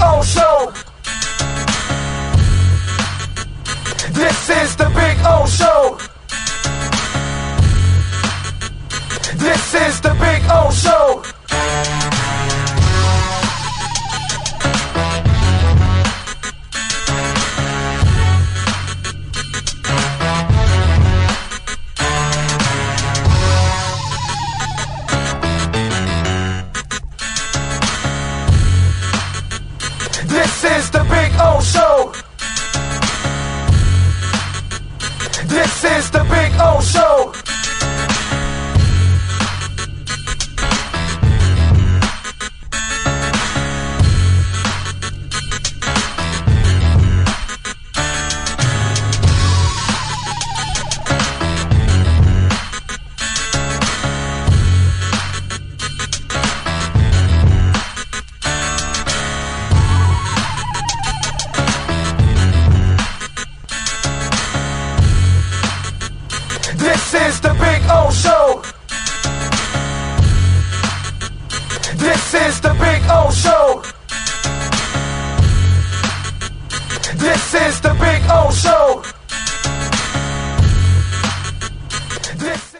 O Show. This is the Big O Show. This is the Big O Show. This is the Big O Show. This is the Big O Show. This is the Big O Show. This is the Big O Show. This is the Big O Show. This.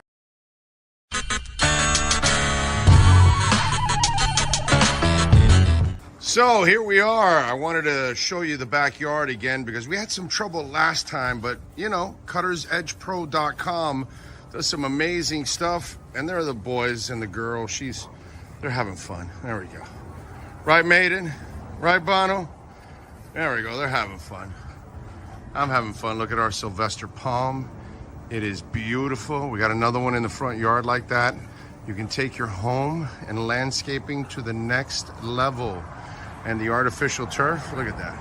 So here we are. I wanted to show you the backyard again because we had some trouble last time, but you know, CuttersEdgePro.com does some amazing stuff, and there are the boys and the girl. They're having fun. There we go. Right, Maiden? Right, Bono? There we go. They're having fun. I'm having fun. Look at our Sylvester palm. It is beautiful. We got another one in the front yard like that. You can take your home and landscaping to the next level. And the artificial turf, look at that.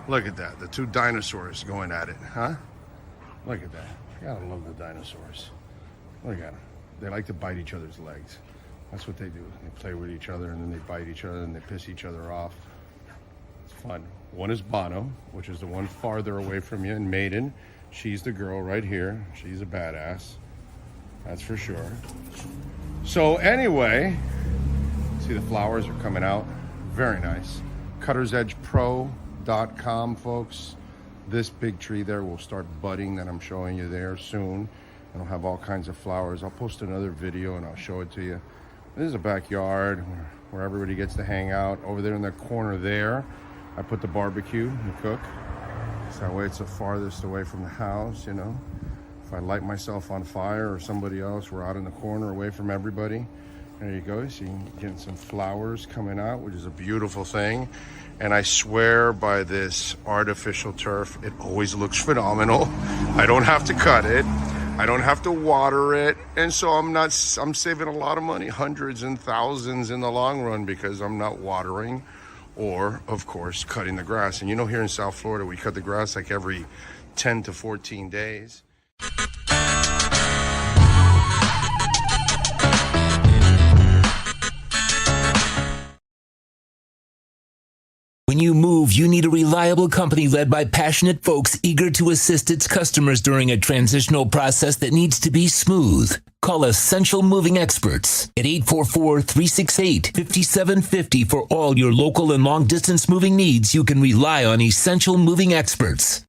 Look at that, the two dinosaurs going at it, huh? Look at that. I gotta love the dinosaurs. Look at them. They like to bite each other's legs. That's what they do. They play with each other and then they bite each other and they piss each other off. It's fun. One is Bono, which is the one farther away from you, and Maiden. She's the girl right here. She's a badass. That's for sure. So anyway, see the flowers are coming out. Very nice. CuttersEdgePro.com, folks. This big tree there will start budding that I'm showing you there soon. It'll have all kinds of flowers. I'll post another video and I'll show it to you. This is a backyard where everybody gets to hang out. Over there in the corner there, I put the barbecue to cook. So that way it's the farthest away from the house, you know. If I light myself on fire or somebody else, we're out in the corner away from everybody. There you go. So you're getting some flowers coming out, which is a beautiful thing. And I swear by this artificial turf, it always looks phenomenal. I don't have to cut it. I don't have to water it. And so I'm saving a lot of money, hundreds and thousands in the long run, because I'm not watering or, of course, cutting the grass. And you know, here in South Florida, we cut the grass like every 10 to 14 days. When you move, you need a reliable company led by passionate folks eager to assist its customers during a transitional process that needs to be smooth. Call Essential Moving Experts at 844-368-5750 for all your local and long-distance moving needs. You can rely on Essential Moving Experts.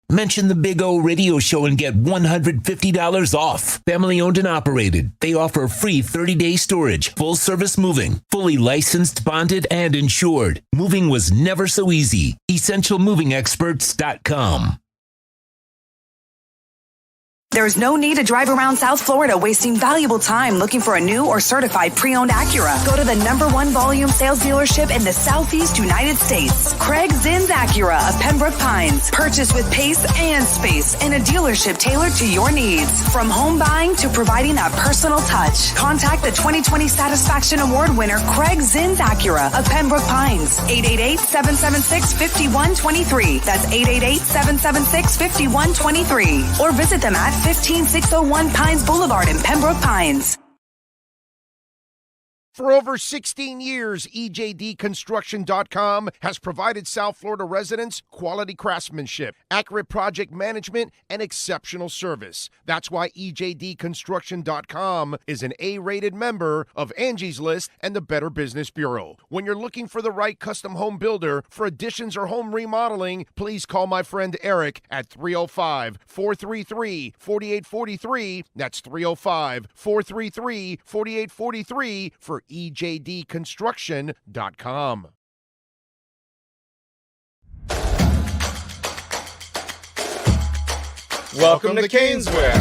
Mention the Big O Radio Show and get $150 off. Family owned and operated. They offer free 30-day storage, full service moving, fully licensed, bonded, and insured. Moving was never so easy. EssentialMovingExperts.com. There's no need to drive around South Florida wasting valuable time looking for a new or certified pre-owned Acura. Go to the #1 volume sales dealership in the Southeast United States. Craig Zinn's Acura of Pembroke Pines. Purchase with pace and space in a dealership tailored to your needs. From home buying to providing that personal touch. Contact the 2020 Satisfaction Award winner Craig Zinn's Acura of Pembroke Pines. 888-776-5123. That's 888-776-5123. Or visit them at 15601 Pines Boulevard in Pembroke Pines. For over 16 years, EJDConstruction.com has provided South Florida residents quality craftsmanship, accurate project management, and exceptional service. That's why EJDConstruction.com is an A-rated member of Angie's List and the Better Business Bureau. When you're looking for the right custom home builder for additions or home remodeling, please call my friend Eric at 305-433-4843. That's 305-433-4843 for EJDConstruction.com. Welcome to Caneswear.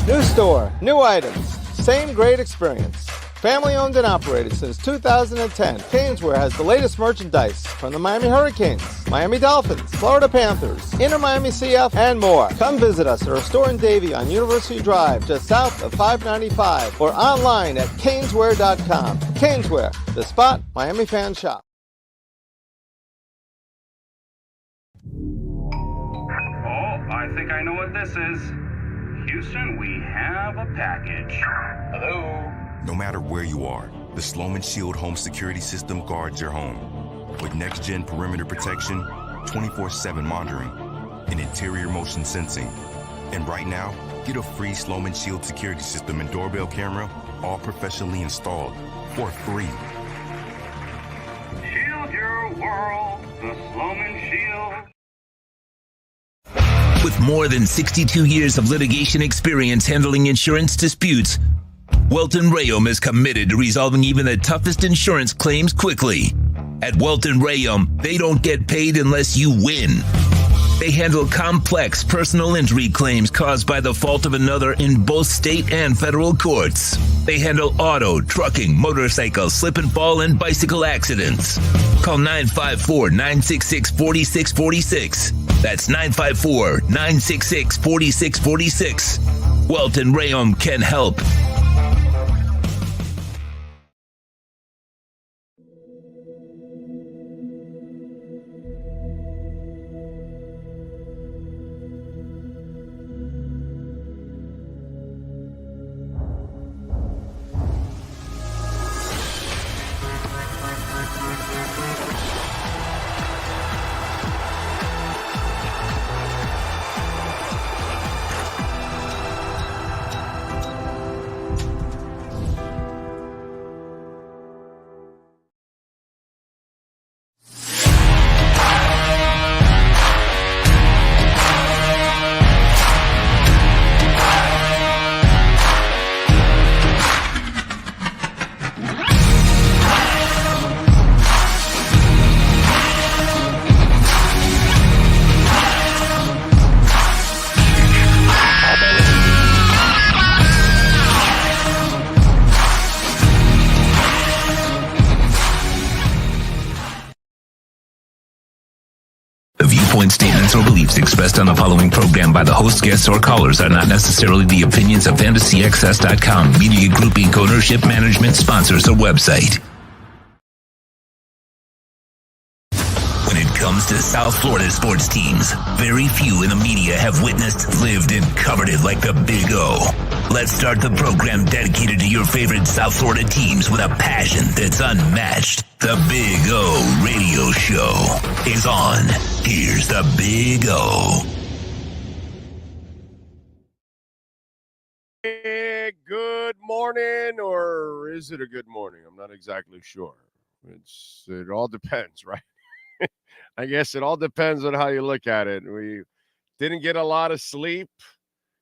New store, new items, same great experience. Family owned and operated since 2010, Caneswear has the latest merchandise from the Miami Hurricanes, Miami Dolphins, Florida Panthers, Inter Miami CF, and more. Come visit us at our store in Davie on University Drive, just south of 595, or online at caneswear.com. Caneswear, the spot Miami fans shop. Oh, I think I know what this is. Houston, we have a package. Hello? No matter where you are, the Sloman Shield home security system guards your home. With next-gen perimeter protection, 24/7 monitoring, and interior motion sensing. And right now, get a free Sloman Shield security system and doorbell camera, all professionally installed, for free. Shield your world, the Sloman Shield. With more than 62 years of litigation experience handling insurance disputes, Welton Rayum is committed to resolving even the toughest insurance claims quickly. At Welton Rayum, they don't get paid unless you win. They handle complex personal injury claims caused by the fault of another in both state and federal courts. They handle auto, trucking, motorcycle, slip and fall, and bicycle accidents. Call 954-966-4646. That's 954-966-4646. Welton Rayum can help. Statements or beliefs expressed on the following program by the host, guests, or callers are not necessarily the opinions of FantasyXS.com, Media Group Inc. ownership, management, sponsors, or website. When it comes to South Florida sports teams, very few in the media have witnessed, lived, and covered it like the Big O. Let's start the program dedicated to your favorite South Florida teams with a passion that's unmatched. The Big O Radio Show is on. Here's the Big O. Good morning, or is it a good morning? I'm not exactly sure. It all depends, right? I guess it all depends on how you look at it. We didn't get a lot of sleep.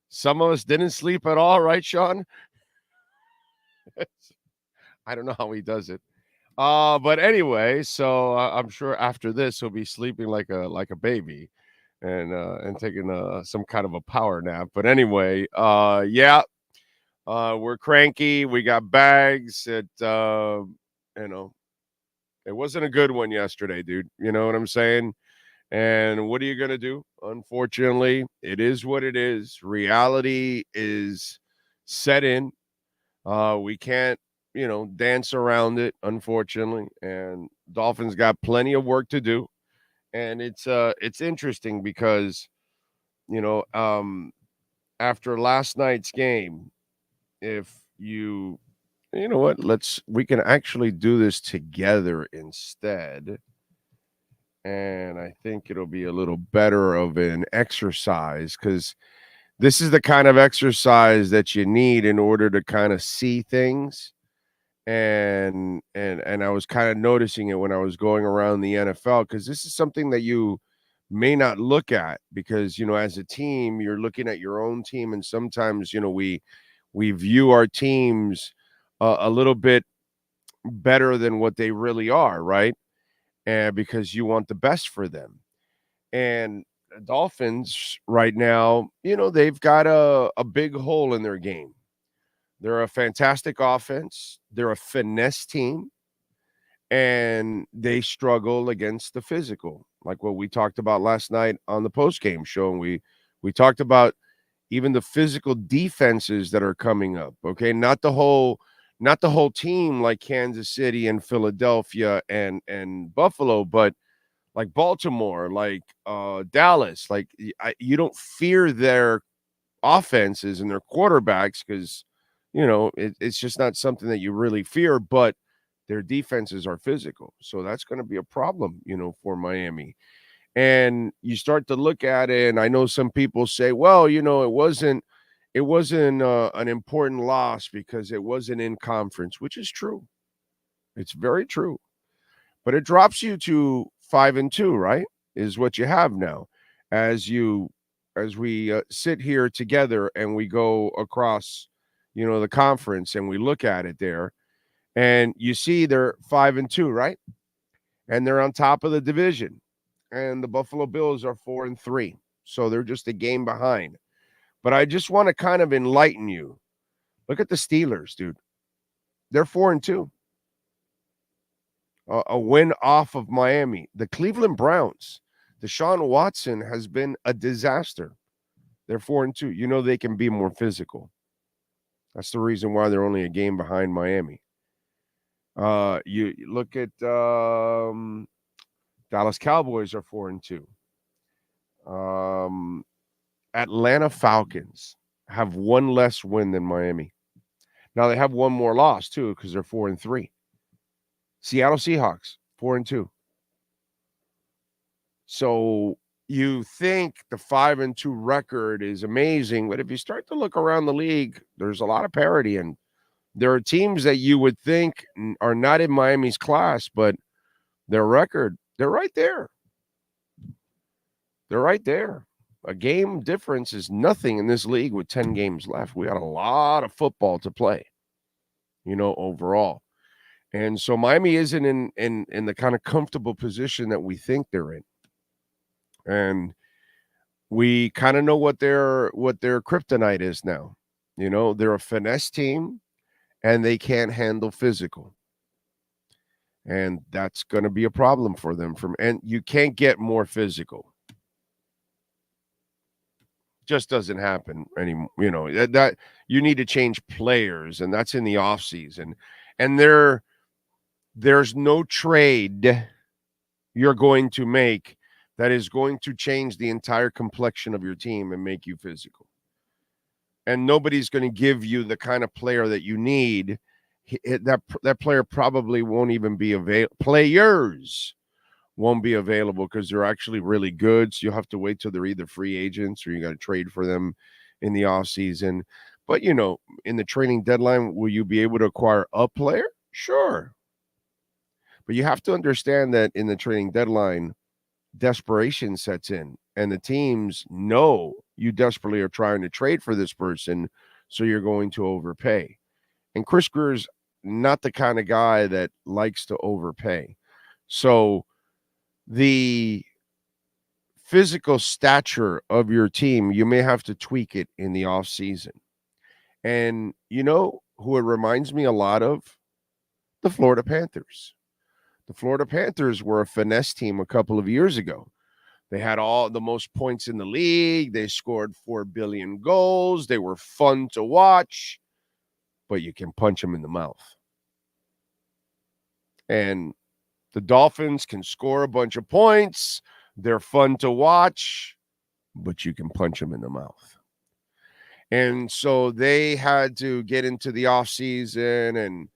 Some of us didn't sleep at all, right, Sean? I don't know how he does it. But anyway, so I'm sure after this he'll be sleeping like a baby and taking some kind of a power nap. But anyway, we're cranky. We got bags. It wasn't a good one yesterday, dude. You know what I'm saying? And what are you going to do? Unfortunately, it is what it is. Reality is set in. We can't, dance around it, unfortunately. And Dolphins got plenty of work to do. And it's interesting because, after last night's game, if you know what? We can actually do this together instead. And I think it'll be a little better of an exercise because this is the kind of exercise that you need in order to kind of see things. And I was kind of noticing it when I was going around the NFL because this is something that you may not look at because, as a team, you're looking at your own team. And sometimes, we view our teams a little bit better than what they really are, right? And because you want the best for them. And the Dolphins right now, they've got a big hole in their game. They're a fantastic offense. They're a finesse team. And they struggle against the physical, like what we talked about last night on the post-game show. And we talked about even the physical defenses that are coming up. Okay, not the whole team like Kansas City and Philadelphia and Buffalo, but like Baltimore, like Dallas. Like you don't fear their offenses and their quarterbacks because it's just not something that you really fear. But their defenses are physical, so that's going to be a problem, for Miami. And you start to look at it, and I know some people say, well, it wasn't an important loss because it wasn't in conference, which is true. It's very true. But it drops you to 5-2, right? Is what you have now as we sit here together and we go across, the conference and we look at it there. And you see they're 5-2, right? And they're on top of the division. And the Buffalo Bills are 4-3. So they're just a game behind. But I just want to kind of enlighten you. Look at the Steelers, dude. They're 4-2. A win off of Miami. The Cleveland Browns. Deshaun Watson has been a disaster. They're 4-2. They can be more physical. That's the reason why they're only a game behind Miami. You look at Dallas Cowboys are 4-2. Atlanta Falcons have one less win than Miami. Now they have one more loss too because they're 4-3. Seattle Seahawks 4-2. So you think the 5-2 record is amazing, but if you start to look around the league, there's a lot of parity, and there are teams that you would think are not in Miami's class, but their record, they're right there. They're right there. A game difference is nothing in this league with 10 games left. We got a lot of football to play, overall. And so Miami isn't in the kind of comfortable position that we think they're in. And we kind of know what their kryptonite is now. They're a finesse team and they can't handle physical. And that's going to be a problem for them. And you can't get more physical. Just doesn't happen anymore. That you need to change players, and that's in the offseason. And there's no trade you're going to make that is going to change the entire complexion of your team and make you physical. And nobody's going to give you the kind of player that you need. That player probably won't even be available. Players won't be available because they're actually really good. So you'll have to wait till they're either free agents or you got to trade for them in the offseason. But, in the trading deadline, will you be able to acquire a player? Sure. But you have to understand that in the trading deadline, desperation sets in, and the teams know you desperately are trying to trade for this person, so you're going to overpay. And Chris Grier's not the kind of guy that likes to overpay. So the physical stature of your team, you may have to tweak it in the offseason. And who it reminds me a lot of? The Florida Panthers. The Florida Panthers were a finesse team a couple of years ago. They had all the most points in the league. They scored 4 billion goals. They were fun to watch, but you can punch them in the mouth. And the Dolphins can score a bunch of points. They're fun to watch, but you can punch them in the mouth. And so they had to get into the off season and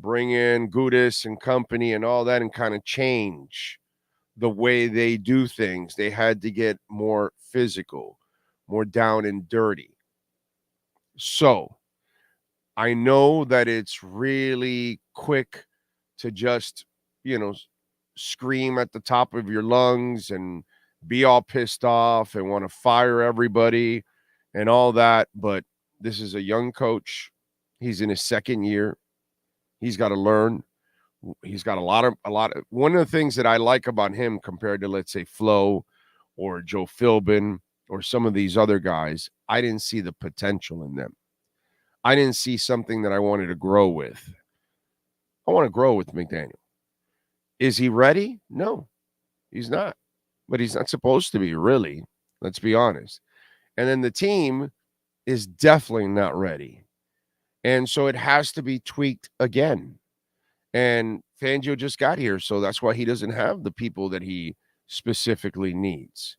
bring in Gudis and company and all that and kind of change the way they do things. They had to get more physical, more down and dirty. So I know that it's really quick to just, scream at the top of your lungs and be all pissed off and want to fire everybody and all that. But this is a young coach. He's in his second year. He's got to learn. He's got a lot of one of the things that I like about him compared to, let's say, Flo or Joe Philbin or some of these other guys, I didn't see the potential in them. I didn't see something that I wanted to grow with. I want to grow with McDaniel. Is he ready? No, he's not. But he's not supposed to be, really. Let's be honest. And then the team is definitely not ready. And so it has to be tweaked again. And Fangio just got here, so that's why he doesn't have the people that he specifically needs.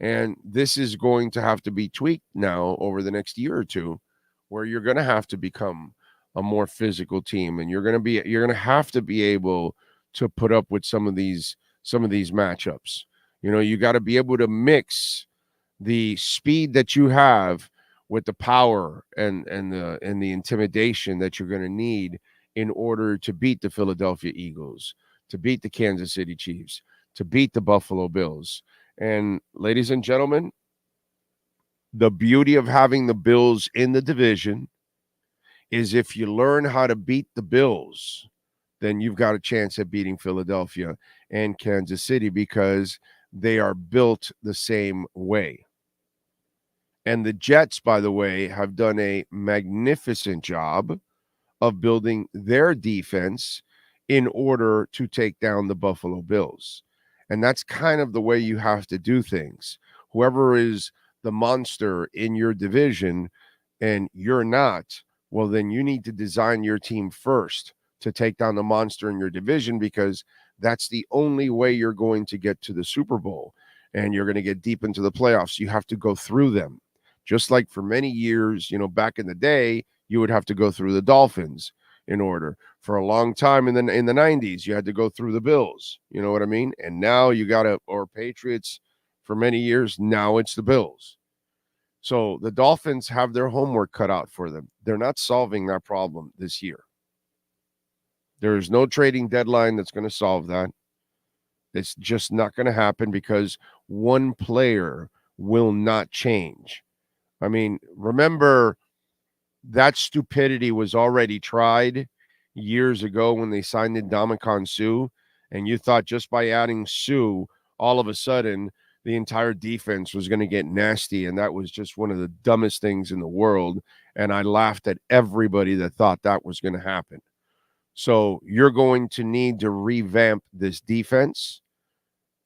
And this is going to have to be tweaked now over the next year or two, where you're going to have to become a more physical team, and you're going to have to be able to put up with some of these matchups. You got to be able to mix the speed that you have with the power and the intimidation that you're going to need in order to beat the Philadelphia Eagles, to beat the Kansas City Chiefs, to beat the Buffalo Bills. And ladies and gentlemen, the beauty of having the Bills in the division is if you learn how to beat the Bills, then you've got a chance at beating Philadelphia and Kansas City because they are built the same way. And the Jets, by the way, have done a magnificent job of building their defense in order to take down the Buffalo Bills. And that's kind of the way you have to do things. Whoever is the monster in your division and you're not, well, then you need to design your team first to take down the monster in your division, because that's the only way you're going to get to the Super Bowl and you're going to get deep into the playoffs. You have to go through them. Just like for many years, back in the day, you would have to go through the Dolphins in order. For a long time in the 90s, you had to go through the Bills. You know what I mean? And now or Patriots for many years. Now it's the Bills. So the Dolphins have their homework cut out for them. They're not solving that problem this year. There is no trading deadline that's going to solve that. It's just not going to happen because one player will not change. I mean, remember that stupidity was already tried years ago when they signed Ndamukong Suh, and you thought just by adding Suh, all of a sudden the entire defense was going to get nasty, and that was just one of the dumbest things in the world, and I laughed at everybody that thought that was going to happen. So you're going to need to revamp this defense,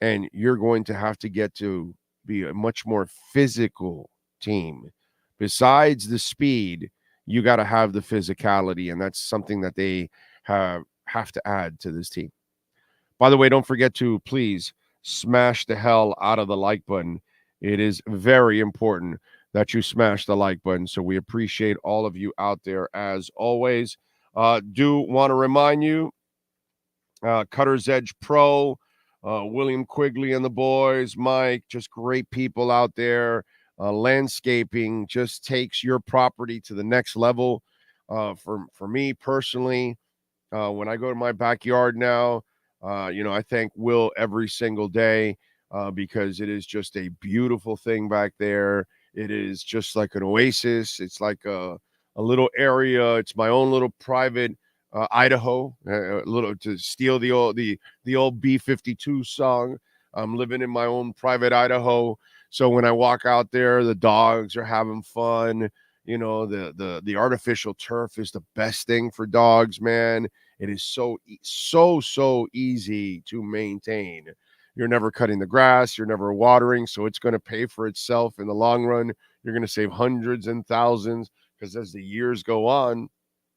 and you're going to have to get to be a much more physical team. Besides the speed, you got to have the physicality, and that's something that they have to add to this team. By the way, don't forget to please smash the hell out of the like button. It is very important that you smash the like button, so we appreciate all of you out there as always. Do want to remind you, Cutter's Edge Pro, William Quigley and the boys, Mike, just great people out there. Landscaping just takes your property to the next level. For me personally, when I go to my backyard now, I thank Will every single day because it is just a beautiful thing back there. It is just like an oasis. It's like a little area. It's my own little private Idaho, a little to steal the old B-52 song. I'm living in my own private Idaho. So when I walk out there, the dogs are having fun. The artificial turf is the best thing for dogs, man. It is so easy to maintain. You're never cutting the grass. You're never watering. So it's going to pay for itself in the long run. You're going to save hundreds and thousands because as the years go on,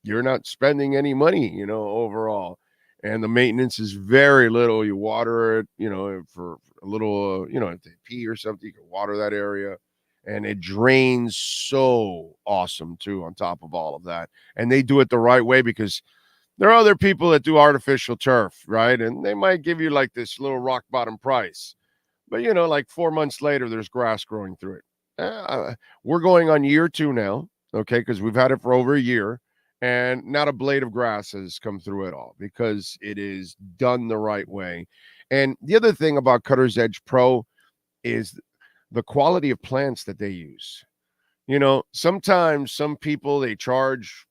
you're not spending any money, overall. And the maintenance is very little. You water it, for a little, if they pee or something, you can water that area. And it drains so awesome, too, on top of all of that. And they do it the right way because there are other people that do artificial turf, right? And they might give you like this little rock bottom price. But, like 4 months later, there's grass growing through it. We're going on year 2 now, okay, because we've had it for over a year. And not a blade of grass has come through it all because it is done the right way. And the other thing about Cutter's Edge Pro is the quality of plants that they use. Sometimes some people, they charge,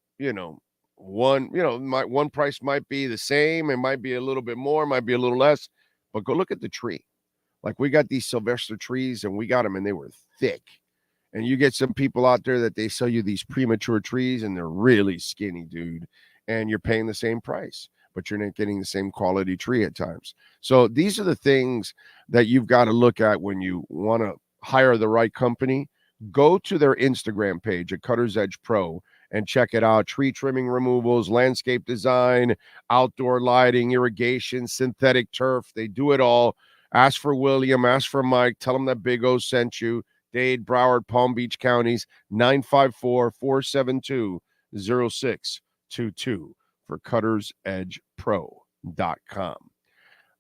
one price might be the same. It might be a little bit more, might be a little less, but go look at the tree. Like we got these Sylvester trees and we got them and they were thick. And you get some people out there that they sell you these premature trees and they're really skinny, dude. And you're paying the same price, but you're not getting the same quality tree at times. So these are the things that you've got to look at when you want to hire the right company. Go to their Instagram page at Cutter's Edge Pro and check it out. Tree trimming removals, landscape design, outdoor lighting, irrigation, synthetic turf. They do it all. Ask for William, ask for Mike. Tell them that Big O sent you. Dade, Broward, Palm Beach counties, 954-472-0622 for cuttersedgepro.com.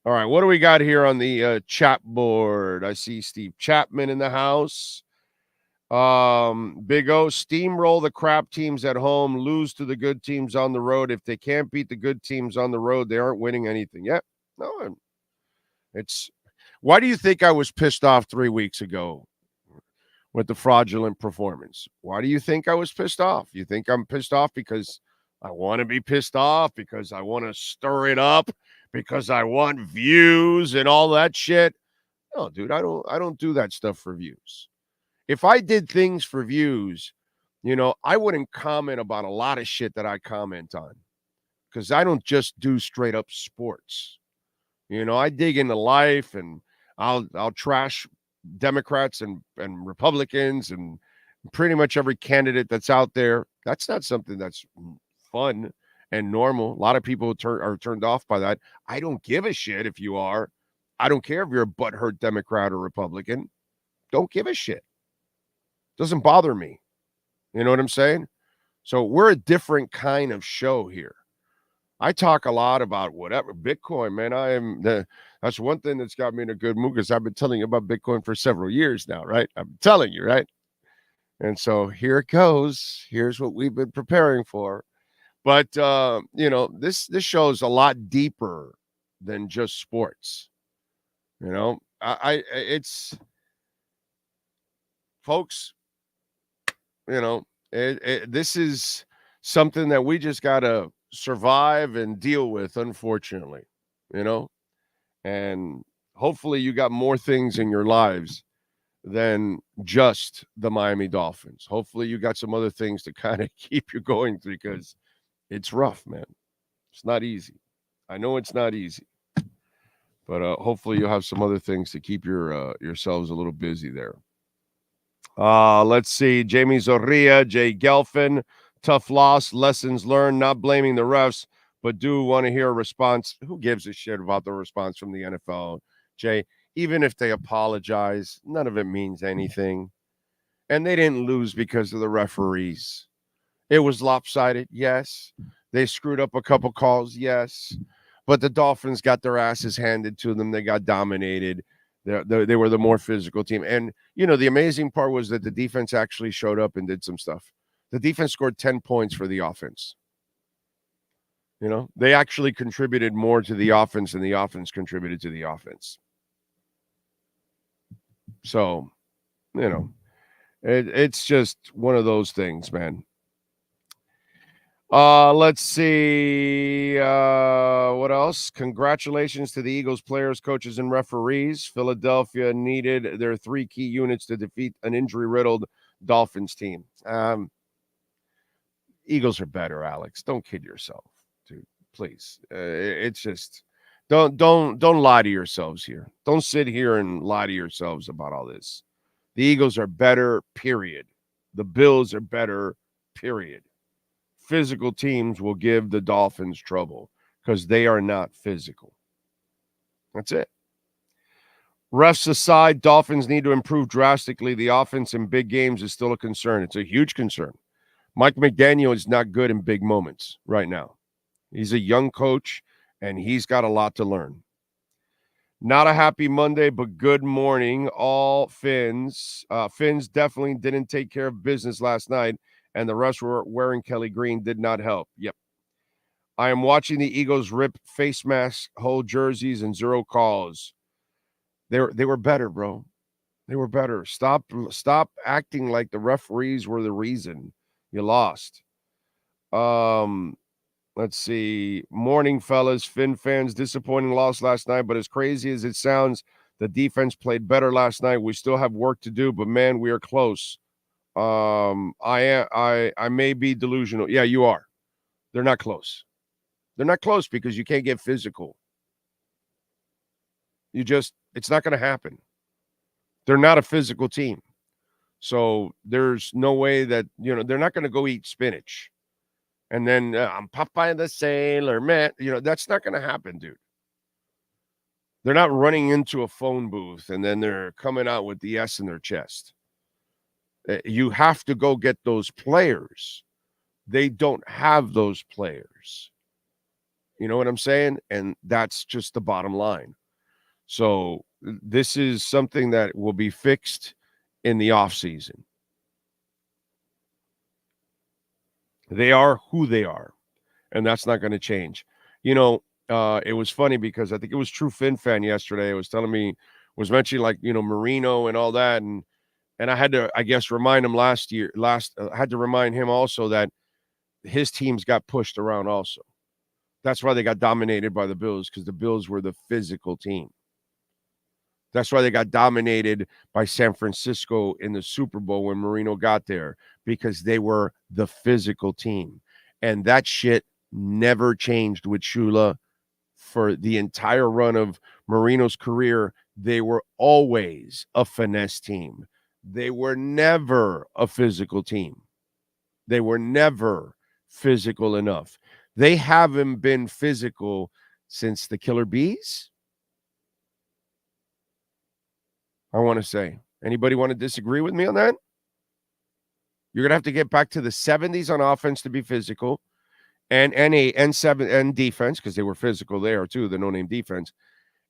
All right, what do we got here on the chat board? I see Steve Chapman in the house. Big O, steamroll the crap teams at home, lose to the good teams on the road. If they can't beat the good teams on the road, they aren't winning anything. Yep. No, it's why do you think I was pissed off 3 weeks ago with the fraudulent performance? Why do you think I was pissed off? You think I'm pissed off because I want to be pissed off, because I want to stir it up, because I want views and all that shit? No, dude, I don't do that stuff for views. If I did things for views, I wouldn't comment about a lot of shit that I comment on, because I don't just do straight up sports. I dig into life, and I'll trash Democrats and Republicans and pretty much every candidate that's out there. That's not something that's fun and normal. A lot of people are turned off by that. I don't give a shit if you are. I don't care if you're a butthurt Democrat or Republican. Don't give a shit. Doesn't bother me. You know what I'm saying? So we're a different kind of show here. I talk a lot about whatever Bitcoin, man. That's one thing that's got me in a good mood, because I've been telling you about Bitcoin for several years now, right? I'm telling you, right? And so here it goes. Here's what we've been preparing for. But this show is a lot deeper than just sports. It's folks. This is something that we just gotta survive and deal with, unfortunately, and hopefully you got more things in your lives than just the Miami Dolphins. Hopefully you got some other things to kind of keep you going, because it's rough, man. It's not easy. I know it's not easy, but hopefully you'll have some other things to keep yourselves a little busy there. Let's see. Jamie Zorria, Jay Gelfin. Tough loss, lessons learned, not blaming the refs, but do want to hear a response. Who gives a shit about the response from the NFL, Jay? Even if they apologize, none of it means anything. And they didn't lose because of the referees. It was lopsided, yes. They screwed up a couple calls, yes. But the Dolphins got their asses handed to them. They got dominated. They were the more physical team. And, the amazing part was that the defense actually showed up and did some stuff. The defense scored 10 points for the offense. They actually contributed more to the offense than the offense contributed to the offense. So, it's just one of those things, man. Let's see. What else? Congratulations to the Eagles players, coaches, and referees. Philadelphia needed their 3 key units to defeat an injury-riddled Dolphins team. Eagles are better, Alex. Don't kid yourself, dude. Please. It's just don't lie to yourselves here. Don't sit here and lie to yourselves about all this. The Eagles are better, period. The Bills are better, period. Physical teams will give the Dolphins trouble because they are not physical. That's it. Refs aside, Dolphins need to improve drastically. The offense in big games is still a concern. It's a huge concern. Mike McDaniel is not good in big moments right now. He's a young coach, and he's got a lot to learn. Not a happy Monday, but good morning, all Finns. Finns definitely didn't take care of business last night, and the refs were wearing Kelly Green did not help. Yep. I am watching the Eagles rip face masks, hold jerseys, and 0 calls. They were better, bro. They were better. Stop acting like the referees were the reason you lost. Let's see. Morning, fellas. Finn fans, disappointing loss last night, but as crazy as it sounds, the defense played better last night. We still have work to do, but man, we are close. I may be delusional. Yeah, you are. They're not close. They're not close because you can't get physical. It's not going to happen. They're not a physical team. So there's no way that, they're not going to go eat spinach. And then I'm Popeye the Sailor Man. That's not going to happen, dude. They're not running into a phone booth and then they're coming out with the S in their chest. You have to go get those players. They don't have those players. You know what I'm saying? And that's just the bottom line. So this is something that will be fixed in the offseason. They are who they are, and that's not going to change. It was funny because I think it was True Fin Fan yesterday. Was mentioning Marino and all that, and I had to, I guess, remind him I had to remind him also that his teams got pushed around also. That's why they got dominated by the Bills, because the Bills were the physical team. That's why they got dominated by San Francisco in the Super Bowl when Marino got there, because they were the physical team. And that shit never changed with Shula for the entire run of Marino's career. They were always a finesse team. They were never a physical team. They were never physical enough. They haven't been physical since the Killer Bees. I want to say, anybody want to disagree with me on that? You're going to have to get back to the 70s on offense to be physical and defense, because they were physical there too, the no-name defense.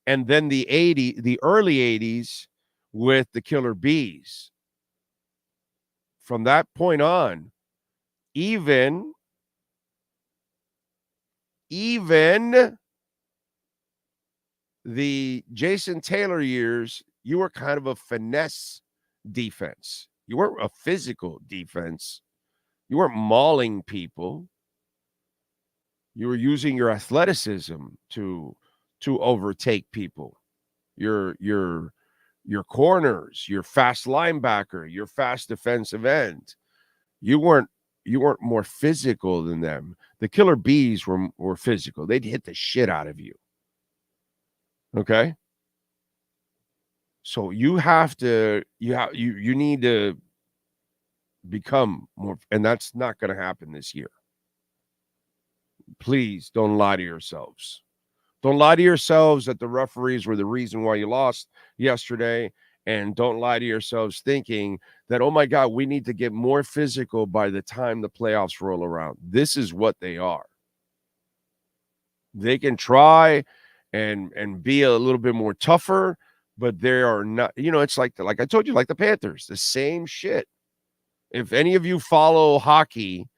And then the early 80s with the Killer Bees. From that point on, even the Jason Taylor years, you were kind of a finesse defense. You weren't a physical defense. You weren't mauling people. You were using your athleticism to overtake people. Your corners, your fast linebacker, your fast defensive end. You weren't more physical than them. The Killer Bees were physical. They'd hit the shit out of you. Okay? So you need to become more, and that's not going to happen this year. Please don't lie to yourselves. Don't lie to yourselves that the referees were the reason why you lost yesterday, and don't lie to yourselves thinking that, oh my God, we need to get more physical by the time the playoffs roll around. This is what they are. They can try and be a little bit more tougher, but they are not, it's like I told you, like the Panthers, the same shit. If any of you follow hockey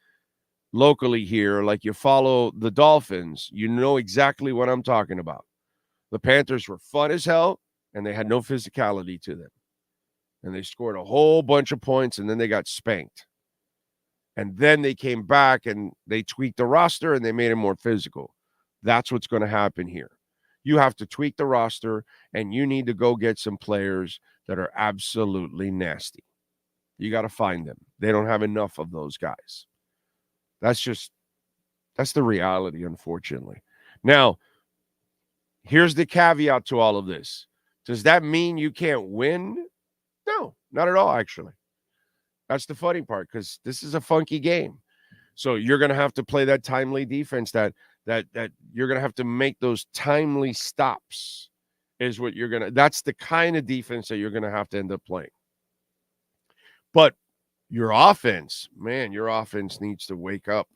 locally here, like you follow the Dolphins, you know exactly what I'm talking about. The Panthers were fun as hell, and they had no physicality to them. And they scored a whole bunch of points, and then they got spanked. And then they came back, and they tweaked the roster, and they made it more physical. That's what's going to happen here. You have to tweak the roster, and you need to go get some players that are absolutely nasty. You got to find them. They don't have enough of those guys. That's the reality, unfortunately. Now, here's the caveat to all of this. Does that mean you can't win? No, not at all, actually. That's the funny part, because this is a funky game. So you're going to have to play that timely defense, that you're going to have to make those timely stops is what you're going to – that's the kind of defense that you're going to have to end up playing. But your offense, man, your offense needs to wake up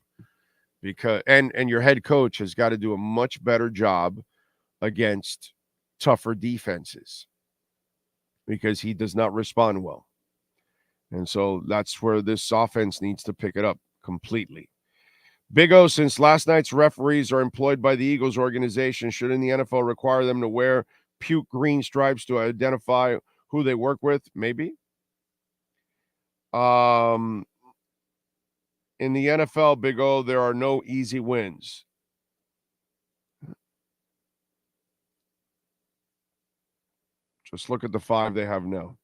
because and your head coach has got to do a much better job against tougher defenses because he does not respond well. And so that's where this offense needs to pick it up completely. Big O, since last night's referees are employed by the Eagles organization, shouldn't the NFL require them to wear puke green stripes to identify who they work with? Maybe. In the NFL, Big O, there are no easy wins. Just look at the 5 they have now.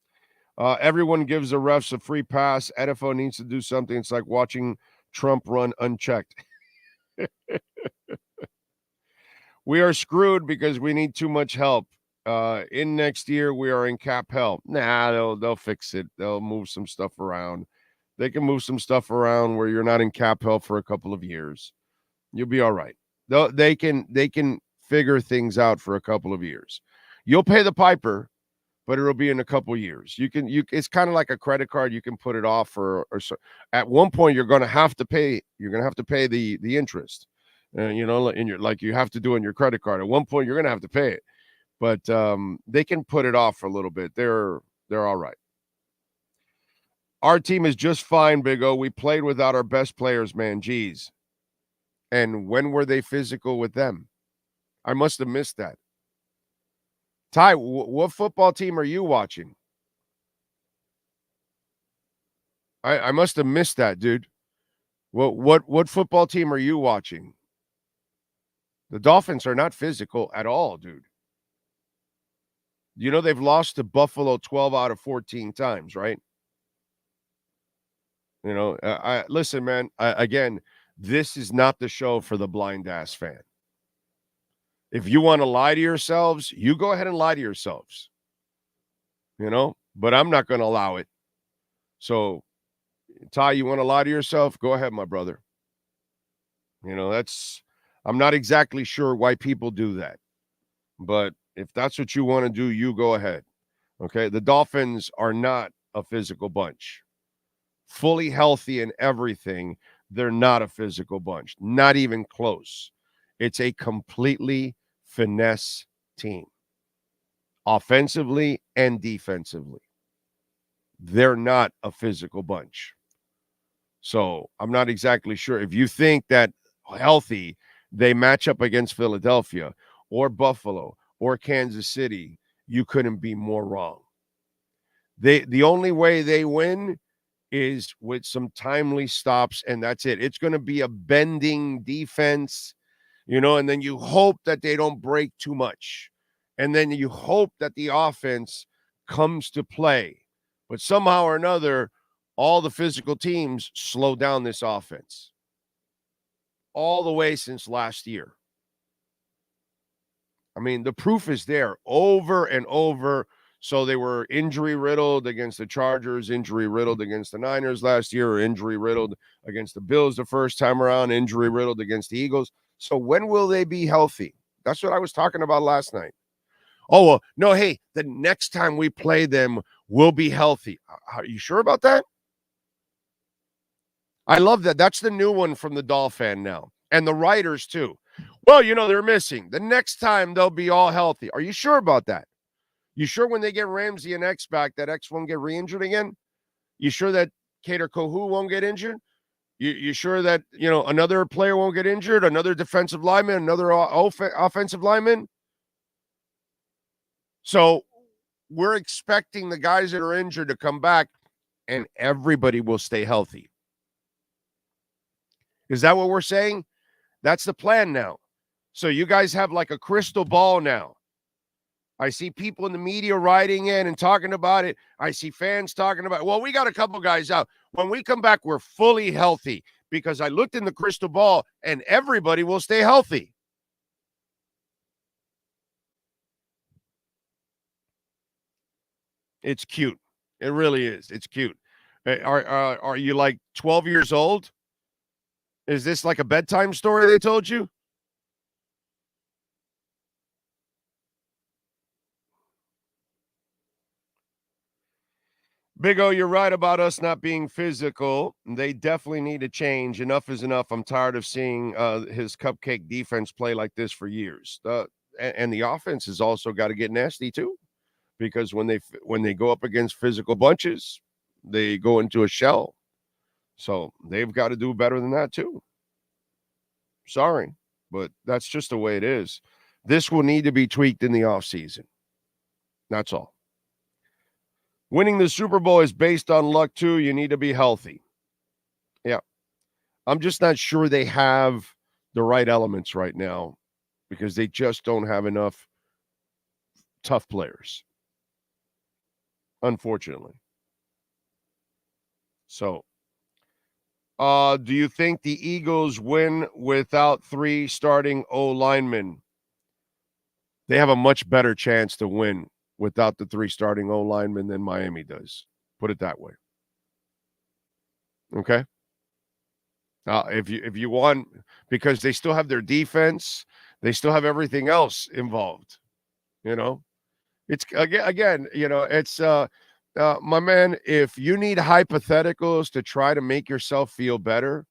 Everyone gives the refs a free pass. NFL needs to do something. It's like watching Trump run unchecked. We are screwed because we need too much help. In next year, we are in cap hell. Nah, they'll fix it. They'll move some stuff around. They can move some stuff around where you're not in cap hell for a couple of years. You'll be all right. They can figure things out for a couple of years. You'll pay the piper, but it'll be in a couple of years. It's kind of like a credit card. You can put it off or so. At one point you're going to have to pay. You're going to have to pay the interest. Like you have to do in your credit card. At one point you're going to have to pay it. But they can put it off for a little bit. They're all right. Our team is just fine, Big O. We played without our best players, man. Geez. And when were they physical with them? I must have missed that. Ty, what football team are you watching? I must have missed that, dude. What football team are you watching? The Dolphins are not physical at all, dude. You know they've lost to Buffalo 12 out of 14 times, right? You know, listen, man, again, this is not the show for the blind-ass fan. If you want to lie to yourselves, you go ahead and lie to yourselves. You know, but I'm not going to allow it. So, Ty, you want to lie to yourself? Go ahead, my brother. You know, I'm not exactly sure why people do that. But if that's what you want to do, you go ahead. Okay? The Dolphins are not a physical bunch. Fully healthy and everything, they're not a physical bunch. Not even close. It's a completely finesse team. Offensively and defensively. They're not a physical bunch. So I'm not exactly sure. If you think that healthy, they match up against Philadelphia or Buffalo or Kansas City, you couldn't be more wrong. The only way they win is with some timely stops, and that's it. It's going to be a bending defense, you know, and then you hope that they don't break too much. And then you hope that the offense comes to play. But somehow or another, all the physical teams slow down this offense. All the way since last year. I mean, the proof is there over and over. So they were injury-riddled against the Chargers, injury-riddled against the Niners last year, or injury-riddled against the Bills the first time around, injury-riddled against the Eagles. So when will they be healthy? That's what I was talking about last night. Oh, well, no, hey, the next time we play them, we'll be healthy. Are you sure about that? I love that. That's the new one from the Dolphin now. And the writers, too. Well, you know, they're missing. The next time, they'll be all healthy. Are you sure about that? You sure when they get Ramsey and X back, that X won't get re-injured again? You sure that Kader Kohu won't get injured? You sure that, you know, another player won't get injured? Another defensive lineman, another offensive lineman? So we're expecting the guys that are injured to come back, and everybody will stay healthy. Is that what we're saying? That's the plan now. So you guys have like a crystal ball now. I see people in the media writing in and talking about it. I see fans talking about it. Well, we got a couple guys out. When we come back, we're fully healthy because I looked in the crystal ball and everybody will stay healthy. It's cute. It really is. It's cute. Are you like 12 years old? Is this like a bedtime story they told you? Big O, you're right about us not being physical. They definitely need to change. Enough is enough. I'm tired of seeing his cupcake defense play like this for years. And the offense has also got to get nasty too, because when they go up against physical bunches, they go into a shell. So they've got to do better than that too. Sorry, but that's just the way it is. This will need to be tweaked in the offseason. That's all. Winning the Super Bowl is based on luck too. You need to be healthy. Yeah. I'm just not sure they have the right elements right now because they just don't have enough tough players, unfortunately. So, do you think the Eagles win without 3 starting O linemen? They have a much better chance to win without the 3 starting O linemen than Miami does. Put it that way. Okay? If you want, because they still have their defense, they still have everything else involved. You know, it's again, it's my man. If you need hypotheticals to try to make yourself feel better,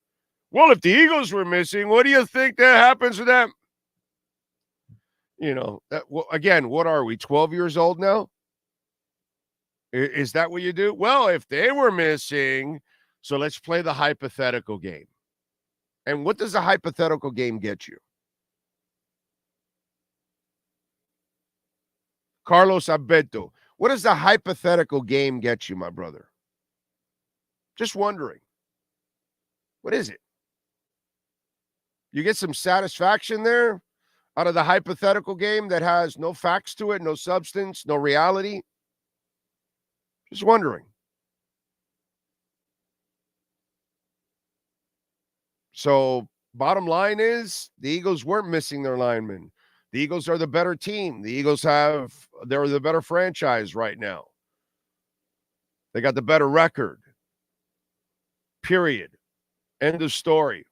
well, if the Eagles were missing, what do you think that happens to them? Again, what are we? 12 years old now? Is that what you do? Well, if they were missing, so let's play the hypothetical game. And what does a hypothetical game get you? Carlos Alberto, what does the hypothetical game get you, my brother? Just wondering. What is it? You get some satisfaction there out of the hypothetical game that has no facts to it, no substance, no reality? Just wondering. So, bottom line is the Eagles weren't missing their linemen. The Eagles are the better team. The Eagles they're the better franchise right now. They got the better record. Period. End of story.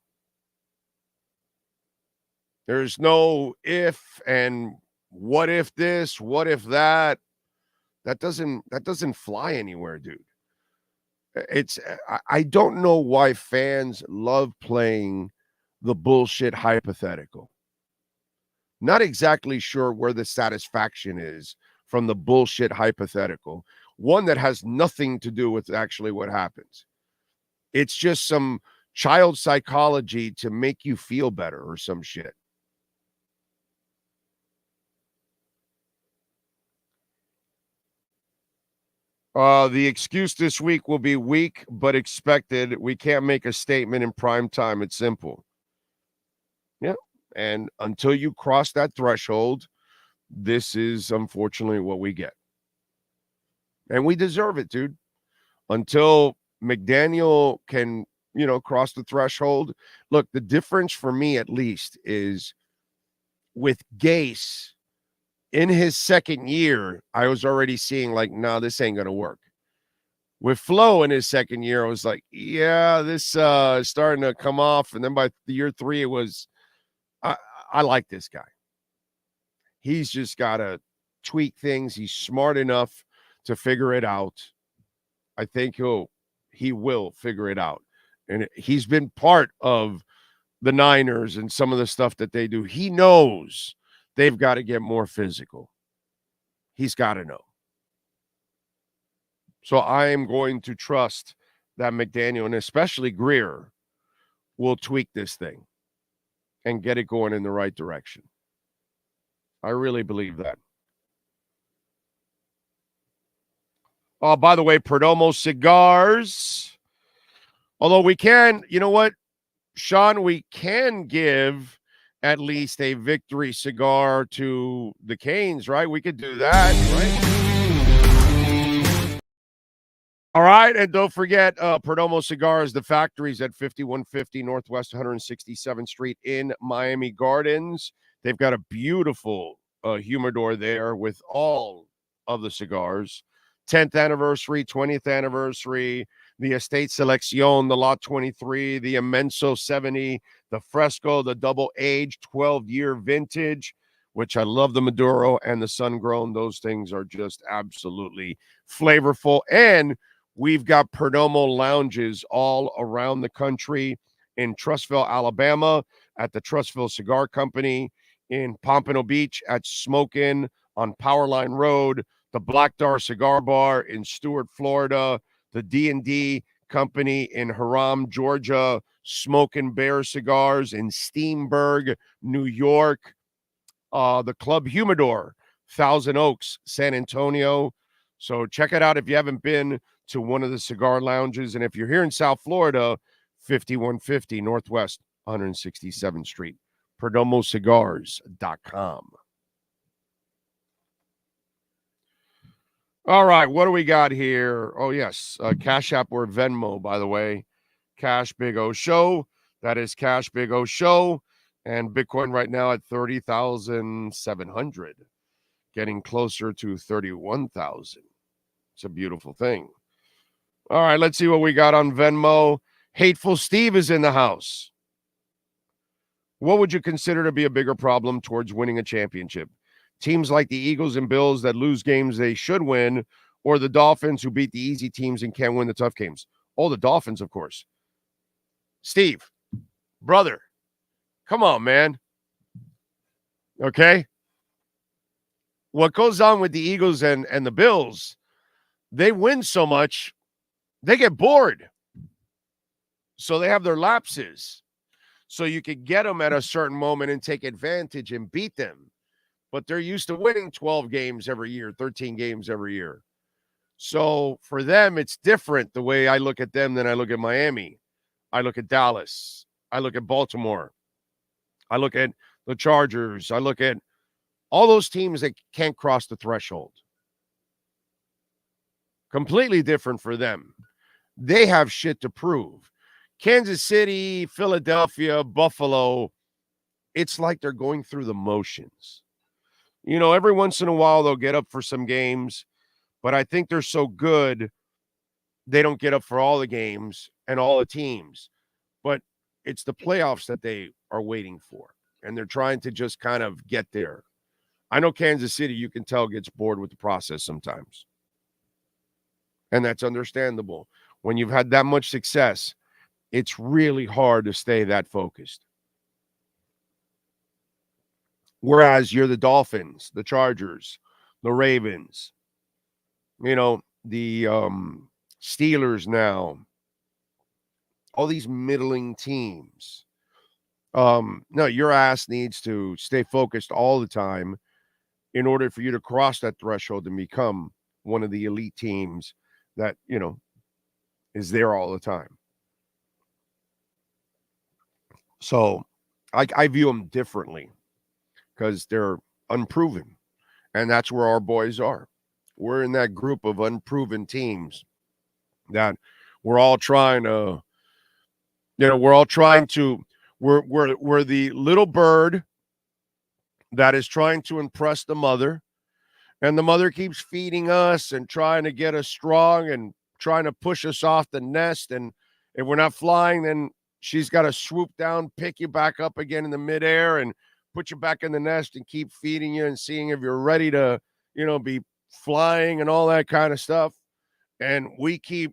There's no if and what if this, what if that. That doesn't fly anywhere, dude. I don't know why fans love playing the bullshit hypothetical. Not exactly sure where the satisfaction is from the bullshit hypothetical. One that has nothing to do with actually what happens. It's just some child psychology to make you feel better or some shit. The excuse this week will be weak, but expected. We can't make a statement in prime time. It's simple. Yeah. And until you cross that threshold, this is unfortunately what we get. And we deserve it, dude. Until McDaniel can, cross the threshold. Look, the difference for me at least is with Gase, in his second year, I was already seeing like, no, this ain't going to work. With Flo in his second year, I was like, yeah, this is starting to come off. And then by year 3, it was, I like this guy. He's just got to tweak things. He's smart enough to figure it out. I think he will figure it out. And he's been part of the Niners and some of the stuff that they do. He knows they've got to get more physical. He's got to know. So I am going to trust that McDaniel and especially Greer will tweak this thing and get it going in the right direction. I really believe that. Oh, by the way, Perdomo cigars. Although we can, you know what, Sean, we can give at least a victory cigar to the Canes, right? We could do that, right? All right, and don't forget, Perdomo Cigars, the factory's at 5150 Northwest 167th Street in Miami Gardens. They've got a beautiful humidor there with all of the cigars. 10th anniversary, 20th anniversary, the Estate Selección, the Lot 23, the Immenso 70, the Fresco, the Double Age, 12-year vintage, which I love the Maduro and the Sun Grown. Those things are just absolutely flavorful. And We've got Perdomo lounges all around the country, in Trustville, Alabama, at the Trustville Cigar Company, in Pompano Beach at Smokin' on Powerline Road, the Black Dar Cigar Bar in Stuart, Florida, the D&D Company in Haram, Georgia, Smokin' Bear Cigars in Steenburg, New York, the Club Humidor, Thousand Oaks, San Antonio. So check it out if you haven't been to one of the cigar lounges. And if you're here in South Florida, 5150 Northwest 167th Street, PerdomoCigars.com. All right, what do we got here? Oh, yes, Cash App or Venmo, by the way. Cash Big O Show. That is Cash Big O Show. And Bitcoin right now at 30,700, getting closer to 31,000. It's a beautiful thing. All right, let's see what we got on Venmo. Hateful Steve is in the house. What would you consider to be a bigger problem towards winning a championship? Teams like the Eagles and Bills that lose games they should win, or the Dolphins who beat the easy teams and can't win the tough games? Oh, the Dolphins, of course. Steve, brother, come on, man. Okay? What goes on with the Eagles and the Bills, they win so much, they get bored. So they have their lapses. So you could get them at a certain moment and take advantage and beat them. But they're used to winning 12 games every year, 13 games every year. So for them, it's different the way I look at them than I look at Miami. I look at Dallas. I look at Baltimore. I look at the Chargers. I look at all those teams that can't cross the threshold. Completely different for them. They have shit to prove. Kansas City, Philadelphia, Buffalo, it's like they're going through the motions. You know, every once in a while they'll get up for some games, but I think they're so good they don't get up for all the games and all the teams. But it's the playoffs that they are waiting for, and they're trying to just kind of get there. I know Kansas City, you can tell, gets bored with the process sometimes. And that's understandable. When you've had that much success, it's really hard to stay that focused. Whereas you're the Dolphins, the Chargers, the Ravens, you know, the Steelers now, all these middling teams. No, your ass needs to stay focused all the time in order for you to cross that threshold and become one of the elite teams that, you know, is there all the time. So I view them differently because they're unproven. And that's where our boys are. We're in that group of unproven teams that we're all trying to, you know, we're the little bird that is trying to impress the mother. And the mother keeps feeding us and trying to get us strong and trying to push us off the nest. And if we're not flying, then she's got to swoop down, pick you back up again in the midair and put you back in the nest and keep feeding you and seeing if you're ready to, you know, be flying and all that kind of stuff. And we keep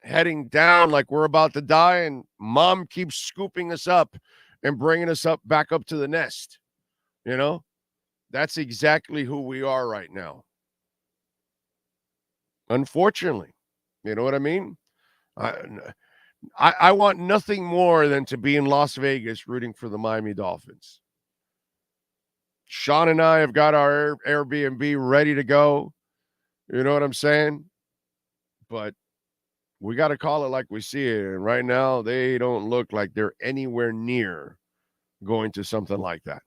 heading down like we're about to die, and mom keeps scooping us up and bringing us up back up to the nest. You know, that's exactly who we are right now. Unfortunately, you know what I mean? I want nothing more than to be in Las Vegas rooting for the Miami Dolphins. Sean and I have got our Airbnb ready to go. You know what I'm saying? But we got to call it like we see it. And right now, they don't look like they're anywhere near going to something like that,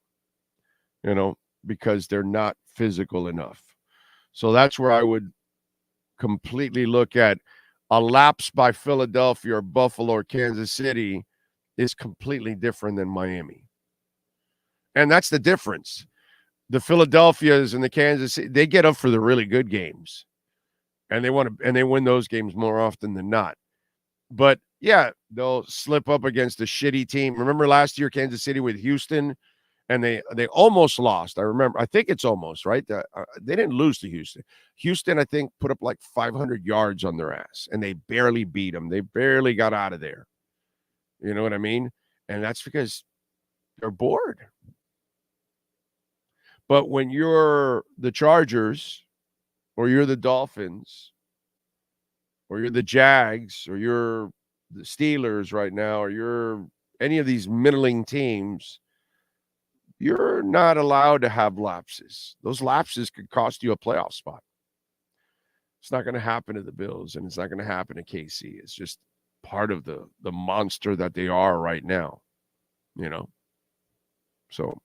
you know, because they're not physical enough. So that's where I would completely look at a lapse by Philadelphia or Buffalo or Kansas City is completely different than Miami. And that's the difference. The Philadelphias and the Kansas City, they get up for the really good games. And they win those games more often than not. But yeah, they'll slip up against a shitty team. Remember last year, Kansas City with Houston, and they almost lost. I think it's almost right. They didn't lose to Houston. Houston, I think, put up like 500 yards on their ass, and they barely beat them. They barely got out of there. You know what I mean? And that's because they're bored. But when you're the Chargers, or you're the Dolphins, or you're the Jags, or you're the Steelers right now, or you're any of these middling teams, you're not allowed to have lapses. Those lapses could cost you a playoff spot. It's not going to happen to the Bills, and it's not going to happen to KC. It's just part of the monster that they are right now, you know? So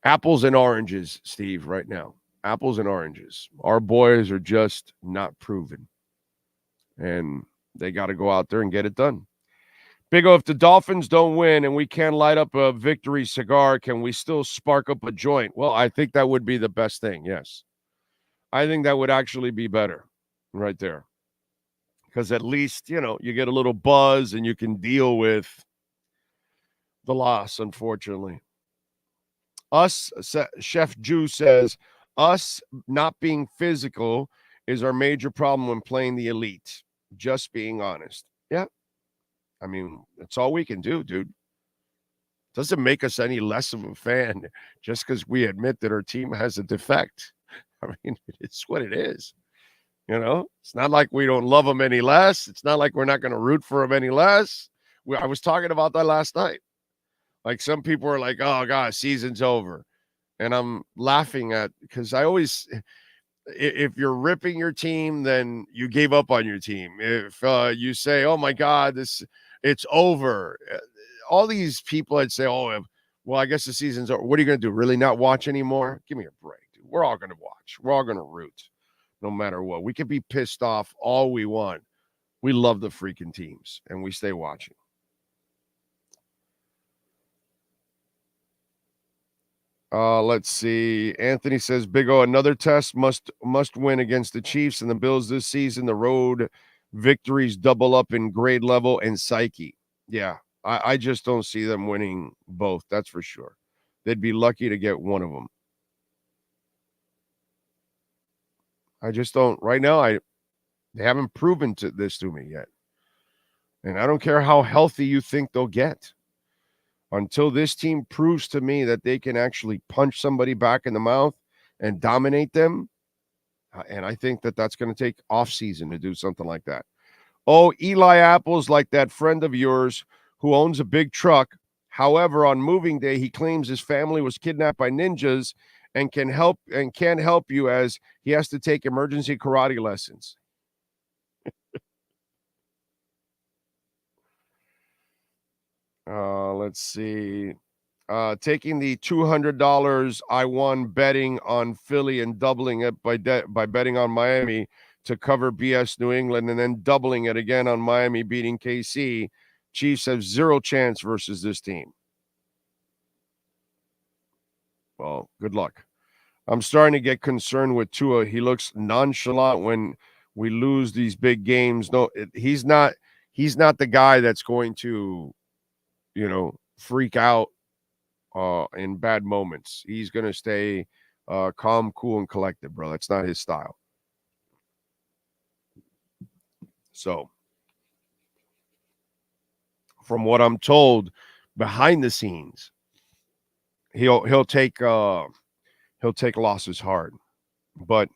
apples and oranges, Steve, right now. Apples and oranges. Our boys are just not proven. And they got to go out there and get it done. Big O, if the Dolphins don't win and we can't light up a victory cigar, can we still spark up a joint? Well, I think that would be the best thing, yes. I think that would actually be better right there. Because at least, you know, you get a little buzz and you can deal with the loss, unfortunately. Chef Jew says, us not being physical is our major problem when playing the elite. Just being honest. Yeah. I mean, that's all we can do, dude. Doesn't make us any less of a fan just because we admit that our team has a defect. I mean, it's what it is. You know, it's not like we don't love them any less. It's not like we're not going to root for them any less. I was talking about that last night. Like some people are like, oh, God, season's over. And I'm laughing at, because I always, if you're ripping your team, then you gave up on your team. If you say, oh, my God, it's over. All these people I'd say, oh, well, I guess the season's over. What are you going to do? Really not watch anymore? Give me a break, dude. We're all going to watch. We're all going to root no matter what. We can be pissed off all we want. We love the freaking teams, and we stay watching. Let's see. Anthony says, Big O, another test must win against the Chiefs and the Bills this season. The road victories double up in grade level and psyche. Yeah, I just don't see them winning both. That's for sure. They'd be lucky to get one of them. I just don't. Right now, they haven't proven this to me yet. And I don't care how healthy you think they'll get. Until this team proves to me that they can actually punch somebody back in the mouth and dominate them. And I think that that's going to take off season to do something like that. Oh, Eli Apple's like that friend of yours who owns a big truck. However, on moving day, he claims his family was kidnapped by ninjas and can't help you as he has to take emergency karate lessons. Let's see. Taking the $200 I won betting on Philly and doubling it by betting on Miami to cover BS New England and then doubling it again on Miami beating KC. Chiefs have zero chance versus this team. Well, good luck. I'm starting to get concerned with Tua. He looks nonchalant when we lose these big games. No, he's not the guy that's going to, freak out in bad moments. He's going to stay calm, cool, and collected, bro. That's not his style. So, from what I'm told, behind the scenes, he'll take losses hard, but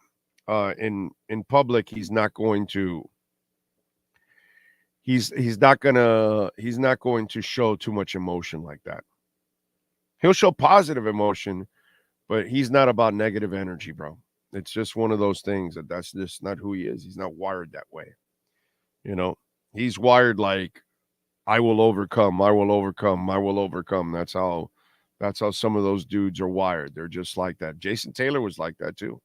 in public, he's not going to. He's not going to show too much emotion like that. He'll show positive emotion, but he's not about negative energy, bro. It's just one of those things that's just not who he is. He's not wired that way. He's wired like, I will overcome. I will overcome. I will overcome. That's how some of those dudes are wired. They're just like that. Jason Taylor was like that too.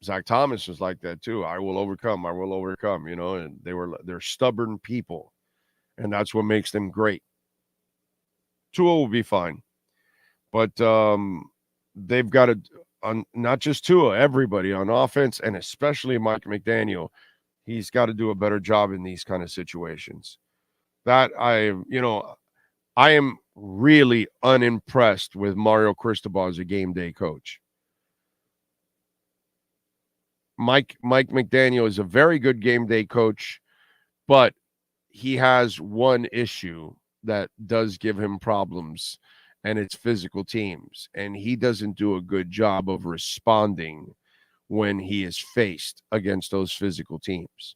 Zach Thomas was like that too. I will overcome. I will overcome. And they're stubborn people, and that's what makes them great. Tua will be fine, but they've got to, not just Tua, everybody on offense, and especially Mike McDaniel. He's got to do a better job in these kind of situations. That I am really unimpressed with Mario Cristobal as a game day coach. Mike McDaniel is a very good game day coach, but he has one issue that does give him problems, and it's physical teams. And he doesn't do a good job of responding when he is faced against those physical teams.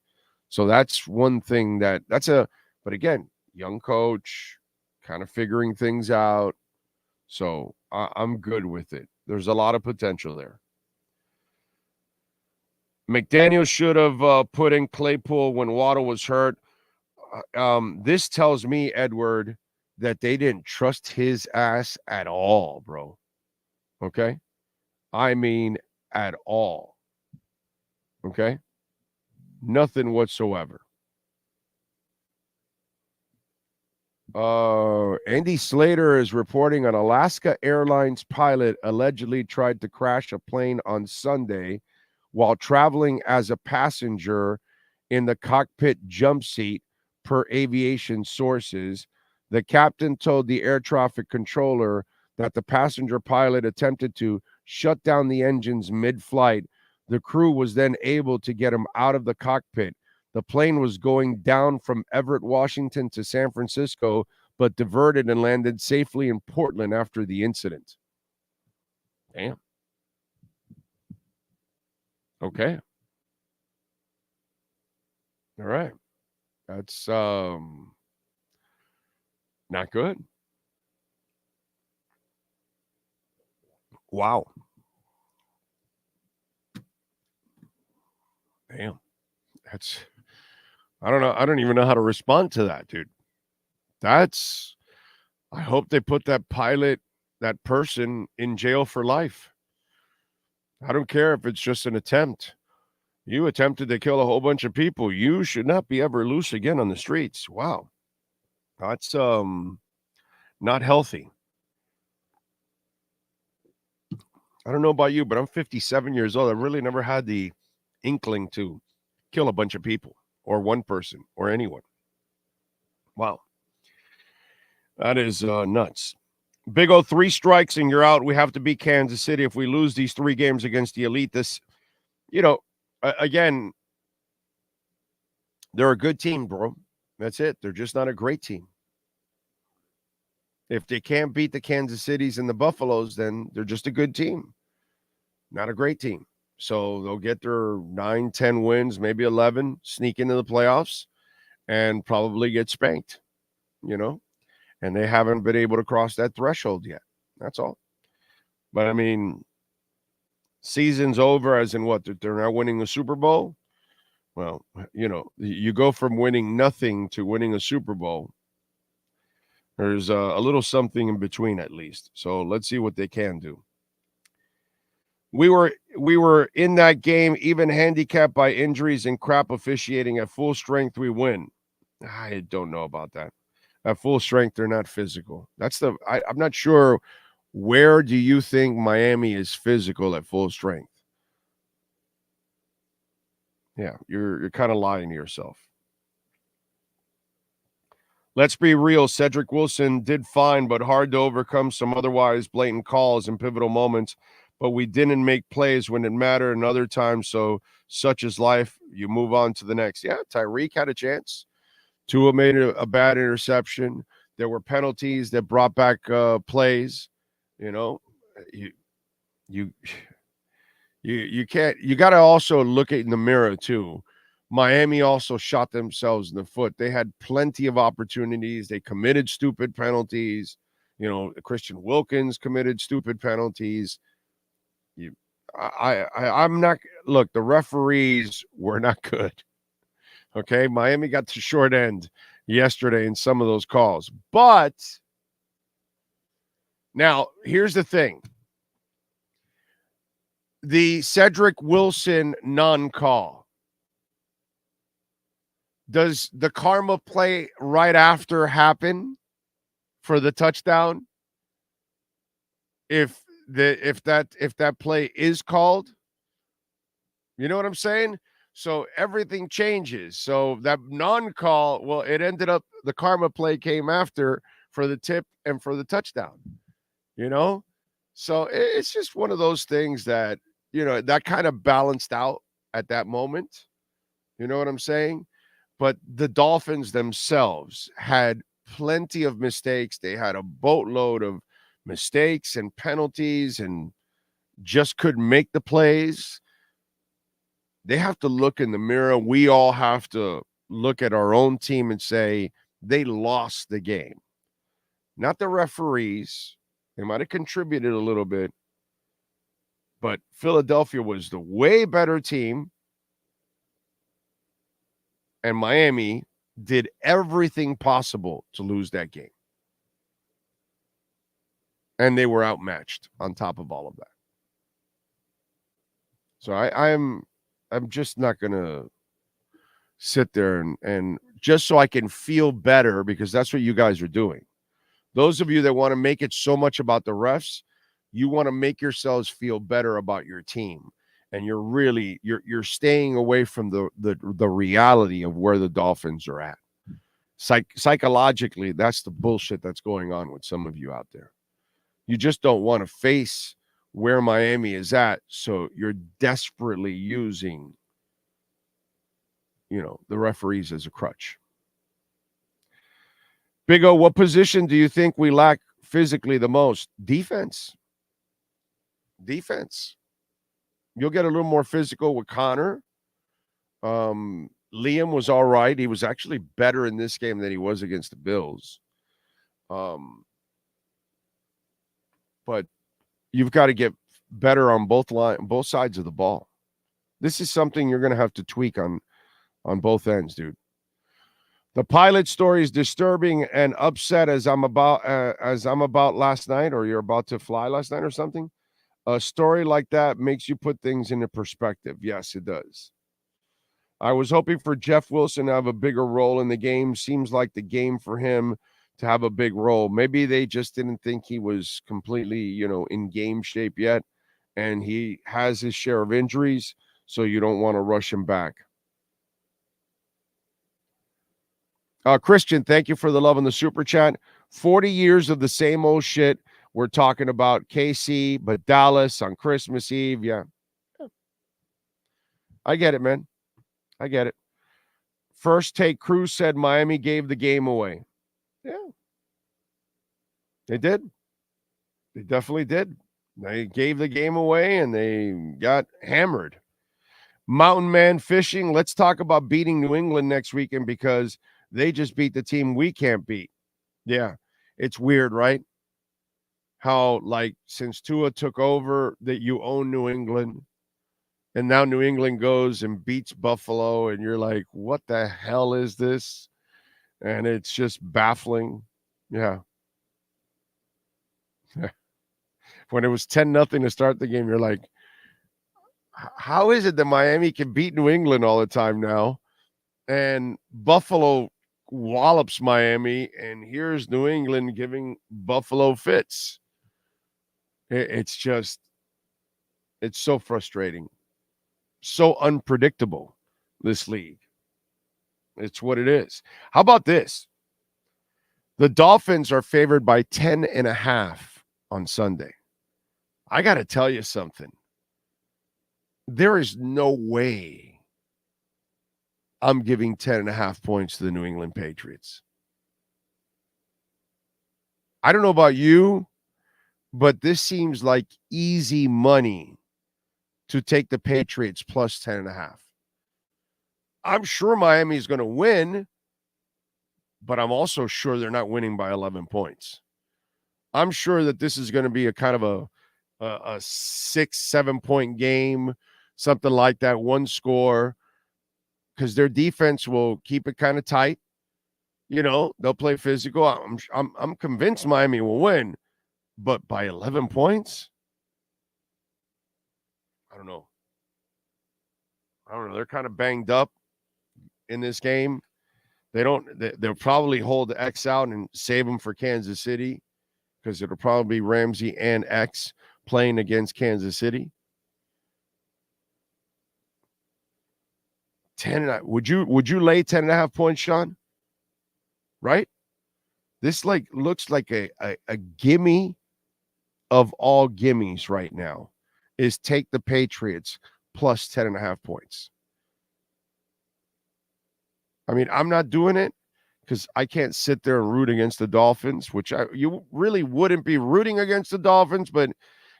So that's one thing but again, young coach, kind of figuring things out. So I'm good with it. There's a lot of potential there. McDaniel should have put in Claypool when Waddle was hurt. This tells me, Edward, that they didn't trust his ass at all, bro. Okay? I mean, at all. Okay? Nothing whatsoever. Andy Slater is reporting an Alaska Airlines pilot allegedly tried to crash a plane on Sunday while traveling as a passenger in the cockpit jump seat, per aviation sources. The captain told the air traffic controller that the passenger pilot attempted to shut down the engines mid-flight. The crew was then able to get him out of the cockpit. The plane was going down from Everett, Washington to San Francisco, but diverted and landed safely in Portland after the incident. Damn. Okay. All right. That's not good. Wow. Damn. I don't know. I don't even know how to respond to that, dude. I hope they put that pilot, that person, in jail for life. I don't care if it's just an attempt. You attempted to kill a whole bunch of people. You should not be ever loose again on the streets. Wow. That's not healthy. I don't know about you, but I'm 57 years old. I really never had the inkling to kill a bunch of people or one person or anyone. Wow. That is nuts. Big O, 3 strikes and you're out. We have to beat Kansas City. If we lose these 3 games against the elite, again, they're a good team, bro. That's it. They're just not a great team. If they can't beat the Kansas Cities and the Buffaloes, then they're just a good team. Not a great team. So they'll get their 9, 10 wins, maybe 11, sneak into the playoffs, and probably get spanked, And they haven't been able to cross that threshold yet. That's all. But, I mean, season's over as in what? They're now winning the Super Bowl? Well, you go from winning nothing to winning a Super Bowl. There's a little something in between at least. So let's see what they can do. We were in that game, even handicapped by injuries and crap officiating. At full strength, we win. I don't know about that. At full strength, they're not physical. I'm not sure. Where do you think Miami is physical at full strength? Yeah, you're kind of lying to yourself. Let's be real. Cedric Wilson did fine, but hard to overcome some otherwise blatant calls in pivotal moments. But we didn't make plays when it mattered and other times. So such is life. You move on to the next. Yeah, Tyreek had a chance. Tua made a bad interception. There were penalties that brought back plays. You can't. You got to also look in the mirror too. Miami also shot themselves in the foot. They had plenty of opportunities. They committed stupid penalties. Christian Wilkins committed stupid penalties. I'm not. Look, the referees were not good. Okay, Miami got the short end yesterday in some of those calls. But now, here's the thing. The Cedric Wilson non-call. Does the karma play right after happen for the touchdown? If that play is called? You know what I'm saying? So everything changes. So that non-call, well, it ended up the karma play came after for the tip and for the touchdown, you know? So it's just one of those things that, that kind of balanced out at that moment. You know what I'm saying? But the Dolphins themselves had plenty of mistakes. They had a boatload of mistakes and penalties and just couldn't make the plays. They have to look in the mirror. We all have to look at our own team and say they lost the game. Not the referees. They might have contributed a little bit, but Philadelphia was the way better team. And Miami did everything possible to lose that game. And they were outmatched on top of all of that. So I'm just not going to sit there and just so I can feel better, because that's what you guys are doing. Those of you that want to make it so much about the refs, you want to make yourselves feel better about your team. And you're staying away from the reality of where the Dolphins are at. Psychologically, that's the bullshit that's going on with some of you out there. You just don't want to face where Miami is at, so you're desperately using, the referees as a crutch. Big O, what position do you think we lack physically the most? Defense. You'll get a little more physical with Connor. Liam was all right. He was actually better in this game than he was against the Bills. But you've got to get better on both sides of the ball. This is something you're going to have to tweak on both ends, dude. The pilot story is disturbing and upset as I'm about last night, or you're about to fly last night or something. A story like that makes you put things into perspective. Yes, it does. I was hoping for Jeff Wilson to have a bigger role in the game. Seems like the game for him to have a big role. Maybe they just didn't think he was completely, in game shape yet. And he has his share of injuries, so you don't want to rush him back. Christian, thank you for the love in the super chat. 40 years of the same old shit. We're talking about KC, but Dallas on Christmas Eve. Yeah. I get it, man. I get it. First Take Cruz said Miami gave the game away. Yeah. They did. They definitely did. They gave the game away and they got hammered. Mountain Man Fishing. Let's talk about beating New England next weekend, because they just beat the team we can't beat. Yeah. It's weird, right? How, since Tua took over, that you own New England, and now New England goes and beats Buffalo, and you're like, what the hell is this? And it's just baffling. Yeah. When it was 10-0 to start the game, you're like, how is it that Miami can beat New England all the time now? And Buffalo wallops Miami, and here's New England giving Buffalo fits. It's so frustrating. So unpredictable, this league. It's what it is. How about this? The Dolphins are favored by 10.5 on Sunday. I got to tell you something. There is no way I'm giving 10.5 points to the New England Patriots. I don't know about you, but this seems like easy money to take the Patriots plus 10.5. I'm sure Miami is going to win, but I'm also sure they're not winning by 11 points. I'm sure that this is going to be a kind of a 6-7 point game, something like that, one score, because their defense will keep it kind of tight. They'll play physical. I'm convinced Miami will win, but by 11 points, I don't know. They're kind of banged up in this game. They'll probably hold the X out and save them for Kansas City, because it'll probably be Ramsey and X playing against Kansas City. 10. Would you lay 10.5 points, Sean? Right? This looks like a gimme of all gimmies right now is take the Patriots plus 10.5 points. I mean, I'm not doing it because I can't sit there and root against the Dolphins, which you really wouldn't be rooting against the Dolphins, but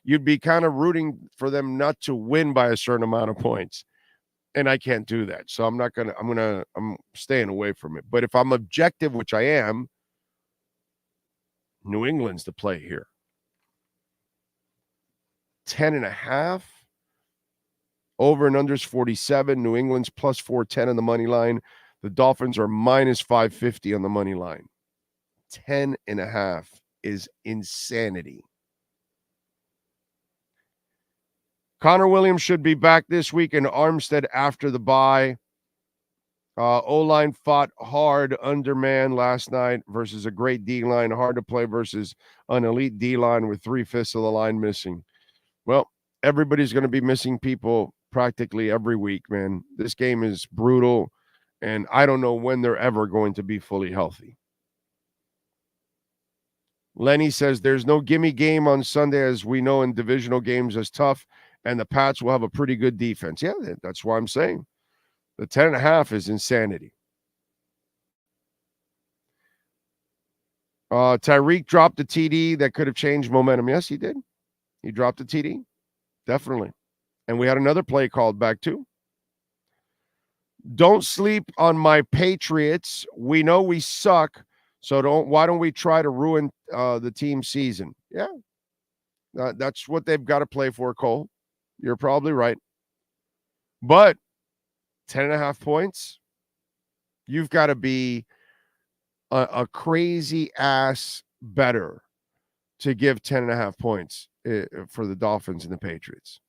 you'd be kind of rooting for them not to win by a certain amount of points. And I can't do that. So I'm staying away from it. But if I'm objective, which I am, New England's the play here. 10.5. Over and unders 47. New England's plus 410 on the money line. The Dolphins are minus 550 on the money line. 10.5 is insanity. Connor Williams should be back this week in Armstead after the bye. O-line fought hard underman last night versus a great D-line. Hard to play versus an elite D-line with 3/5 of the line missing. Well, everybody's going to be missing people practically every week, man. This game is brutal, and I don't know when they're ever going to be fully healthy. Lenny says there's no gimme game on Sunday, as we know in divisional games is tough, and the Pats will have a pretty good defense. Yeah, that's why I'm saying the 10.5 is insanity. Tyreek dropped a TD that could have changed momentum. Yes, he did. He dropped a TD. Definitely. And we had another play called back too. Don't sleep on my Patriots. We know we suck, so why don't we try to ruin the team season? Yeah. That's what they've got to play for, Cole. You're probably right. But 10.5 points, you've got to be a crazy ass better to give 10.5 points for the Dolphins and the Patriots.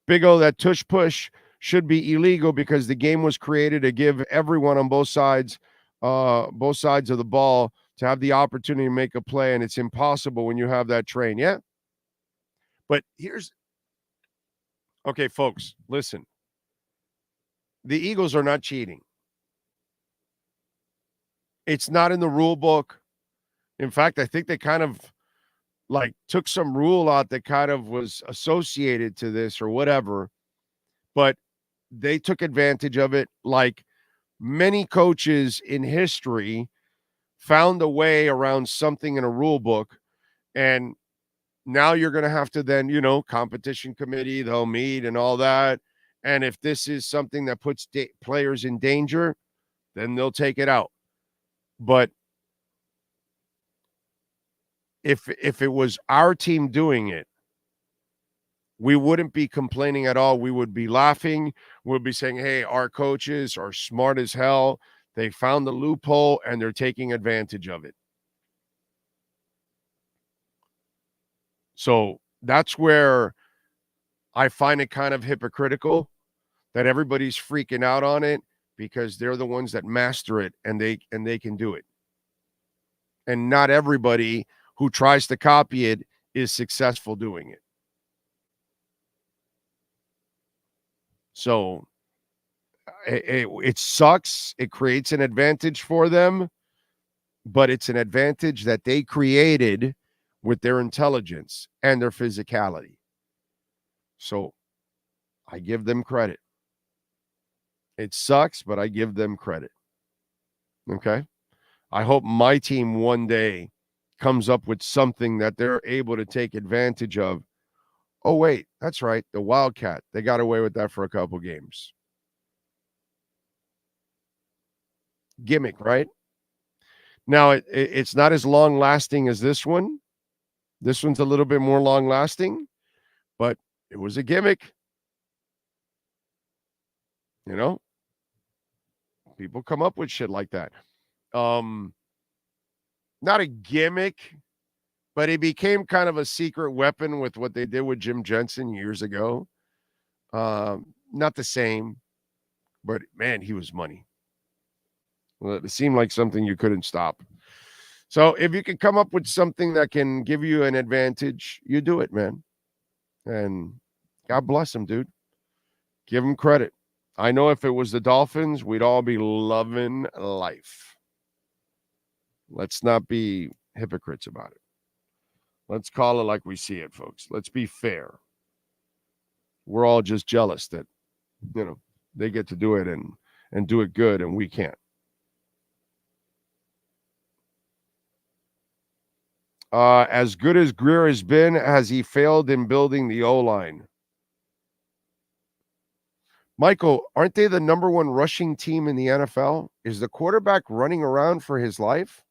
Big O, that tush push should be illegal because the game was created to give everyone on both sides of the ball to have the opportunity to make a play, and it's impossible when you have that train. Yeah. But okay, folks, listen. The Eagles are not cheating. It's not in the rule book. In fact, I think they kind of took some rule out that kind of was associated to this or whatever, but they took advantage of it. Like many coaches in history found a way around something in a rule book, and now you're going to have to then, competition committee, they'll meet and all that. And if this is something that puts players in danger, then they'll take it out. But if it was our team doing it, we wouldn't be complaining at all. We would be laughing. We'll be saying, hey, our coaches are smart as hell. They found the loophole and they're taking advantage of it. So that's where I find it kind of hypocritical that everybody's freaking out on it because they're the ones that master it and they can do it. And not everybody who tries to copy it is successful doing it. So it sucks. It creates an advantage for them, but it's an advantage that they created with their intelligence and their physicality. So I give them credit. It sucks, but I give them credit. Okay? I hope my team one day comes up with something that they're able to take advantage of. Oh, wait, that's right. The Wildcat. They got away with that for a couple games. Gimmick, right? Now, it's not as long-lasting as this one. This one's a little bit more long-lasting, but it was a gimmick. People come up with shit like that. Not a gimmick, but it became kind of a secret weapon with what they did with Jim Jensen years ago. Not the same, but man, he was money. Well, it seemed like something you couldn't stop. So if you can come up with something that can give you an advantage, you do it, man. And God bless him, dude. Give him credit. I know if it was the Dolphins, we'd all be loving life. Let's not be hypocrites about it. Let's call it like we see it, folks. Let's be fair. We're all just jealous that, they get to do it and do it good and we can't. As good as Greer has been, has he failed in building the O-line? Michael, aren't they the number one rushing team in the NFL? Is the quarterback running around for his life?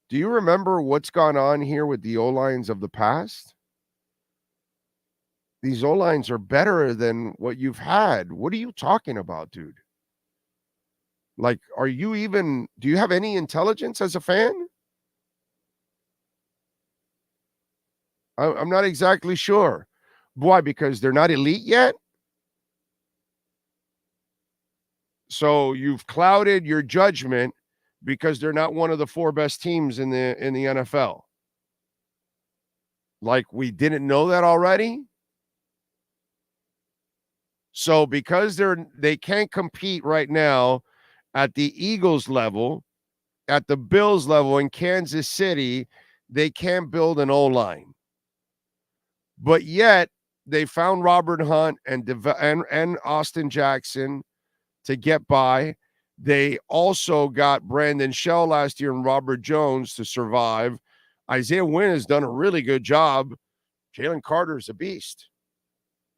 Do you remember what's gone on here with the O-lines of the past? These O-lines are better than what you've had. What are you talking about, dude? Like, do you have any intelligence as a fan? I'm not exactly sure. Why? Because they're not elite yet? So you've clouded your judgment because they're not one of the 4 best teams in the NFL. Like we didn't know that already? So because they can't compete right now at the Eagles level, at the Bills level in Kansas City, they can't build an O-line. But yet they found Robert Hunt and Austin Jackson to get by. They also got Brandon Shell last year and Robert Jones to survive. Isaiah Wynn has done a really good job. Jalen Carter's a beast.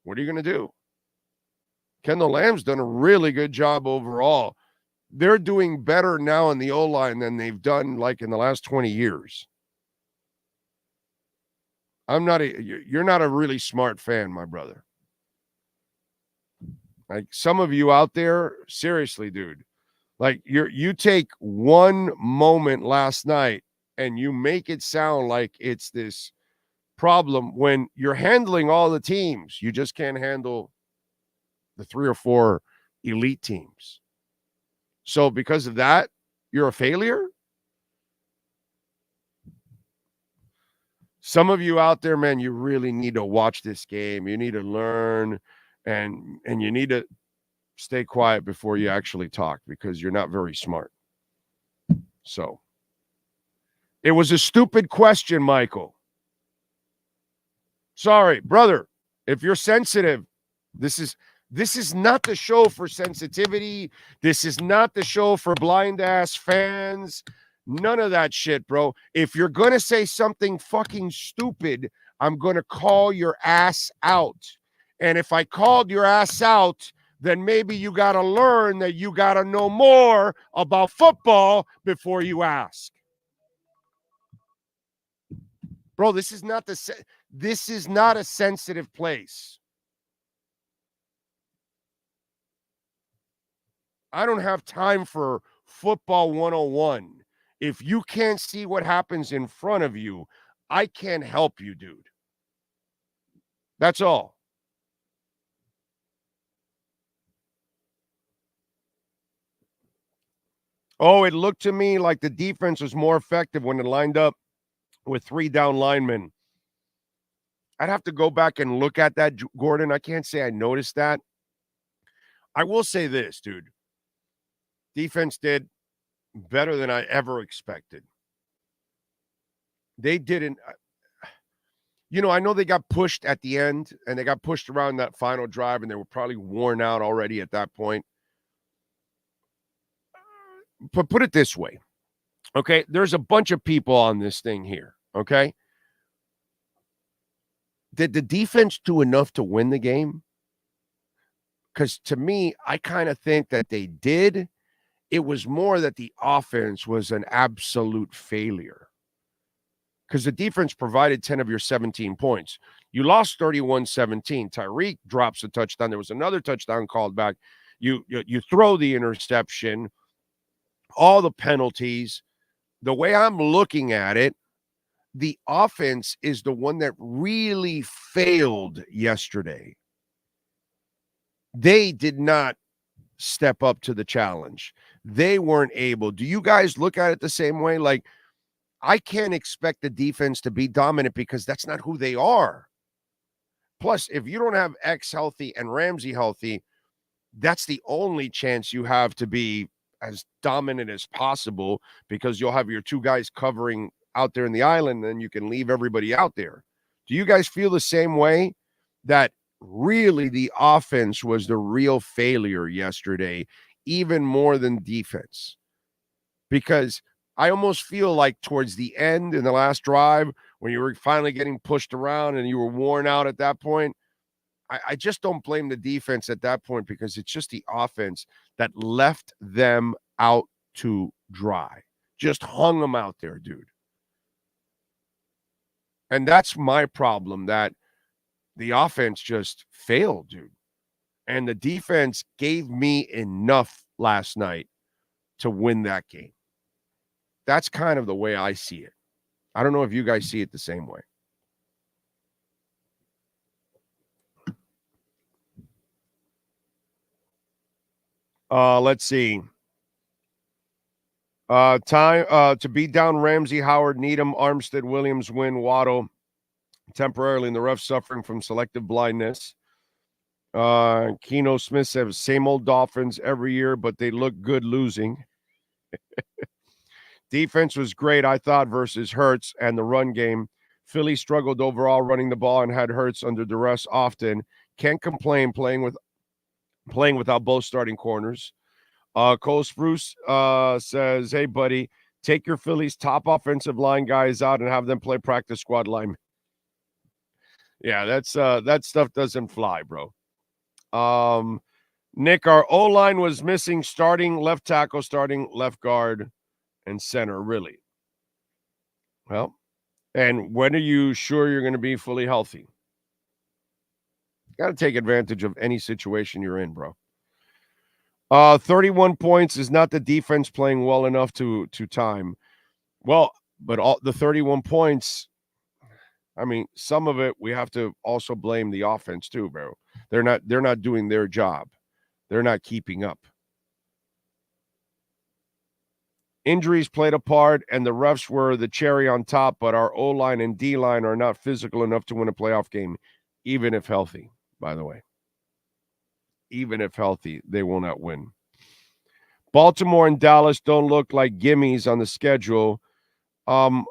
What are you going to do? Kendall Lamb's done a really good job overall. They're doing better now in the O-line than they've done like in the last 20 years. You're not a really smart fan, my brother. Like some of you out there, seriously, dude, like you take one moment last night and you make it sound like it's this problem when you're handling all the teams. You just can't handle the 3 or 4 elite teams. So because of that, you're a failure? Some of you out there, man, you really need to watch this game. You need to learn and you need to stay quiet before you actually talk because you're not very smart. So it was a stupid question, Michael. Sorry, brother. If you're sensitive, this is not the show for sensitivity. This is not the show for blind ass fans. None of that shit, bro. If you're going to say something fucking stupid, I'm going to call your ass out. And if I called your ass out, then maybe you got to learn that you got to know more about football before you ask. Bro, this is not a sensitive place. I don't have time for football 101. If you can't see what happens in front of you, I can't help you, dude. That's all. Oh, it looked to me like the defense was more effective when it lined up with 3 down linemen. I'd have to go back and look at that, Gordon. I can't say I noticed that. I will say this, dude. Defense did better than I ever expected. They didn't, I know they got pushed at the end and they got pushed around that final drive and they were probably worn out already at that point. But put it this way, okay? There's a bunch of people on this thing here, okay? Did the defense do enough to win the game? Because to me, I kind of think that they did. It was more that the offense was an absolute failure because the defense provided 10 of your 17 points. You lost 31-17. Tyreek drops a touchdown. There was another touchdown called back. You throw the interception, all the penalties. The way I'm looking at it, the offense is the one that really failed yesterday. They did not step up to the challenge. They weren't able. Do you guys look at it the same way? Like, I can't expect the defense to be dominant because that's not who they are. Plus, if you don't have X healthy and Ramsey healthy, that's the only chance you have to be as dominant as possible because you'll have your two guys covering out there in the island, and you can leave everybody out there. Do you guys feel the same way that really the offense was the real failure yesterday, even more than defense? Because I almost feel like towards the end in the last drive, when you were finally getting pushed around and you were worn out at that point, I just don't blame the defense at that point because it's just the offense that left them out to dry. Just hung them out there, dude. And that's my problem, that the offense just failed, dude. And the defense gave me enough last night to win that game. That's kind of the way I see it. I don't know if you guys see it the same way. Let's see. Time to beat down Ramsey, Howard, Needham, Armstead, Williams, Wynn, Waddle, temporarily in the rough, suffering from selective blindness. Keno Smith says same old Dolphins every year, but they look good losing. Defense was great, I thought, versus Hurts and the run game. Philly struggled overall running the ball and had Hurts under duress often. Can't complain playing without both starting corners. Cole Spruce says, hey, buddy, take your Phillies top offensive line guys out and have them play practice squad linemen. Yeah, that stuff doesn't fly, bro. Nick, our O-line was missing starting left tackle, starting left guard, and center, really. Well, and when are you sure you're going to be fully healthy? Got to take advantage of any situation you're in, bro. 31 points is not the defense playing well enough to time. Well, but all the 31 points, I mean, some of it we have to also blame the offense too, bro. They're not doing their job. They're not keeping up. Injuries played a part, and the refs were the cherry on top, but our O-line and D-line are not physical enough to win a playoff game, even if healthy, by the way. Even if healthy, they will not win. Baltimore and Dallas don't look like gimmies on the schedule. I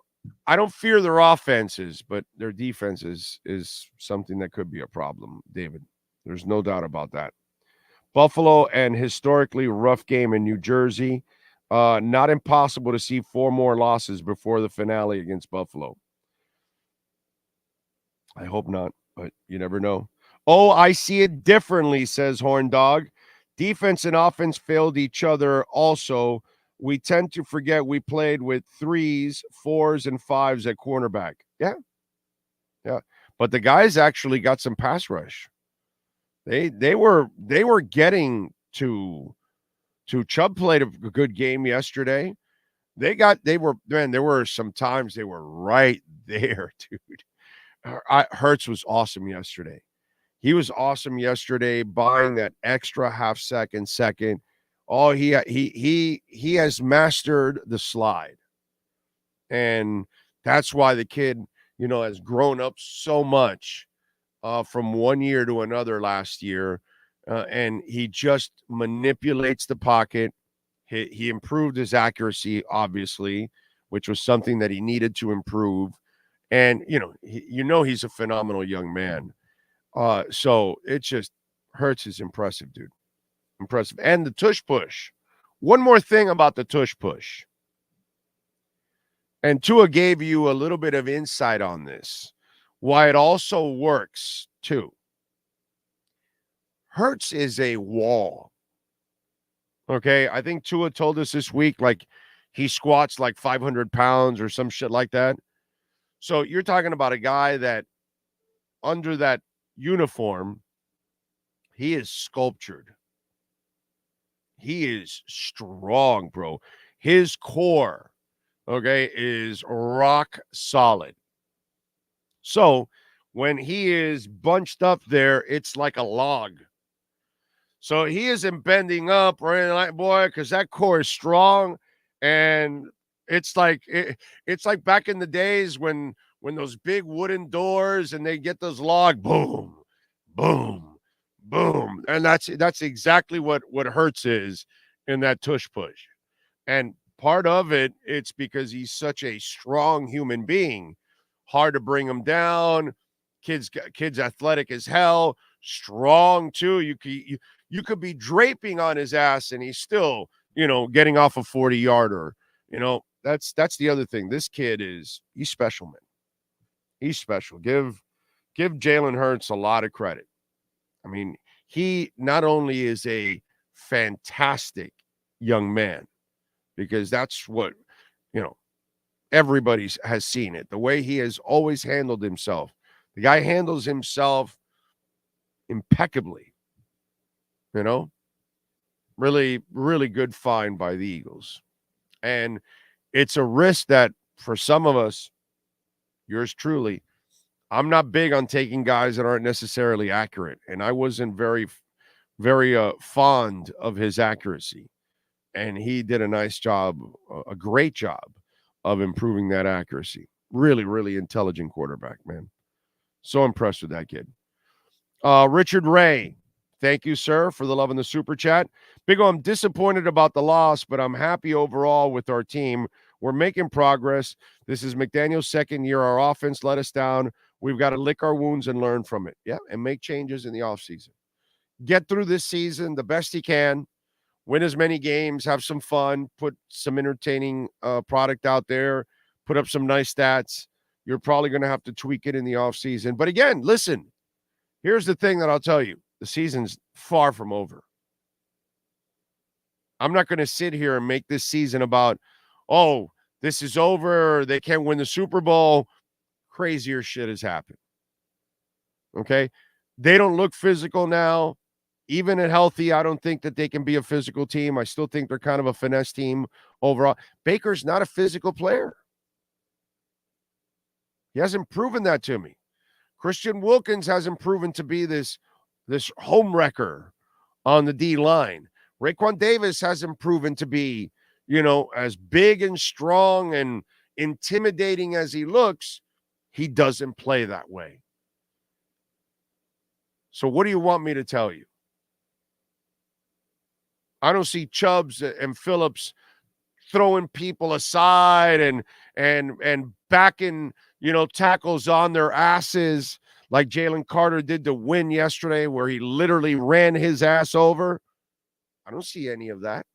don't fear their offenses, but their defenses is something that could be a problem, David. There's no doubt about that. Buffalo and historically rough game in New Jersey. Not impossible to see 4 more losses before the finale against Buffalo. I hope not, but you never know. Oh, I see it differently, says Horn Dog. Defense and offense failed each other also. We tend to forget we played with 3s, 4s, and 5s at cornerback. Yeah. But the guys actually got some pass rush. They were getting to Chubb played a good game yesterday. There were some times they were right there, dude. Hurts was awesome yesterday. He was awesome yesterday, buying that extra half-second. Oh, he has mastered the slide. And that's why the kid, has grown up so much from one year to another last year. And he just manipulates the pocket. He improved his accuracy, obviously, which was something that he needed to improve. And, he's a phenomenal young man. So it just Hurts is impressive, dude. Impressive. And the tush push. One more thing about the tush push. And Tua gave you a little bit of insight on this, why it also works too. Hurts is a wall. Okay, I think Tua told us this week, like he squats like 500 pounds or some shit like that. So you're talking about a guy that under that uniform, he is sculptured. He is strong, bro. His core, okay, is rock solid. So when he is bunched up there, it's like a log. So he isn't bending up or anything like, boy, because that core is strong. And it's like back in the days when those big wooden doors and they get those log, boom, boom, boom. And that's exactly what Hurts is. in that tush push. And part of it, it's because he's such a strong human being. Hard to bring him down. Kid's athletic as hell, strong too. You could be draping on his ass and he's still, getting off a 40-yarder. That's the other thing. This kid he's special, man. He's special. Give Jalen Hurts a lot of credit. I mean, he not only is a fantastic young man, because that's what, everybody has seen it. The way he has always handled himself. The guy handles himself impeccably. Really, really good find by the Eagles. And it's a risk that for some of us, yours truly, I'm not big on taking guys that aren't necessarily accurate. And I wasn't very, very fond of his accuracy. And he did a nice job, a great job of improving that accuracy. Really, really intelligent quarterback, man. So impressed with that kid. Richard Ray, thank you, sir, for the love in the super chat. Big O, I'm disappointed about the loss, but I'm happy overall with our team. We're making progress. This is McDaniel's second year. Our offense let us down. We've got to lick our wounds and learn from it. Yeah, and make changes in the offseason. Get through this season the best he can. Win as many games, have some fun, put some entertaining product out there, put up some nice stats. You're probably going to have to tweak it in the offseason. But again, listen, here's the thing that I'll tell you. The season's far from over. I'm not going to sit here and make this season about, this is over, they can't win the Super Bowl. Crazier shit has happened. Okay? They don't look physical now. Even at healthy, I don't think that they can be a physical team. I still think they're kind of a finesse team overall. Baker's not a physical player. He hasn't proven that to me. Christian Wilkins hasn't proven to be this home wrecker on the D line. Raekwon Davis hasn't proven to be, as big and strong and intimidating as he looks. He doesn't play that way. So what do you want me to tell you? I don't see Chubbs and Phillips throwing people aside and backing, tackles on their asses like Jalen Carter did to win yesterday, where he literally ran his ass over. I don't see any of that.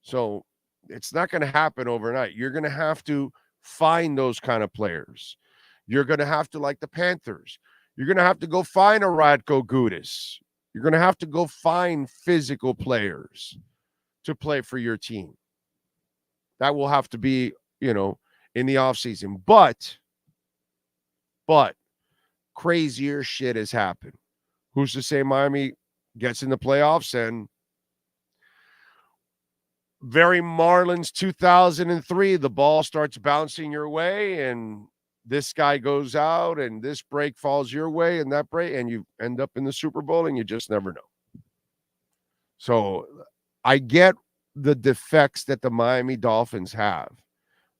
So it's not going to happen overnight. You're going to have to find those kind of players. You're going to have to, like the Panthers, you're going to have to go find a Radko Gudas. You're going to have to go find physical players to play for your team. That will have to be, in the offseason. But crazier shit has happened. Who's to say Miami gets in the playoffs and very Marlins 2003, the ball starts bouncing your way and this guy goes out and this break falls your way and that break, and you end up in the Super Bowl and you just never know. So I get the defects that the Miami Dolphins have,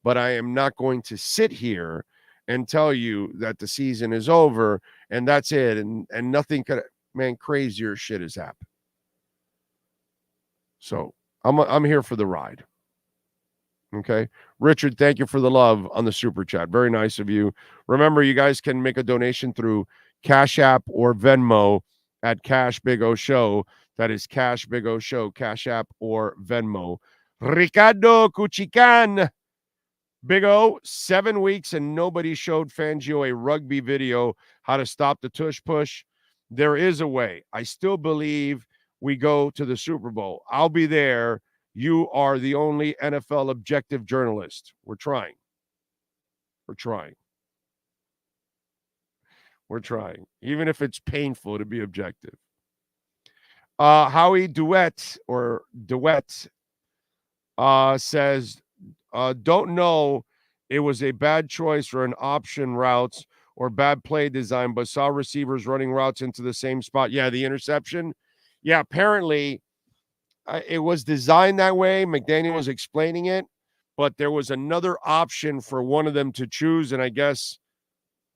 but I am not going to sit here and tell you that the season is over and that's it. And nothing could, man, crazier shit has happened. So I'm here for the ride. Okay. Richard, thank you for the love on the super chat. Very nice of you. Remember, you guys can make a donation through Cash App or Venmo at Cash Big O Show. That is Cash Big O Show, Cash App or Venmo. Ricardo Cuchican. Big O, 7 weeks and nobody showed Fangio a rugby video how to stop the tush push. There is a way. I still believe we go to the Super Bowl. I'll be there. You are the only NFL objective journalist. We're trying. Even if it's painful to be objective. Howie Duet says, don't know it was a bad choice or an option routes or bad play design, but saw receivers running routes into the same spot. Yeah, the interception. Yeah, apparently it was designed that way. McDaniel was explaining it, but there was another option for one of them to choose, and I guess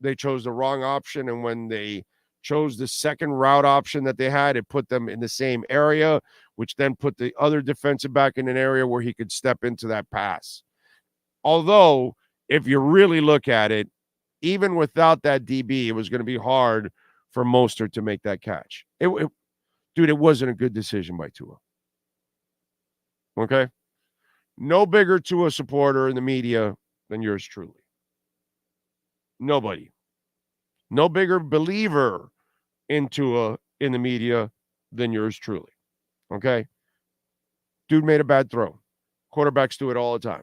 they chose the wrong option, and when they chose the second route option that they had. It put them in the same area, which then put the other defensive back in an area where he could step into that pass. Although, if you really look at it, even without that DB, it was going to be hard for Mostert to make that catch. Dude, it wasn't a good decision by Tua. Okay? No bigger Tua supporter in the media than yours truly. Nobody. No bigger believer in Tua in the media than yours truly. Okay? Dude made a bad throw. Quarterbacks do it all the time.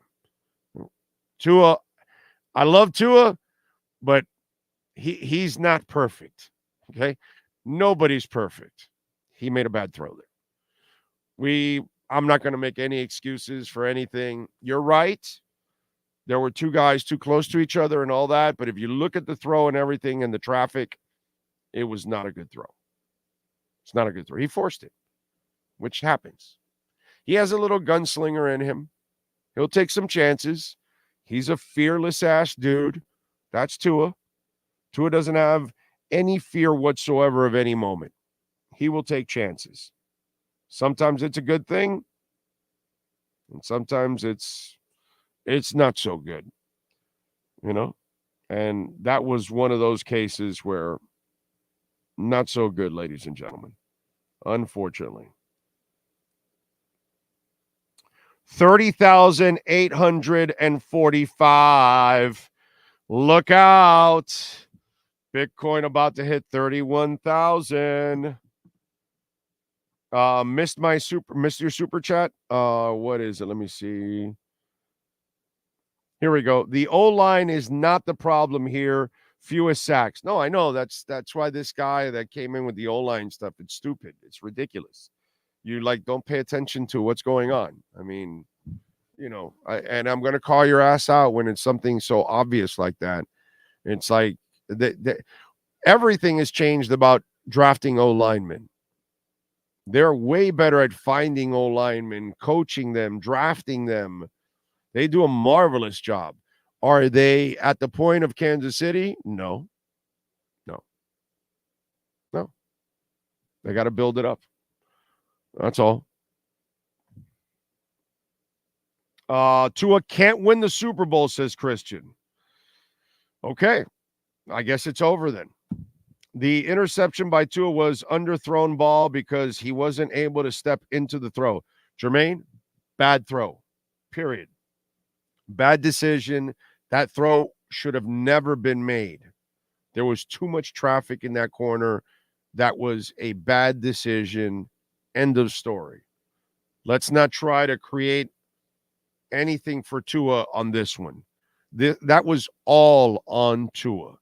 Tua, I love Tua, but he's not perfect. Okay? Nobody's perfect. He made a bad throw there. I'm not going to make any excuses for anything. You're right. There were two guys too close to each other and all that, but if you look at the throw and everything and the traffic, it was not a good throw. It's not a good throw. He forced it, which happens. He has a little gunslinger in him. He'll take some chances. He's a fearless-ass dude. That's Tua. Tua doesn't have any fear whatsoever of any moment. He will take chances. Sometimes it's a good thing, and sometimes it's not so good, you know? And that was one of those cases where not so good, ladies and gentlemen, unfortunately. 30,845. Look out. Bitcoin about to hit 31,000. Missed your super chat. What is it? Let me see. Here we go. The O-line is not the problem here. Fewest sacks. No, I know. That's why this guy that came in with the O-line stuff, it's stupid. It's ridiculous. You don't pay attention to what's going on. I mean, and I'm going to call your ass out when it's something so obvious like that. It's like everything has changed about drafting O-linemen. They're way better at finding O-linemen, coaching them, drafting them. They do a marvelous job. Are they at the point of Kansas City? No. They got to build it up. That's all. Tua can't win the Super Bowl, says Christian. Okay. I guess it's over then. The interception by Tua was underthrown ball because he wasn't able to step into the throw. Jermaine, bad throw. Period. Bad decision. That throw should have never been made. There was too much traffic in that corner. That was a bad decision. End of story. Let's not try to create anything for Tua on this one. That was all on Tua.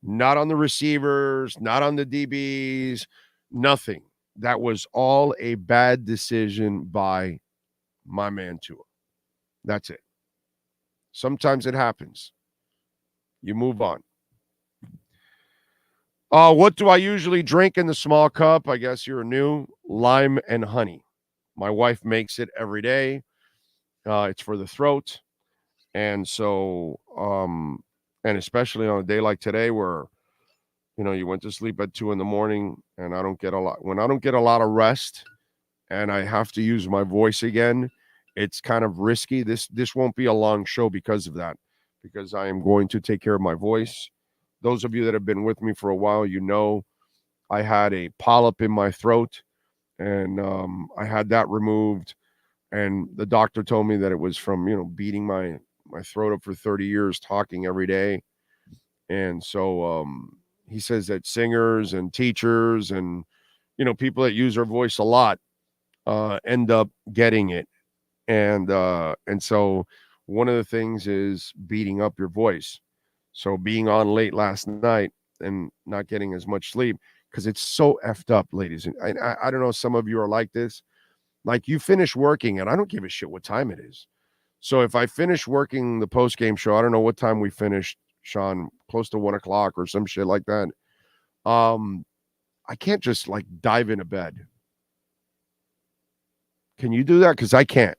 Not on the receivers, not on the DBs, nothing. That was all a bad decision by my man Tua. That's it. Sometimes it happens. You move on. What do I usually drink in the small cup? I guess you're new. Lime and honey. My wife makes it every day. It's for the throat. And so, and especially on a day like today where, you went to sleep at 2 a.m. and I don't get a lot of rest and I have to use my voice again, it's kind of risky. This won't be a long show because of that, because I am going to take care of my voice. Those of you that have been with me for a while, I had a polyp in my throat and I had that removed. And the doctor told me that it was from, beating my throat up for 30 years, talking every day. And so he says that singers and teachers and, people that use their voice a lot end up getting it. And so one of the things is beating up your voice. So being on late last night and not getting as much sleep, because it's so effed up, ladies. And I don't know, some of you are like this. Like you finish working and I don't give a shit what time it is. So if I finish working the post-game show, I don't know what time we finished, Sean, close to 1 o'clock or some shit like that. I can't just dive into bed. Can you do that? Because I can't.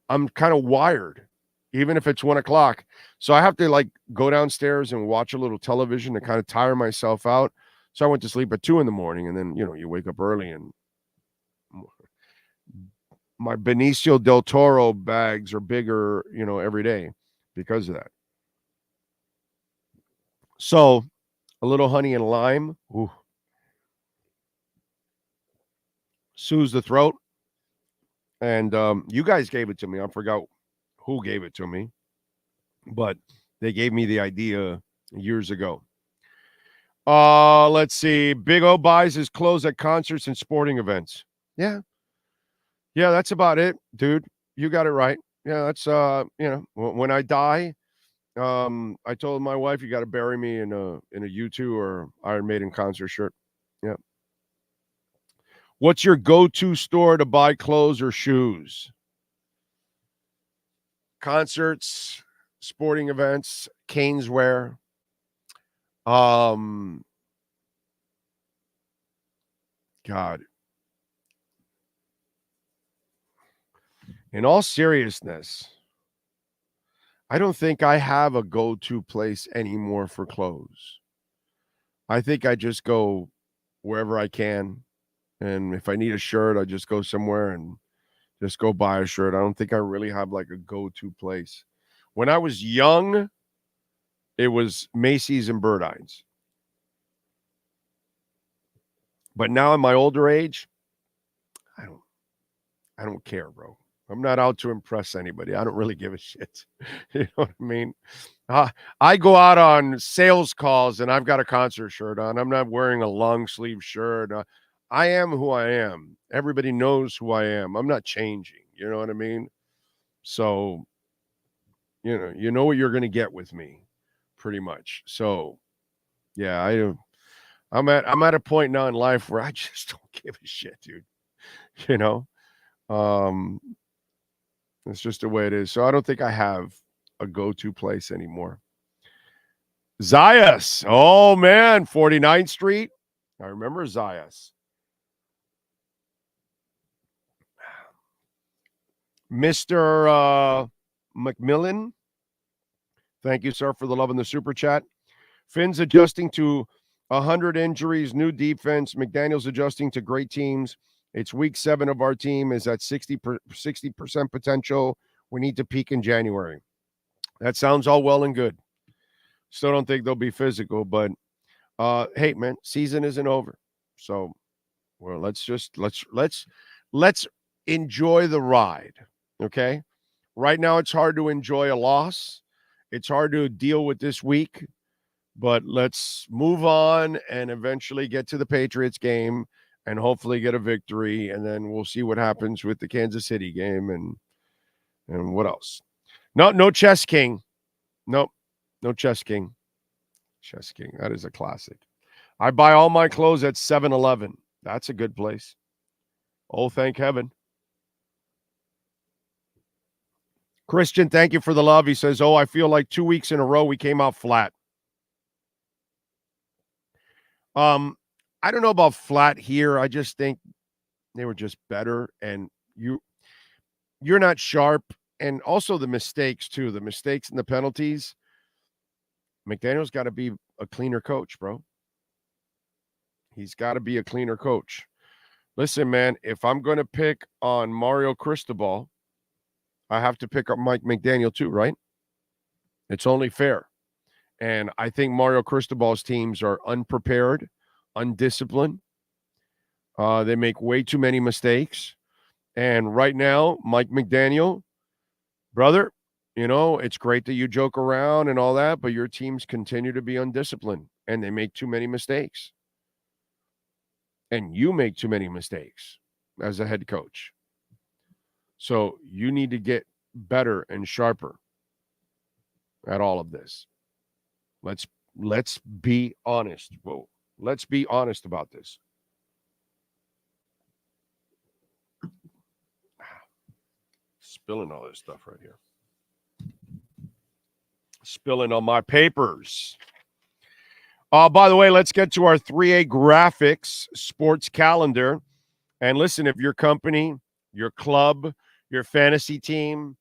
I'm kind of wired, even if it's 1 o'clock. So I have to go downstairs and watch a little television to kind of tire myself out So I went to sleep at 2 a.m, and then, you wake up early, and my Benicio del Toro bags are bigger, every day because of that. So a little honey and lime. Ooh. Soothes the throat. And you guys gave it to me. I forgot who gave it to me, but they gave me the idea years ago. Let's see. Big O buys his clothes at concerts and sporting events. Yeah, that's about it, dude. You got it right. Yeah, that's when I die, I told my wife, you got to bury me in a U2 or Iron Maiden concert shirt. Yeah. What's your go-to store to buy clothes or shoes? Concerts, sporting events, Caneswear. God. In all seriousness, I don't think I have a go-to place anymore for clothes. I think I just go wherever I can. And if I need a shirt, I just go somewhere and just go buy a shirt. I don't think I really have like a go-to place. When I was young, it was Macy's and Burdines. But now in my older age, I don't care, bro. I'm not out to impress anybody. I don't really give a shit. You know what I mean? I go out on sales calls and I've got a concert shirt on. I'm not wearing a long sleeve shirt. I am who I am. Everybody knows who I am. I'm not changing. You know what I mean? So, you know what you're going to get with me, pretty much. So, yeah, I'm at a point now in life where I just don't give a shit, dude. It's just the way it is. So I don't think I have a go-to place anymore. Zayas. Oh, man. 49th Street. I remember Zayas. Mr. McMillan. Thank you, sir, for the love in the super chat. Finn's adjusting to 100 injuries, new defense. McDaniel's adjusting to great teams. It's week 7 of our team is at 60% potential. We need to peak in January. That sounds all well and good. Still don't think they'll be physical, but hey, man, season isn't over. So, well, let's enjoy the ride. Okay? Right now it's hard to enjoy a loss. It's hard to deal with this week, but let's move on and eventually get to the Patriots game and hopefully get a victory, and then we'll see what happens with the Kansas City game and what else. No Chess King. Nope. No Chess King. Chess King. That is a classic. I buy all my clothes at 7-Eleven. That's a good place. Oh, thank heaven. Christian, thank you for the love. He says, I feel like 2 weeks in a row we came out flat. I don't know about flat here. I just think they were just better, and you're not sharp, and also the mistakes too. The mistakes and the penalties. McDaniel's got to be a cleaner coach, bro. He's got to be a cleaner coach. Listen, man, if I'm going to pick on Mario Cristobal, I have to pick up Mike McDaniel too, right? It's only fair. And I think Mario Cristobal's teams are unprepared, undisciplined. They make way too many mistakes. And right now, Mike McDaniel, brother, it's great that you joke around and all that, but your teams continue to be undisciplined and they make too many mistakes. And you make too many mistakes as a head coach. So you need to get better and sharper at all of this. Let's be honest. Whoa. Let's be honest about this. Spilling all this stuff right here. Spilling on my papers. By the way, let's get to our 3A Graphics sports calendar. And listen, if your company, your club, your fantasy team,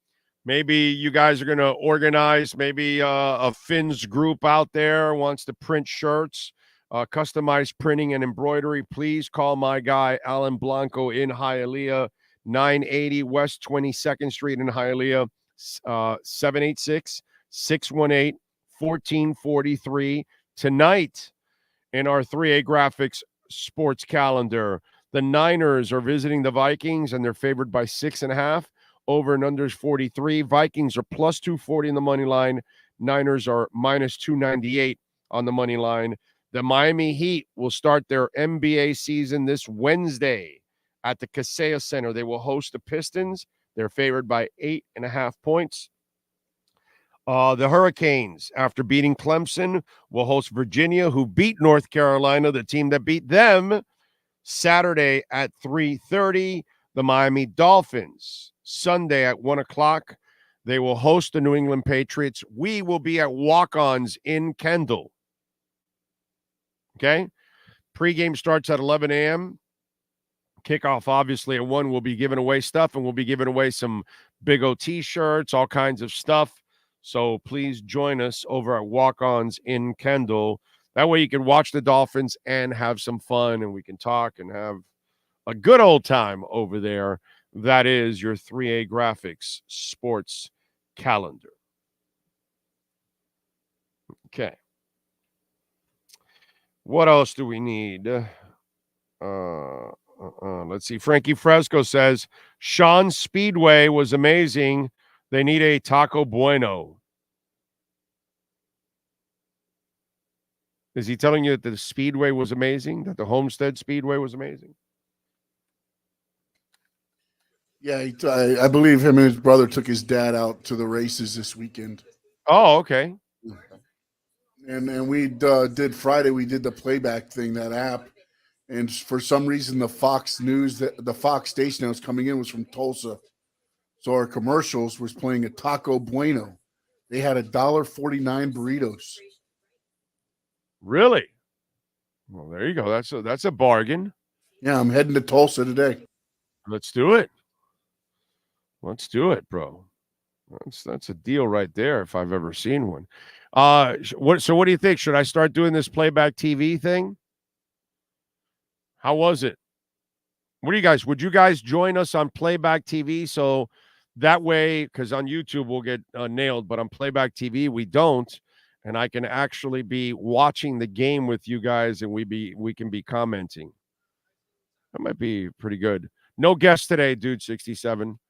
maybe you guys are going to organize maybe a Finn's group out there wants to print shirts. customized printing and embroidery, please call my guy, Alan Blanco in Hialeah, 980 West 22nd Street in Hialeah, 786-618-1443. Tonight in our 3A Graphics sports calendar, the Niners are visiting the Vikings, and they're favored by 6.5. Over and under is 43. Vikings are plus 240 in the money line. Niners are minus 298 on the money line. The Miami Heat will start their NBA season this Wednesday at the Kaseya Center. They will host the Pistons. They're favored by 8.5 points. The Hurricanes, after beating Clemson, will host Virginia, who beat North Carolina, the team that beat them, Saturday at 3:30. The Miami Dolphins, Sunday at 1 o'clock. They will host the New England Patriots. We will be at Walk-Ons in Kendall. Okay? Pregame starts at 11 a.m. Kickoff, obviously, at 1. We'll be giving away stuff, and we'll be giving away some Big O T-shirts, all kinds of stuff. So please join us over at Walk-Ons in Kendall. That way you can watch the Dolphins and have some fun, and we can talk and have a good old time over there. That is your 3A Graphics sports calendar. Okay. What else do we need? Let's see. Frankie Fresco says, Sean Speedway was amazing. They need a Taco Bueno. Is he telling you that the Speedway was amazing? That the Homestead Speedway was amazing? Yeah, I believe him and his brother took his dad out to the races this weekend. Oh, okay. And we did Friday. We did the playback thing, that app, and for some reason the Fox News, the Fox station that was coming in was from Tulsa, so our commercials was playing a Taco Bueno. They had $1.49 burritos. Really? Well, there you go. That's a bargain. Yeah, I'm heading to Tulsa today. Let's do it. Let's do it, bro. That's a deal right there if I've ever seen one. What do you think? Should I start doing this playback TV thing? How was it? What do you guys? Would you guys join us on playback TV? So that way, because on YouTube we'll get nailed, but on playback TV we don't, and I can actually be watching the game with you guys, and we can be commenting. That might be pretty good. No guest today, dude. 67.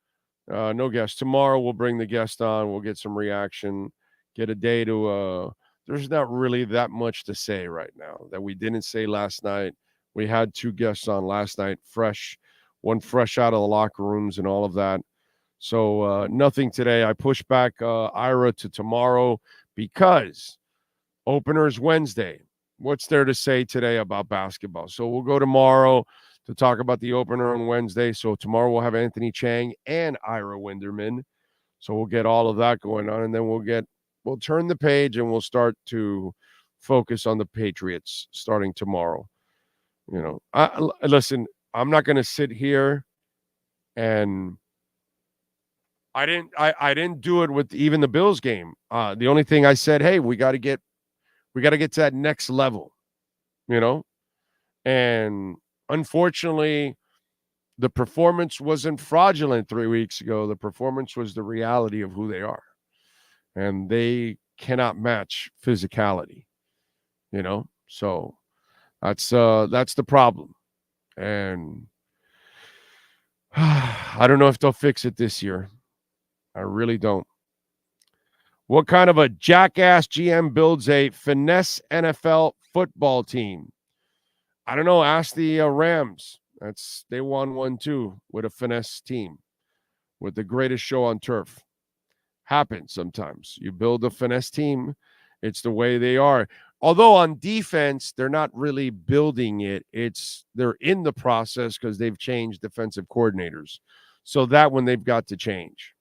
No guest. Tomorrow we'll bring the guest on. We'll get some reaction. Get a day to. There's not really that much to say right now that we didn't say last night. We had 2 guests on last night, one fresh out of the locker rooms and all of that. So nothing today. I pushed back Ira to tomorrow because opener is Wednesday. What's there to say today about basketball? So we'll go tomorrow to talk about the opener on Wednesday. So tomorrow we'll have Anthony Chang and Ira Winderman. So we'll get all of that going on, and then we'll turn the page and we'll start to focus on the Patriots starting tomorrow. You know, listen, I'm not going to sit here and I didn't do it with even the Bills game. The only thing I said, hey, we got to get to that next level, you know, and unfortunately, the performance wasn't fraudulent 3 weeks ago. The performance was the reality of who they are, and they cannot match physicality, you know. So that's the problem, and I don't know if they'll fix it this year. I really don't. What kind of a jackass GM builds a finesse NFL football team? I don't know. Ask the Rams. They won 1-2 with a finesse team, with the greatest show on turf. Happens sometimes. You build a finesse team. It's the way they are. Although on defense, they're not really building it. They're in the process because they've changed defensive coordinators. So that one they've got to change.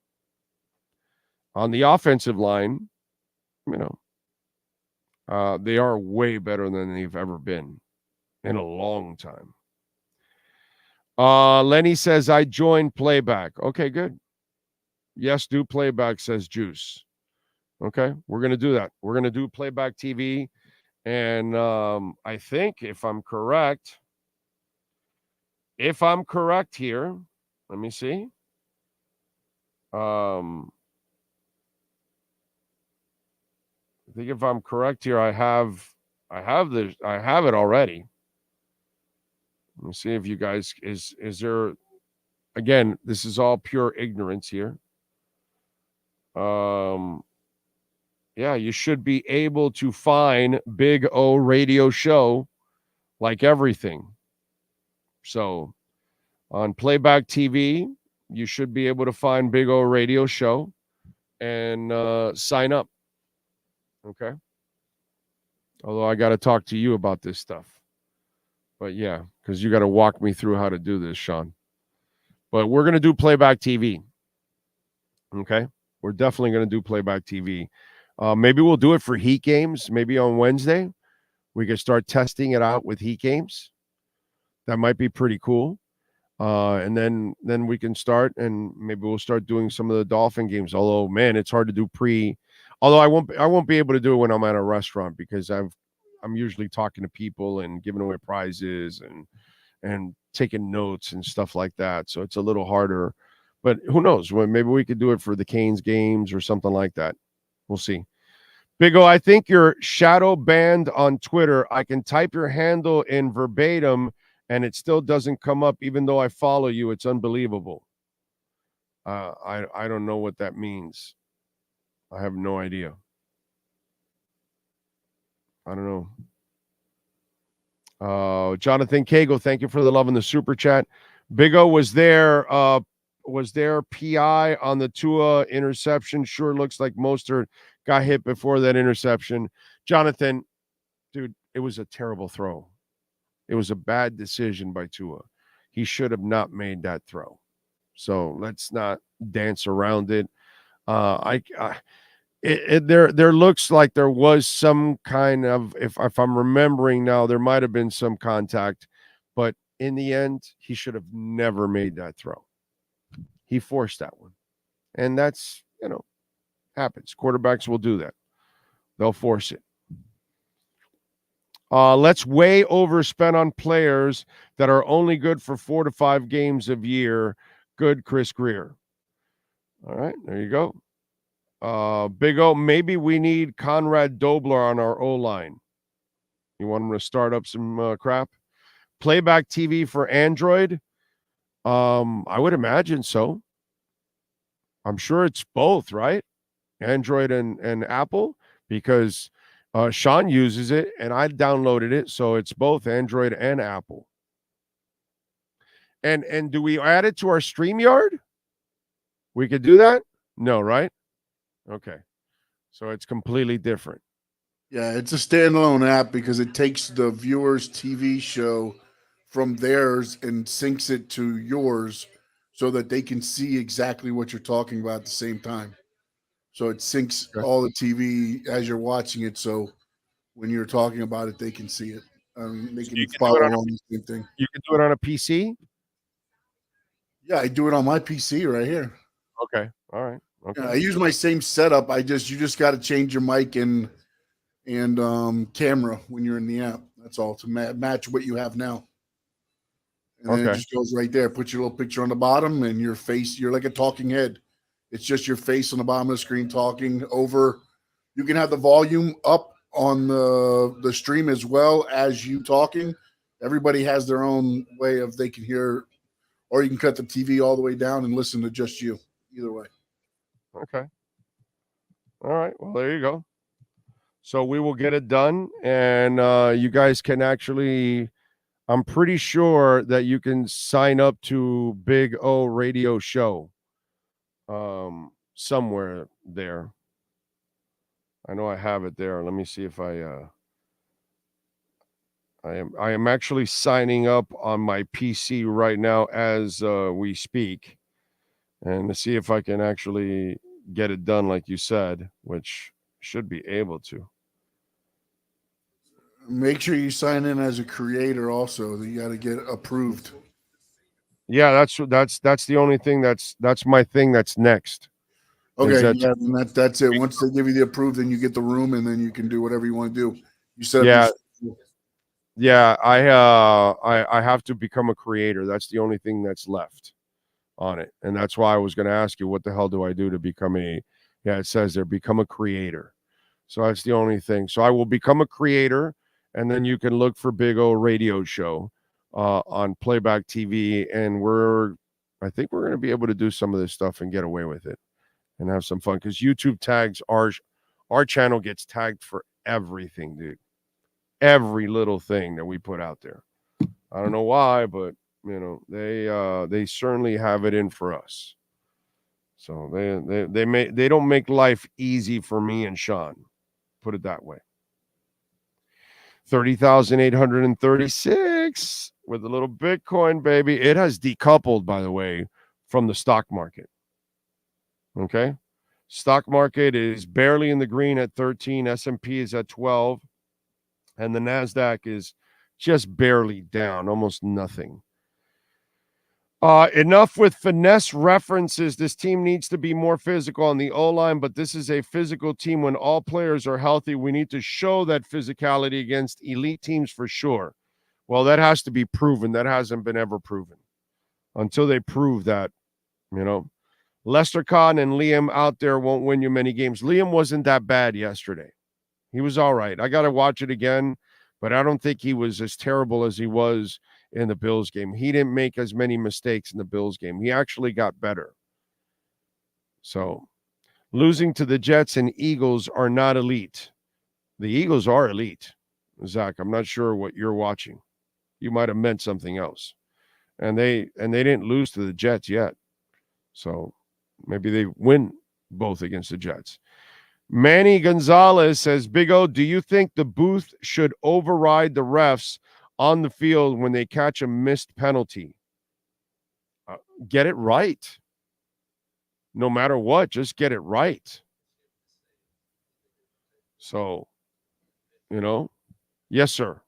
On the offensive line, you know, they are way better than they've ever been in a long time. Lenny says, I joined playback. Okay, good. Yes, do playback, says Juice. Okay, we're going to do that. We're going to do playback TV, And I think if I'm correct here, let me see. I think if I'm correct here, I have it already. Let me see if you guys is there. Again, this is all pure ignorance here. Yeah, you should be able to find Big O Radio Show like everything. So on Playback TV, you should be able to find Big O Radio Show and sign up. Okay. Although I got to talk to you about this stuff. But yeah, because you got to walk me through how to do this, Sean. But we're going to do Playback TV. Okay. We're definitely going to do Playback TV. Maybe we'll do it for Heat games. Maybe on Wednesday, we can start testing it out with Heat games. That might be pretty cool. And then we can start, and maybe we'll start doing some of the Dolphin games. Although, man, it's hard to do Although I won't be able to do it when I'm at a restaurant because I'm usually talking to people and giving away prizes and taking notes and stuff like that. So it's a little harder. But who knows? Well, maybe we could do it for the Canes games or something like that. We'll see. Big O, I think you're shadow banned on Twitter. I can type your handle in verbatim and it still doesn't come up even though I follow you. It's unbelievable. I don't know what that means. I have no idea. I don't know. Jonathan Cagle, thank you for the love in the super chat. Big O was there PI on the Tua interception? Sure looks like Mostert got hit before that interception. Jonathan, dude, it was a terrible throw. It was a bad decision by Tua. He should have not made that throw. So let's not dance around it. There looks like there was some kind of, if I'm remembering now, there might have been some contact, but in the end, he should have never made that throw. He forced that one. And that's, happens. Quarterbacks will do that. They'll force it. Let's way overspend on players that are only good for 4 to 5 games a year. Good, Chris Greer. All right, there you go. Big O, maybe we need Conrad Dobler on our O-line. You want him to start up some crap? Playback TV for Android? I would imagine so. I'm sure it's both, right? Android and Apple, because Sean uses it and I downloaded it, so it's both Android and Apple. And do we add it to our StreamYard? We could do that? No, right? Okay. So it's completely different. Yeah, it's a standalone app because it takes the viewer's TV show from theirs and syncs it to yours so that they can see exactly what you're talking about at the same time. So it syncs all the TV as you're watching it. So when you're talking about it, they can see it. They can follow along the same thing. You can do it on a PC? Yeah, I do it on my PC right here. Okay. All right. Okay. Yeah, I use my same setup. You just got to change your mic and camera when you're in the app. That's all, to match what you have now. And then it just goes right there. Put your little picture on the bottom and your face. You're like a talking head. It's just your face on the bottom of the screen talking over. You can have the volume up on the stream as well as you talking. Everybody has their own way of they can hear, or you can cut the TV all the way down and listen to just you. Either way. Okay. All right. Well, there you go. So we will get it done, and you guys can actually, I'm pretty sure that you can sign up to Big O Radio Show somewhere there. I know I have it there. Let me see if I am actually signing up on my PC right now as we speak, and to see if I can actually get it done like you said, which should be able to. Make sure you sign in as a creator also. You got to get approved. Yeah, that's the only thing that's my thing that's next. Okay, that's it. Once they give you the approved, then you get the room, and then you can do whatever you want to do. You said Yeah. Yeah, I have to become a creator. That's the only thing that's left on it. And that's why I was going to ask you, what the hell do I do to become a, yeah, it says there, become a creator. So that's the only thing. So I will become a creator, and then you can look for Big O Radio Show on Playback TV. And I think we're going to be able to do some of this stuff and get away with it and have some fun, because YouTube tags our channel gets tagged for everything, dude. Every little thing that we put out there. I don't know why, but they certainly have it in for us. So they don't make life easy for me and Sean. Put it that way. 30,836 with a little Bitcoin, baby. It has decoupled, by the way, from the stock market. Okay? Stock market is barely in the green at 13. S&P is at 12. And the NASDAQ is just barely down, almost nothing. Enough with finesse references. This team needs to be more physical on the O-line, but this is a physical team. When all players are healthy, we need to show that physicality against elite teams for sure. Well, that has to be proven. That hasn't been ever proven. Until they prove that, Lester Cotton and Liam out there won't win you many games. Liam wasn't that bad yesterday. He was all right. I got to watch it again, but I don't think he was as terrible as he was in the Bills game. He didn't make as many mistakes in the Bills game. He actually got better. So losing to the Jets and Eagles are not elite. The Eagles are elite. Zach, I'm not sure what you're watching. You might have meant something else. And they didn't lose to the Jets yet. So maybe they win both against the Jets. Manny Gonzalez says, Big O, do you think the booth should override the refs on the field when they catch a missed penalty? Get it right. No matter what, just get it right. So, yes, sir.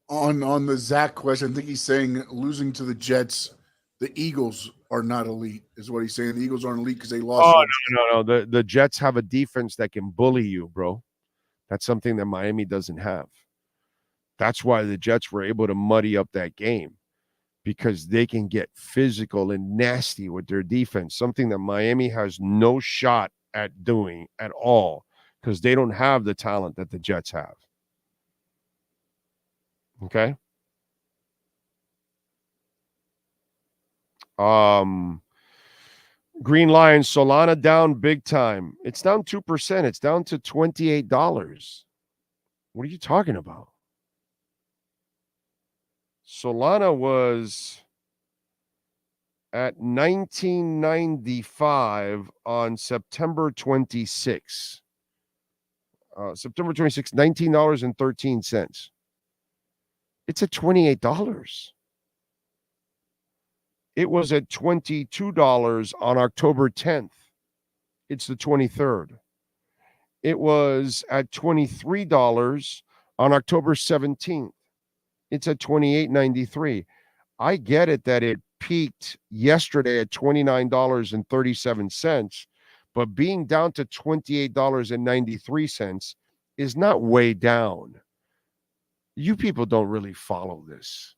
On the Zach question, I think he's saying losing to the Jets, the Eagles are not elite, is what he's saying. The Eagles aren't elite because they lost. Oh, no. The Jets have a defense that can bully you, bro. That's something that Miami doesn't have. That's why the Jets were able to muddy up that game, because they can get physical and nasty with their defense, something that Miami has no shot at doing at all, because they don't have the talent that the Jets have. Okay? Green Lions, Solana down big time. It's down 2%. It's down to $28. What are you talking about? Solana was at 1995 on September 26. September 26, $19.13. It's at $28. It was at $22 on October 10th. It's the 23rd. It was at $23 on October 17th. It's at $28.93. I get it that it peaked yesterday at $29.37, but being down to $28.93 is not way down. You people don't really follow this.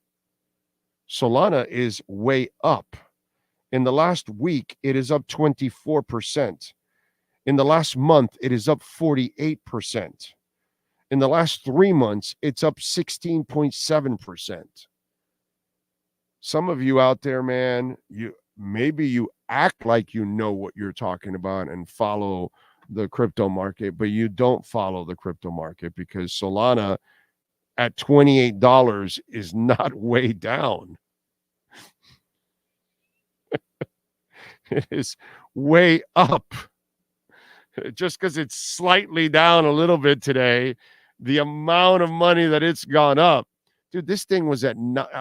Solana is way up. In the last week, it is up 24%. In the last month, it is up 48%. In the last 3 months, it's up 16.7%. Some of you out there, man, you act like you know what you're talking about and follow the crypto market, but you don't follow the crypto market, because Solana at $28 is not way down. It is way up. Just because it's slightly down a little bit today, the amount of money that it's gone up. Dude, this thing was at,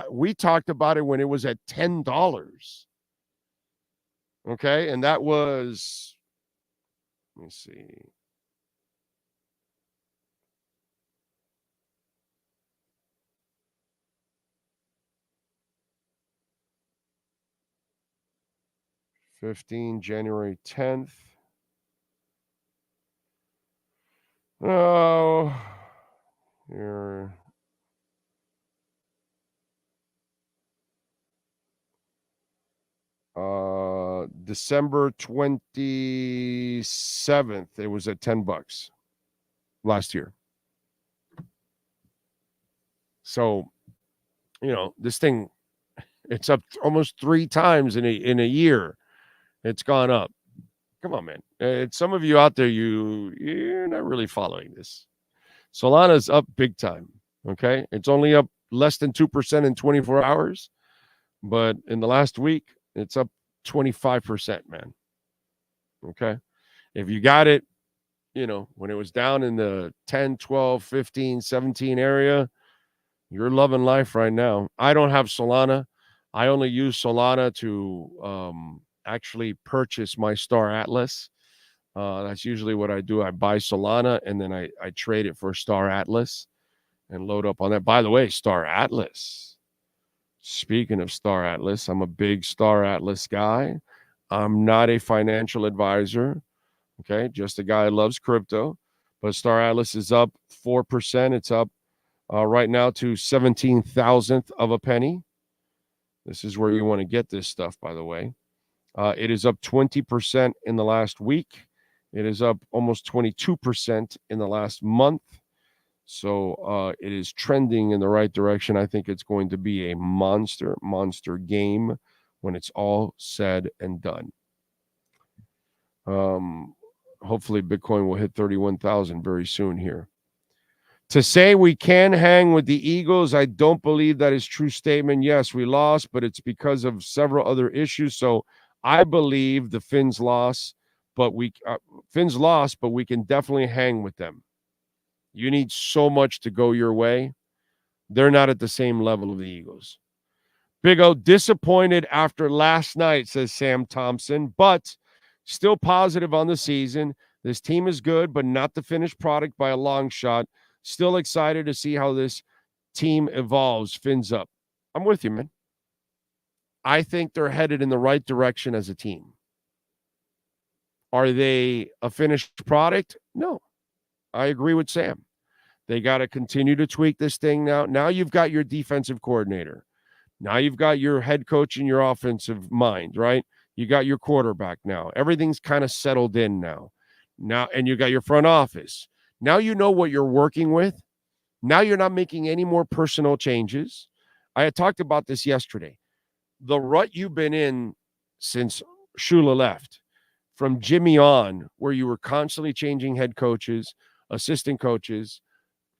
we talked about it when it was at $10. Okay, and that was, let me see. January 10th. Oh, Here. December 27th, it was at $10 last year. So, this thing, it's up almost 3 times in a year. It's gone up. Come on, man. Some of you out there, you're not really following this. Solana's up big time. Okay. It's only up less than 2% in 24 hours. But in the last week, it's up 25%, man. Okay. If you got it, when it was down in the 10, 12, 15, 17 area, you're loving life right now. I don't have Solana. I only use Solana to actually purchase my Star Atlas. That's usually what I do. I buy Solana and then I trade it for Star Atlas and load up on that. By the way, Star Atlas. Speaking of Star Atlas, I'm a big Star Atlas guy. I'm not a financial advisor. Okay, just a guy who loves crypto. But Star Atlas is up 4%. It's up right now to 17,000th of a penny. This is where you want to get this stuff, by the way. It is up 20% in the last week. It is up almost 22% in the last month. So it is trending in the right direction. I think it's going to be a monster game when it's all said and done. Hopefully Bitcoin will hit 31,000 very soon here. To say we can hang with the Eagles, I don't believe that is true statement. Yes, we lost, but it's because of several other issues. So I believe the Finns lost, but we can definitely hang with them. You need so much to go your way. They're not at the same level of the Eagles. Big O, disappointed after last night, says Sam Thompson, but still positive on the season. This team is good, but not the finished product by a long shot. Still excited to see how this team evolves. Fins up. I'm with you, man. I think they're headed in the right direction as a team. Are they a finished product? No. I agree with Sam. They got to continue to tweak this thing now. Now you've got your defensive coordinator. Now you've got your head coach and your offensive mind, right? You got your quarterback now. Everything's kind of settled in now. And you got your front office. Now you know what you're working with. Now you're not making any more personal changes. I had talked about this yesterday. The rut you've been in since Shula left, from Jimmy on, where you were constantly changing head coaches, assistant coaches,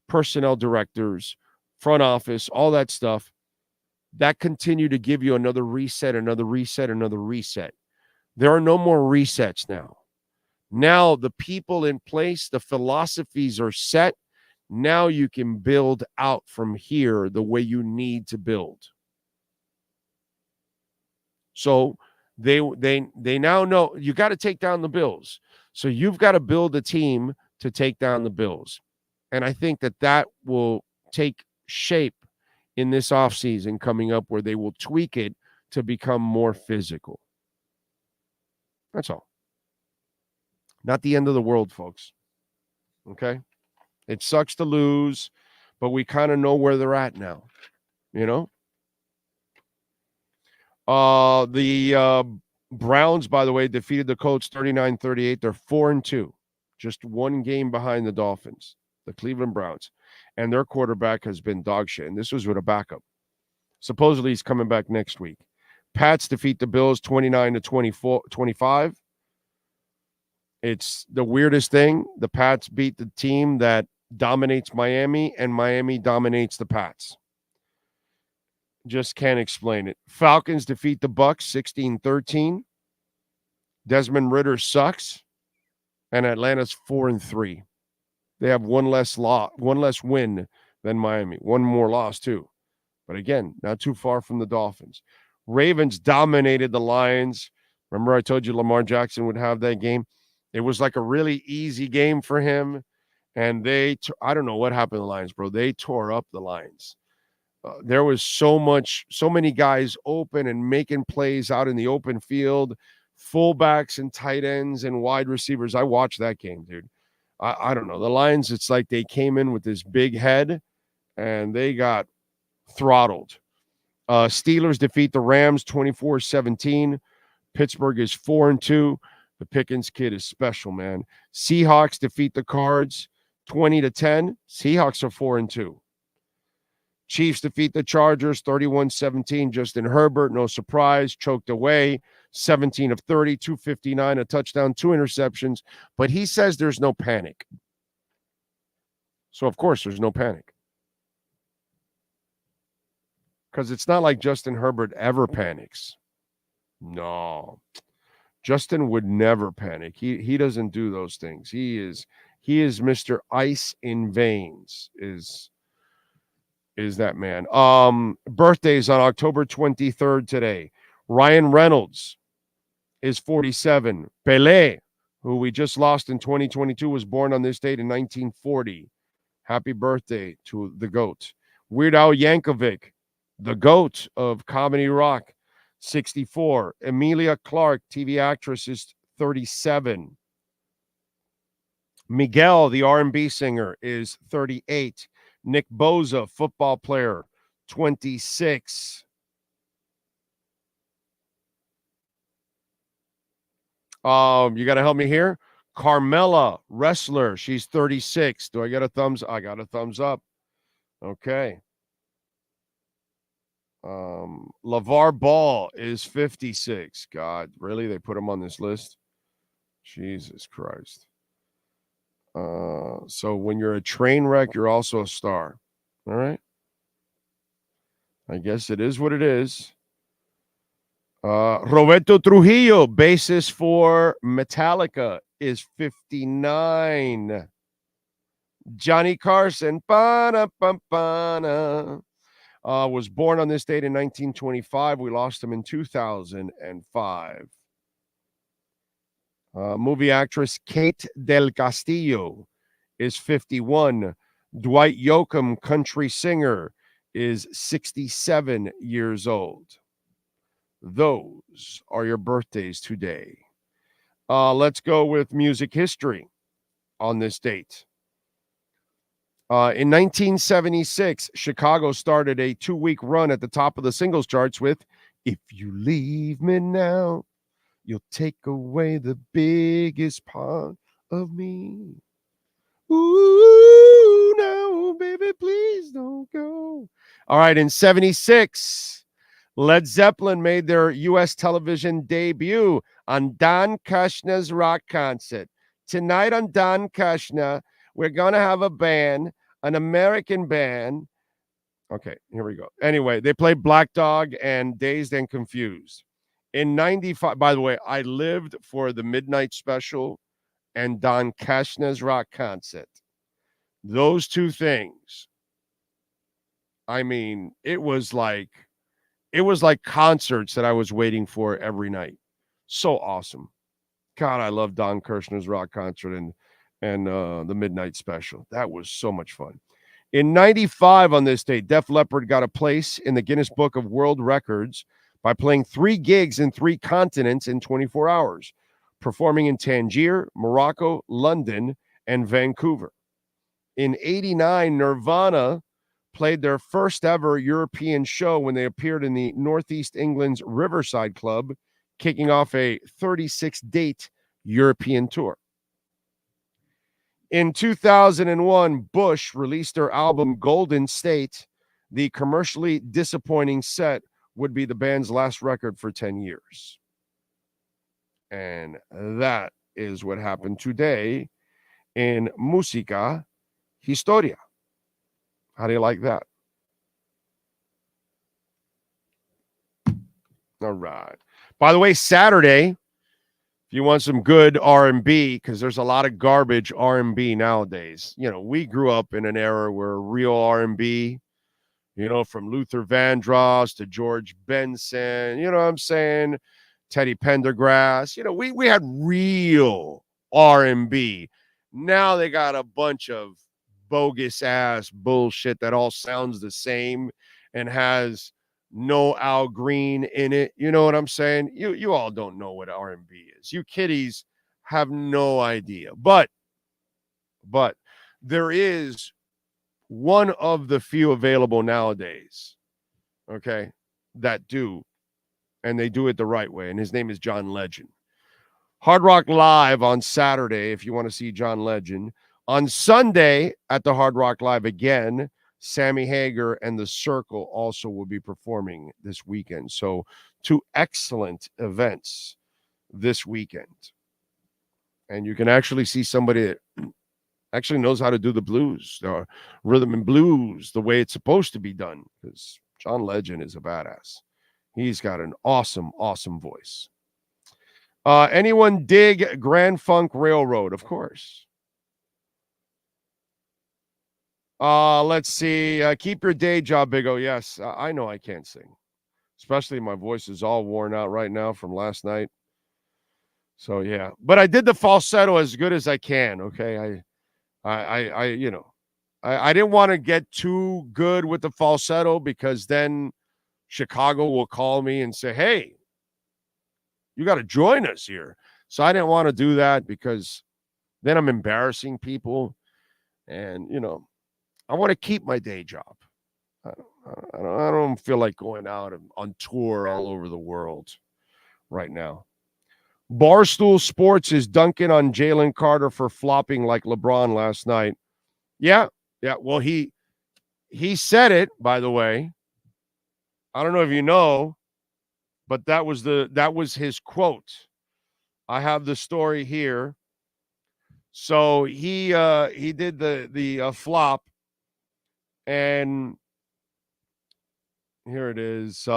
personnel directors, front office, all that stuff, that continued to give you another reset, another reset, another reset. There are no more resets now. Now the people in place, the philosophies are set. Now you can build out from here the way you need to build. So they now know you got to take down the Bills. So you've got to build a team to take down the Bills. And I think that will take shape in this offseason coming up, where they will tweak it to become more physical. That's all. Not the end of the world, folks. Okay? It sucks to lose, but we kind of know where they're at now. The Browns, by the way, defeated the Colts 39-38. They're 4-2. Just one game behind the Dolphins, the Cleveland Browns. And their quarterback has been dog shit. And this was with a backup. Supposedly he's coming back next week. Pats defeat the Bills 29-25. It's the weirdest thing. The Pats beat the team that dominates Miami, and Miami dominates the Pats. Just can't explain it. Falcons defeat the Bucks 16-13. Desmond Ridder sucks. And Atlanta's 4-3. They have one less win than Miami. One more loss, too. But again, not too far from the Dolphins. Ravens dominated the Lions. Remember I told you Lamar Jackson would have that game? It was like a really easy game for him. And I don't know what happened to the Lions, bro. They tore up the Lions. There was so many guys open and making plays out in the open field, fullbacks and tight ends and wide receivers. I watched that game, dude. I don't know. The Lions, it's like they came in with this big head and they got throttled. Steelers defeat the Rams 24-17. Pittsburgh is 4-2. The Pickens kid is special, man. Seahawks defeat the Cards 20-10. Seahawks are 4-2. Chiefs defeat the Chargers 31-17. Justin Herbert, no surprise, choked away. 17 of 30, 259, a touchdown, 2 interceptions. But he says there's no panic. So, of course, there's no panic. Because it's not like Justin Herbert ever panics. No. Justin would never panic. He doesn't do those things. He is Mr. Ice in Veins, is that man. Birthdays on October 23rd today. Ryan Reynolds is 47. Pelé, who we just lost in 2022, was born on this date in 1940. Happy birthday to the GOAT. Weird Al Yankovic, the GOAT of comedy rock, 64. Emilia Clarke, TV actress, is 37. Miguel, the R&B singer, is 38. Nick Bosa, football player, 26. You got to help me here. Carmella, wrestler, she's 36. Do I get a thumbs? I got a thumbs up. Okay. LeVar Ball is 56. God, really? They put him on this list? Jesus Christ. So when you're a train wreck, you're also a star. All right. I guess it is what it is. Roberto Trujillo, bassist for Metallica, is 59. Johnny Carson, was born on this date in 1925. We lost him in 2005. Movie actress Kate Del Castillo is 51. Dwight Yoakam, country singer, is 67 years old. Those are your birthdays today. Let's go with music history on this date. In 1976, Chicago started a 2-week run at the top of the singles charts with If You Leave Me Now, You'll Take Away the Biggest Part of Me. Ooh, no, baby, please don't go. All right, in 76, Led Zeppelin made their U.S. television debut on Don Kushner's rock concert. Tonight on Don Kushner, we're going to have a band, an American band. Okay, here we go. Anyway, they played Black Dog and Dazed and Confused. In 95, by the way, I lived for the Midnight Special and Don Kushner's rock concert. Those two things. I mean, it was like concerts that I was waiting for every night. So awesome. God, I love Don Kushner's rock concert and the Midnight Special. That was so much fun. In 95 on this date, Def Leppard got a place in the Guinness Book of World Records by playing 3 gigs in 3 continents in 24 hours, performing in Tangier, Morocco, London, and Vancouver. In 89, Nirvana played their first ever European show when they appeared in the Northeast England's Riverside Club, kicking off a 36-date European tour. In 2001, Bush released their album Golden State. The commercially disappointing set would be the band's last record for 10 years. And that is what happened today in Musica Historia. How do you like that? All right. By the way, Saturday, if you want some good R&B, because there's a lot of garbage R&B nowadays. You know, we grew up in an era where real R&B, you know, from Luther Vandross to George Benson, you know what I'm saying? Teddy Pendergrass. You know, we had real R&B. Now they got a bunch of bogus ass bullshit that all sounds the same and has no Al Green in it. You know what I'm saying? You all don't know what R&B is. You kiddies have no idea. But But there is one of the few available nowadays, okay, that do, and they do it the right way, and his name is John Legend. Hard Rock Live on Saturday, if you want to see John Legend. On Sunday at the Hard Rock Live again, Sammy Hagar and The Circle also will be performing this weekend. So 2 excellent events this weekend. And you can actually see somebody that actually knows how to do the blues, the rhythm and blues, the way it's supposed to be done, because John Legend is a badass. He's got an awesome, awesome voice. Anyone dig Grand Funk Railroad? Of course. Let's see. Keep your day job, Big O. Yes, I know I can't sing. Especially my voice is all worn out right now from last night. So, yeah. But I did the falsetto as good as I can, okay? I didn't want to get too good with the falsetto because then Chicago will call me and say, hey, you got to join us here. So I didn't want to do that because then I'm embarrassing people. And, I want to keep my day job. I don't feel like going out on tour all over the world right now. Barstool Sports is dunking on Jalen Carter for flopping like LeBron last night. Yeah. Well, he said it, by the way. I don't know if you know, but that was his quote. I have the story here. So he did the flop, and here it is.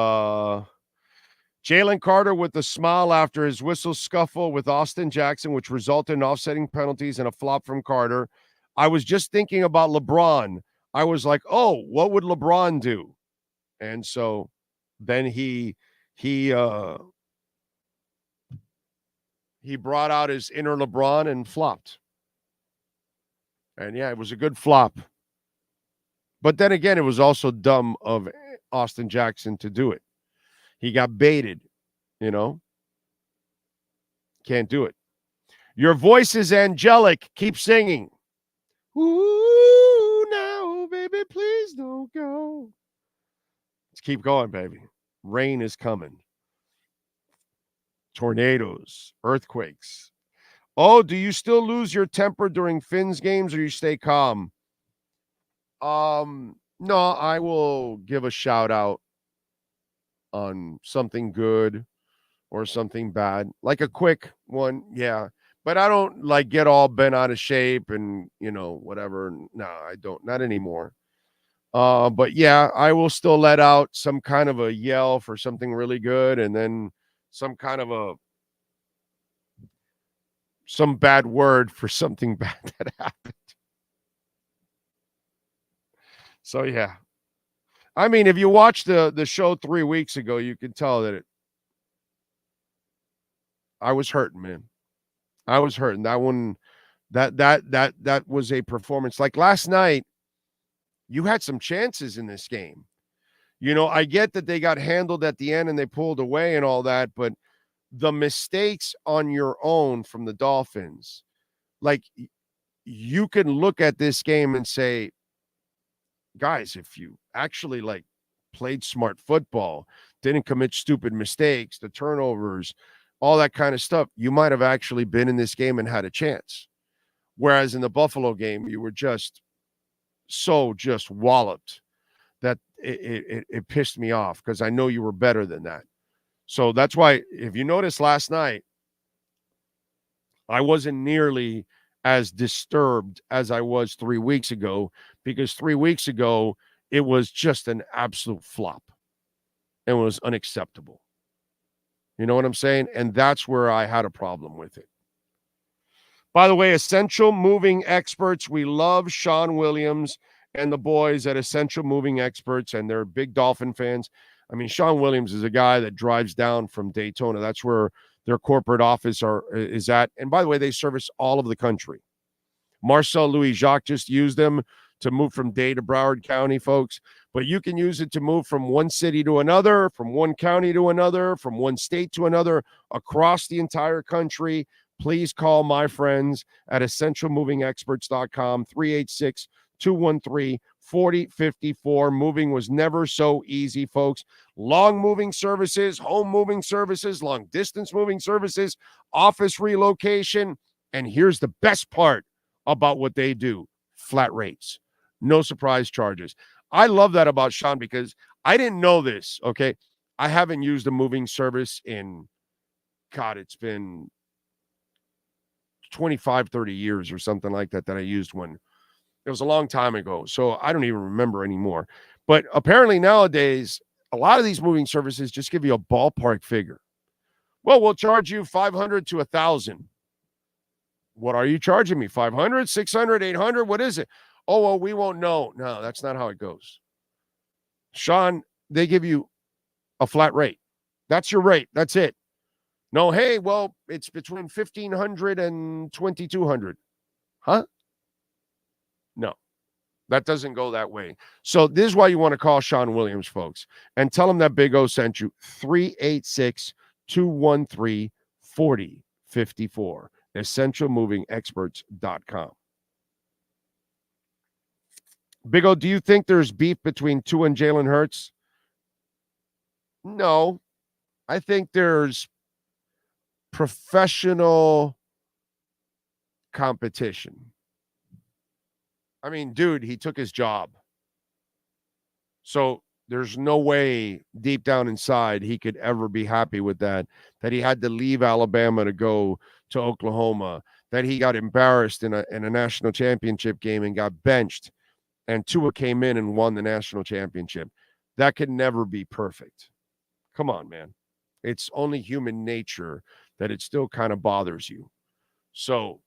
Jalen Carter with a smile after his whistle scuffle with Austin Jackson, which resulted in offsetting penalties and a flop from Carter. I was just thinking about LeBron. I was like, oh, what would LeBron do? And so then he brought out his inner LeBron and flopped. And yeah, it was a good flop. But then again, it was also dumb of Austin Jackson to do it. He got baited, Can't do it. Your voice is angelic. Keep singing. Ooh, now, baby, please don't go. Let's keep going, baby. Rain is coming. Tornadoes, earthquakes. Oh, do you still lose your temper during Finn's games or you stay calm? No, I will give a shout out on something good or something bad, like a quick one. Yeah. But I don't get all bent out of shape and, whatever. No, I don't. Not anymore. But yeah, I will still let out some kind of a yell for something really good and then some kind of some bad word for something bad that happened. So yeah. I mean, if you watched the show 3 weeks ago, you could tell that I was hurting, man. I was hurting. That one, that was a performance. Like last night, you had some chances in this game. I get that they got handled at the end and they pulled away and all that, but the mistakes on your own from the Dolphins, you can look at this game and say, guys, if you actually played smart football, didn't commit stupid mistakes, the turnovers, all that kind of stuff, you might have actually been in this game and had a chance. Whereas in the Buffalo game, you were just walloped that it pissed me off because I know you were better than that. So that's why, if you notice last night, I wasn't nearly as disturbed as I was 3 weeks ago, because 3 weeks ago, it was just an absolute flop. It was unacceptable. You know what I'm saying? And that's where I had a problem with it. By the way, Essential Moving Experts, we love Sean Williams and the boys at Essential Moving Experts, and they're big Dolphin fans. I mean, Sean Williams is a guy that drives down from Daytona. That's where their corporate office is at. And by the way, they service all of the country. Marcel Louis Jacques just used them to move from Day to Broward County, folks. But you can use it to move from one city to another, from one county to another, from one state to another, across the entire country. please call my friends at essentialmovingexperts.com, 386-213-4054. Moving was never so easy, folks. Long moving services, home moving services, long distance moving services, office relocation. And here's the best part about what they do: flat rates, no surprise charges. I love that about Sean because I didn't know this, okay? I haven't used a moving service in, God, it's been 25, 30 years or something like that I used one. It was a long time ago, so I don't even remember anymore. But apparently nowadays, a lot of these moving services just give you a ballpark figure. Well, we'll charge you $500 to $1,000. What are you charging me? 500, 600, 800? What is it? Oh, well, we won't know. No, that's not how it goes. Sean, they give you a flat rate. That's your rate. That's it. No, hey, well, it's between 1,500 and 2,200. Huh? No, that doesn't go that way. So this is why you want to call Sean Williams, folks, and tell him that Big O sent you. 386-213-4054. EssentialMovingExperts.com. Big O, do you think there's beef between Tua and Jalen Hurts? No. I think there's professional competition. I mean, dude, he took his job. So there's no way deep down inside he could ever be happy with that he had to leave Alabama to go to Oklahoma, that he got embarrassed in a national championship game and got benched, and Tua came in and won the national championship. That could never be perfect. Come on, man. It's only human nature that it still kind of bothers you. So,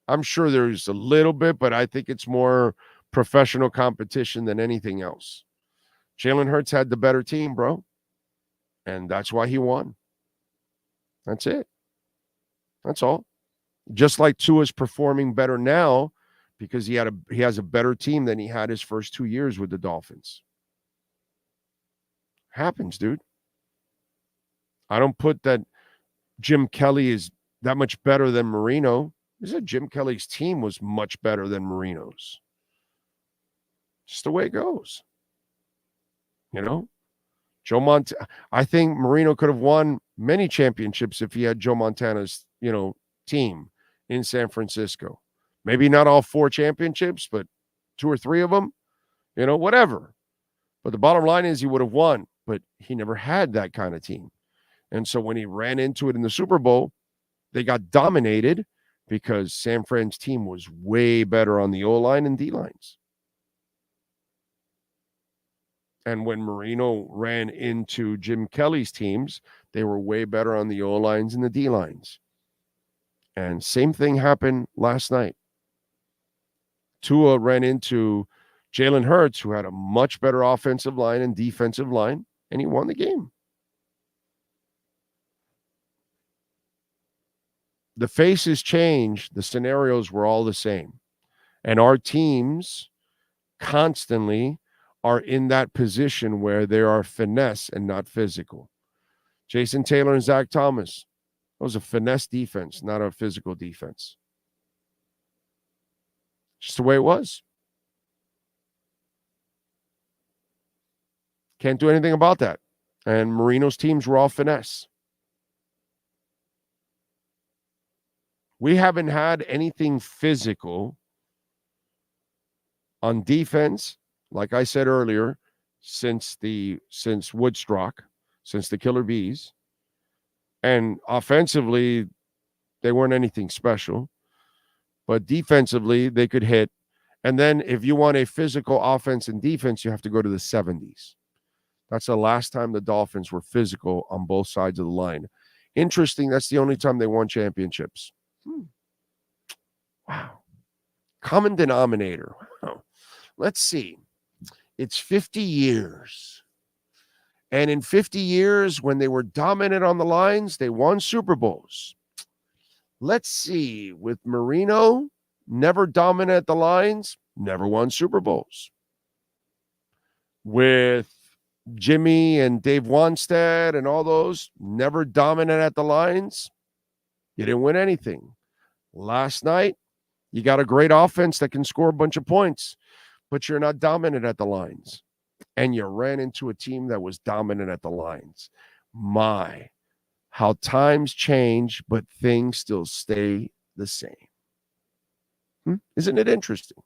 I'm sure there's a little bit, but I think it's more professional competition than anything else. Jalen Hurts had the better team, bro. And that's why he won. That's it. That's all. Just like Tua's performing better now because he has a better team than he had his first 2 years with the Dolphins. Happens, dude. I don't put that Jim Kelly is that much better than Marino. I said Jim Kelly's team was much better than Marino's. Just the way it goes. Joe Montana. I think Marino could have won many championships if he had Joe Montana's, team in San Francisco. Maybe not all 4 championships, but 2 or 3 of them, whatever. But the bottom line is he would have won, but he never had that kind of team. And so when he ran into it in the Super Bowl, they got dominated because San Fran's team was way better on the O-line and D-lines. And when Marino ran into Jim Kelly's teams, they were way better on the O-lines and the D-lines. And same thing happened last night. Tua ran into Jalen Hurts, who had a much better offensive line and defensive line, and he won the game. The faces changed. The scenarios were all the same. And our teams constantly are in that position where they are finesse and not physical. Jason Taylor and Zach Thomas, that was a finesse defense, not a physical defense. Just the way it was. Can't do anything about that. And Marino's teams were all finesse. We haven't had anything physical on defense, like I said earlier, since Woodstock, since the Killer Bees. And offensively, they weren't anything special. But defensively, they could hit. And then if you want a physical offense and defense, you have to go to the 70s. That's the last time the Dolphins were physical on both sides of the line. Interesting, that's the only time they won championships. Wow. Common denominator. Wow. Let's see. It's 50 years. And in 50 years, when they were dominant on the lines, they won Super Bowls. Let's see. With Marino, never dominant at the lines, never won Super Bowls. With Jimmy and Dave Wanstead and all those, never dominant at the lines, You didn't win anything. Last night, you got a great offense that can score a bunch of points, but you're not dominant at the lines. And you ran into a team that was dominant at the lines. My, how times change, but things still stay the same. Isn't it interesting?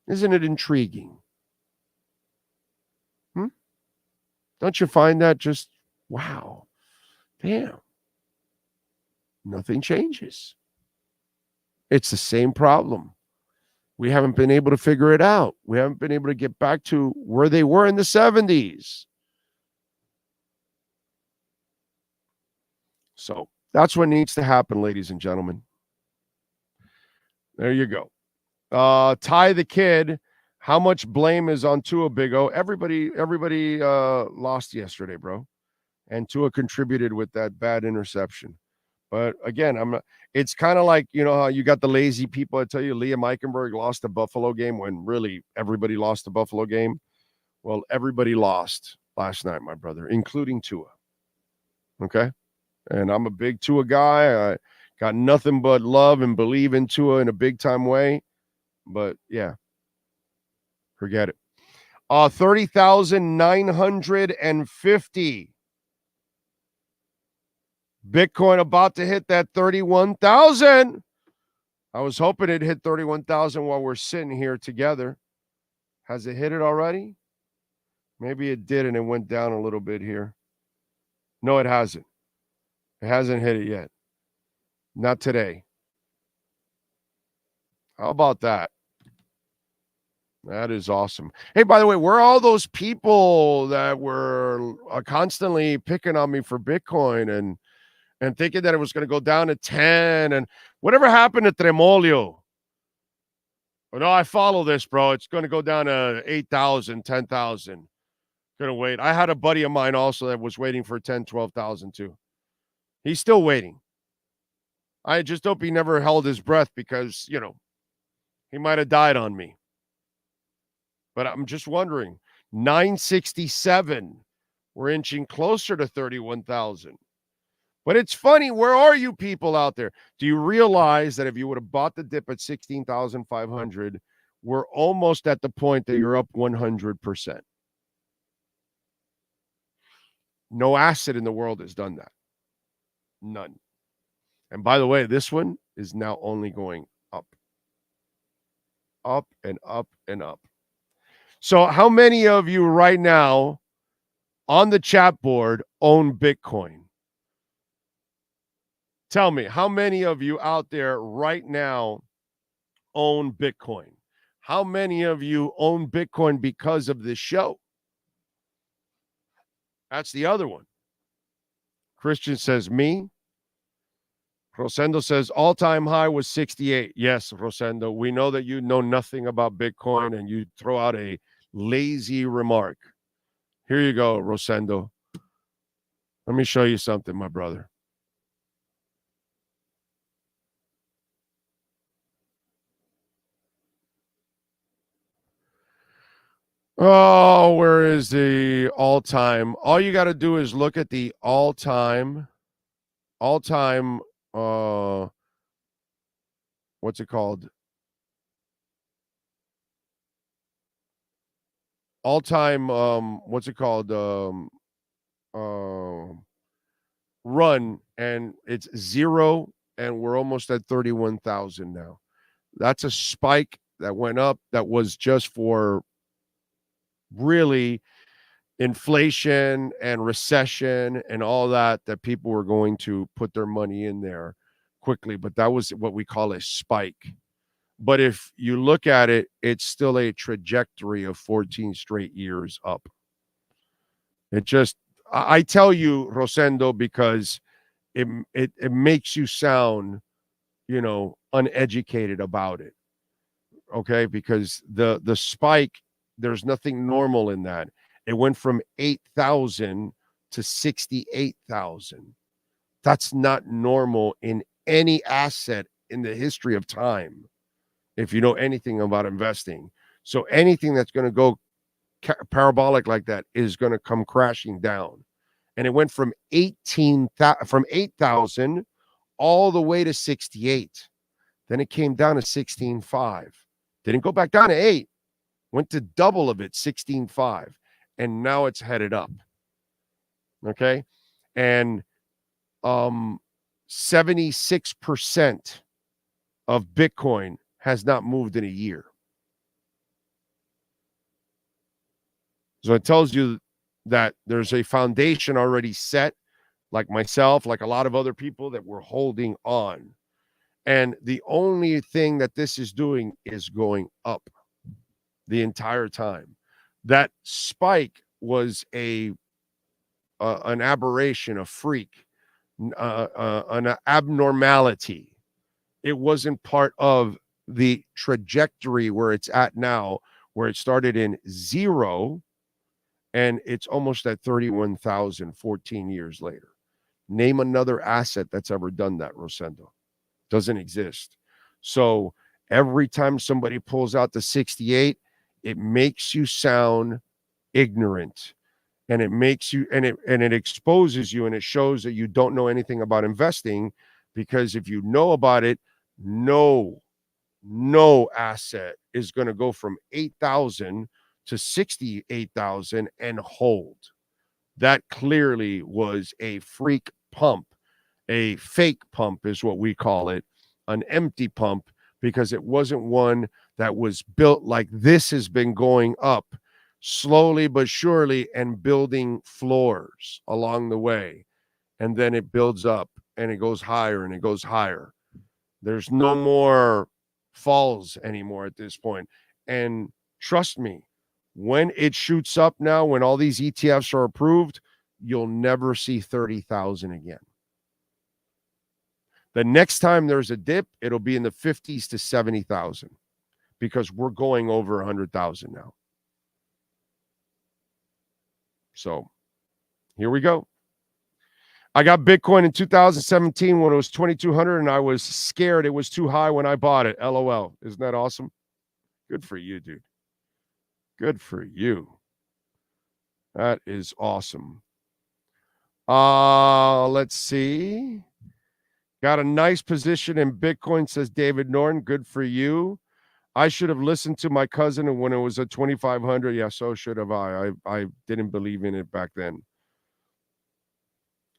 Isn't it intriguing? Don't you find that just, wow, damn, nothing changes. It's the same problem. We haven't been able to figure it out. We haven't been able to get back to where they were in the 70s. So that's what needs to happen, ladies and gentlemen. There you go. Ty the Kid. How much blame is on Tua, Big O? Everybody lost yesterday, bro. And Tua contributed with that bad interception. But again, it's kind of like, you know, how you got the lazy people. I tell you, Liam Eichenberg lost the Buffalo game when really everybody lost the Buffalo game. Well, everybody lost last night, my brother, including Tua. Okay? And I'm a big Tua guy. I got nothing but love and believe in Tua in a big-time way. But, yeah. Forget it. 30,950. Bitcoin about to hit that 31,000. I was hoping it hit 31,000 while we're sitting here together. Has it hit it already? Maybe it did and it went down a little bit here. No, it hasn't. It hasn't hit it yet. Not today. How about that? That is awesome. Hey, by the way, where are all those people that were constantly picking on me for Bitcoin and thinking that it was going to go down to 10 and whatever happened to Tremolio? Oh, no, I follow this, bro. It's going to go down to 8,000, 10,000. Going to wait. I had a buddy of mine also that was waiting for 10, 12,000 too. He's still waiting. I just hope he never held his breath because, you know, he might have died on me. But I'm just wondering, 967, we're inching closer to 31,000. But it's funny, where are you people out there? Do you realize that if you would have bought the dip at 16,500, we're almost at the point that you're up 100%? No asset in the world has done that. None. And by the way, this one is now only going up. Up and up and up. So how many of you right now on the chat board own Bitcoin? Tell me, how many of you out there right now own Bitcoin? How many of you own Bitcoin because of this show? That's the other one. Christian says, me. Rosendo says, all-time high was 68. Yes, Rosendo, we know that you know nothing about Bitcoin and you throw out a lazy remark. Here you go, Rosendo. Let me show you something, my brother. Oh, where is the all-time? All you got to do is look at the all-time, what's it called? All-time, what's it called? Run, and it's 0, and we're almost at 31,000 now. That's a spike that went up that was just for really inflation and recession and all that people were going to put their money in there quickly. But that was what we call a spike. But if you look at it, it's still a trajectory of 14 straight years up. It just, I tell you, Rosendo, because it makes you sound, you know, uneducated about it. Okay, because the spike, there's nothing normal in that. It went from 8,000 to 68,000. That's not normal in any asset in the history of time, if you know anything about investing. So anything that's going to go parabolic like that is going to come crashing down. And it went from 8,000 all the way to 68. Then it came down to 16.5. Didn't go back down to 8. Went to double of it, 16.5. And now it's headed up. Okay? And 76% of Bitcoin has not moved in a year. So it tells you that there's a foundation already set, like myself, like a lot of other people, that we're holding on. And the only thing that this is doing is going up the entire time. That spike was an aberration, a freak, an abnormality. It wasn't part of the trajectory where it's at now, where it started in 0 and it's almost at 31,000 14 years later. Name another asset that's ever done that, Rosendo. Doesn't exist. So every time somebody pulls out the 68, it makes you sound ignorant, and it makes you, and it exposes you, and it shows that you don't know anything about investing, because if you know about it, no asset is going to go from 8,000 to 68,000 and hold. That clearly was a freak pump. A fake pump is what we call it, an empty pump, because it wasn't one that was built like this has been going up slowly but surely and building floors along the way. And then it builds up and it goes higher and it goes higher. There's no more falls anymore at this point. And trust me, when it shoots up now, when all these ETFs are approved, you'll never see 30,000 again. The next time there's a dip, it'll be in the 50s to 70,000, because we're going over 100,000 now. So here we go. I got Bitcoin in 2017 when it was 2,200, and I was scared it was too high when I bought it. LOL. Isn't that awesome? Good for you, dude. Good for you. That is awesome. Let's see. Got a nice position in Bitcoin, says David Norton. Good for you. I should have listened to my cousin when it was at 2,500. Yeah, so should have I. I didn't believe in it back then.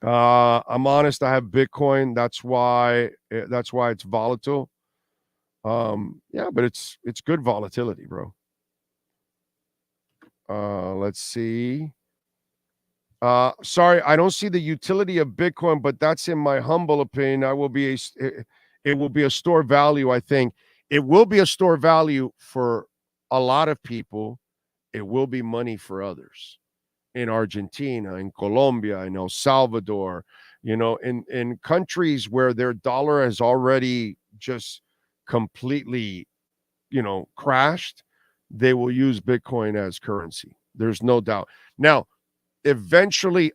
I'm honest. I have Bitcoin. That's why it's volatile. Yeah, but it's good volatility, bro. Let's see. Sorry, I don't see the utility of Bitcoin, but that's in my humble opinion. It will be a store value. I think it will be a store value for a lot of people. It will be money for others. In Argentina, in Colombia, in El Salvador, in countries where their dollar has already just completely, crashed, they will use Bitcoin as currency. There's no doubt. Now, eventually,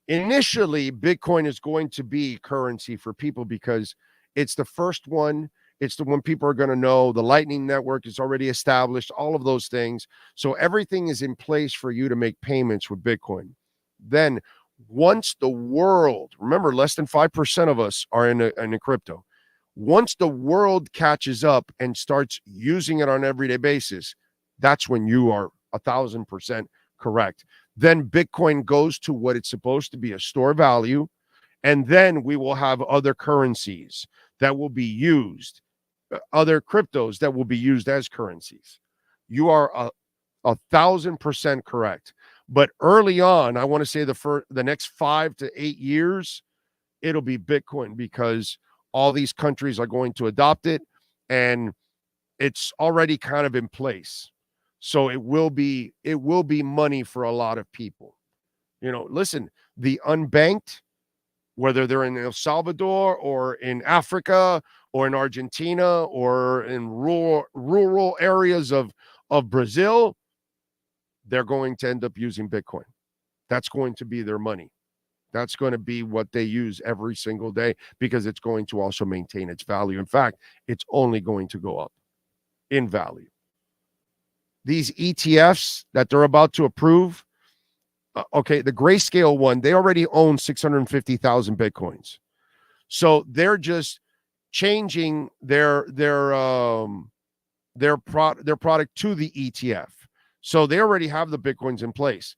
initially, Bitcoin is going to be currency for people because it's the first one. It's the one people are going to know. The Lightning Network is already established, all of those things. So everything is in place for you to make payments with Bitcoin. Then once the world, remember, less than 5% of us are in a crypto. Once the world catches up and starts using it on an everyday basis, that's when you are 1,000% correct. Then Bitcoin goes to what it's supposed to be, a store value. And then we will have other currencies that will be used, other cryptos that will be used as currencies. You are 1,000% correct. But early on, I want to say the next 5 to 8 years, it'll be Bitcoin, because all these countries are going to adopt it, and it's already kind of in place. So it will be money for a lot of people. Listen, the unbanked, whether they're in El Salvador or in Africa or in Argentina or in rural areas of Brazil, they're going to end up using Bitcoin. That's going to be their money. That's going to be what they use every single day, because it's going to also maintain its value. In fact, it's only going to go up in value. these ETFs that they're about to approve, okay, the Grayscale one, they already own 650,000 Bitcoins. So they're just changing their product to the ETF. So they already have the Bitcoins in place.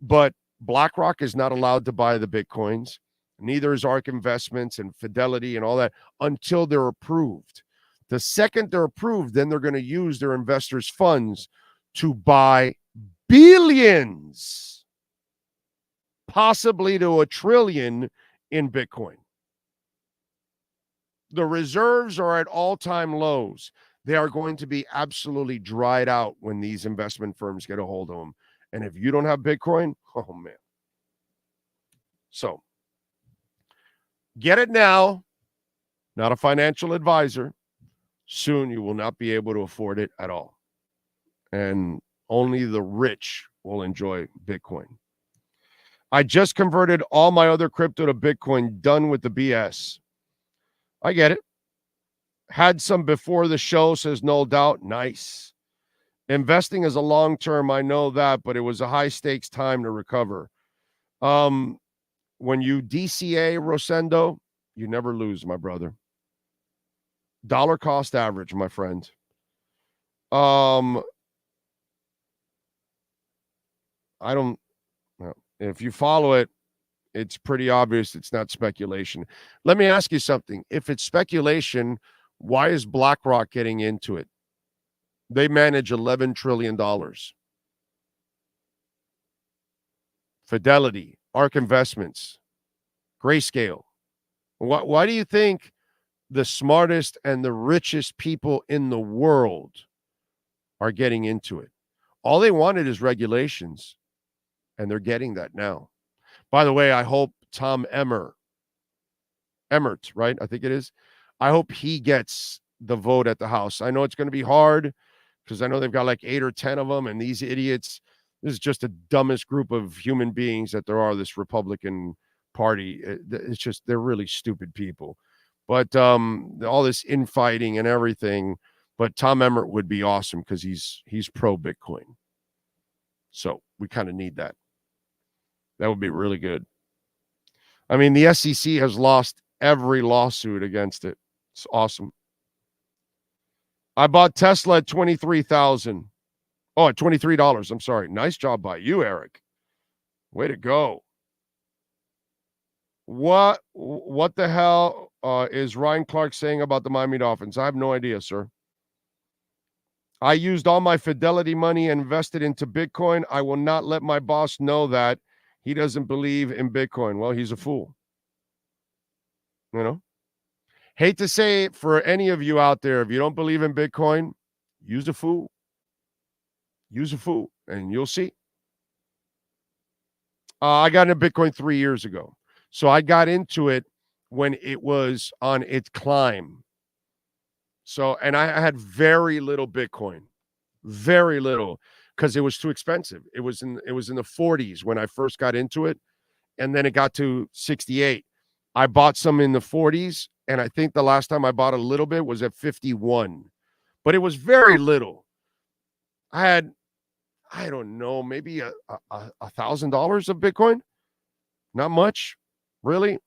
But BlackRock is not allowed to buy the Bitcoins. Neither is ARK Investments and Fidelity and all that until they're approved. The second they're approved, then they're going to use their investors' funds to buy billions, possibly to $1 trillion in Bitcoin. The reserves are at all-time lows. They are going to be absolutely dried out when these investment firms get a hold of them. And if you don't have Bitcoin, oh, man. So, get it now. Not a financial advisor. Soon you will not be able to afford it at all. And only the rich will enjoy Bitcoin. I just converted all my other crypto to Bitcoin, done with the BS. I get it. Had some before the show, says no doubt. Nice. Investing is a long term, I know that, but it was a high stakes time to recover. When you DCA, Rosendo, you never lose, my brother. Dollar cost average, my friend. I don't, if you follow it, it's pretty obvious it's not speculation. Let me ask you something. If it's speculation, why is BlackRock getting into it? They manage $11 trillion. Fidelity, ARK Investments, Grayscale. Why do you think the smartest and the richest people in the world are getting into it? All they wanted is regulations, and they're getting that now. By the way, I hope Tom Emmert, right? I think it is. I hope he gets the vote at the House. I know it's going to be hard because I know they've got like 8 or 10 of them, and these idiots, this is just the dumbest group of human beings that there are, this Republican Party. It's just, they're really stupid people. But all this infighting and everything, but Tom Emmert would be awesome because he's pro-Bitcoin. So we kind of need that. That would be really good. I mean, the SEC has lost every lawsuit against it. It's awesome. I bought Tesla at $23,000. Oh, at $23. I'm sorry. Nice job by you, Eric. Way to go. What the hell is Ryan Clark saying about the Miami Dolphins? I have no idea, sir. I used all my Fidelity money and invested into Bitcoin. I will not let my boss know that. He doesn't believe in Bitcoin. Well, he's a fool. You know? Hate to say it for any of you out there, if you don't believe in Bitcoin, use a fool. Use a fool, and you'll see. I got into Bitcoin 3 years ago. So I got into it when it was on its climb. So, and I had very little Bitcoin, very little, because it was too expensive. It was in the 40s when I first got into it, and then it got to 68. I bought some in the 40s, and I think the last time I bought a little bit was at 51, but it was very little. I had, I don't know, maybe $1,000 of Bitcoin. Not much, really.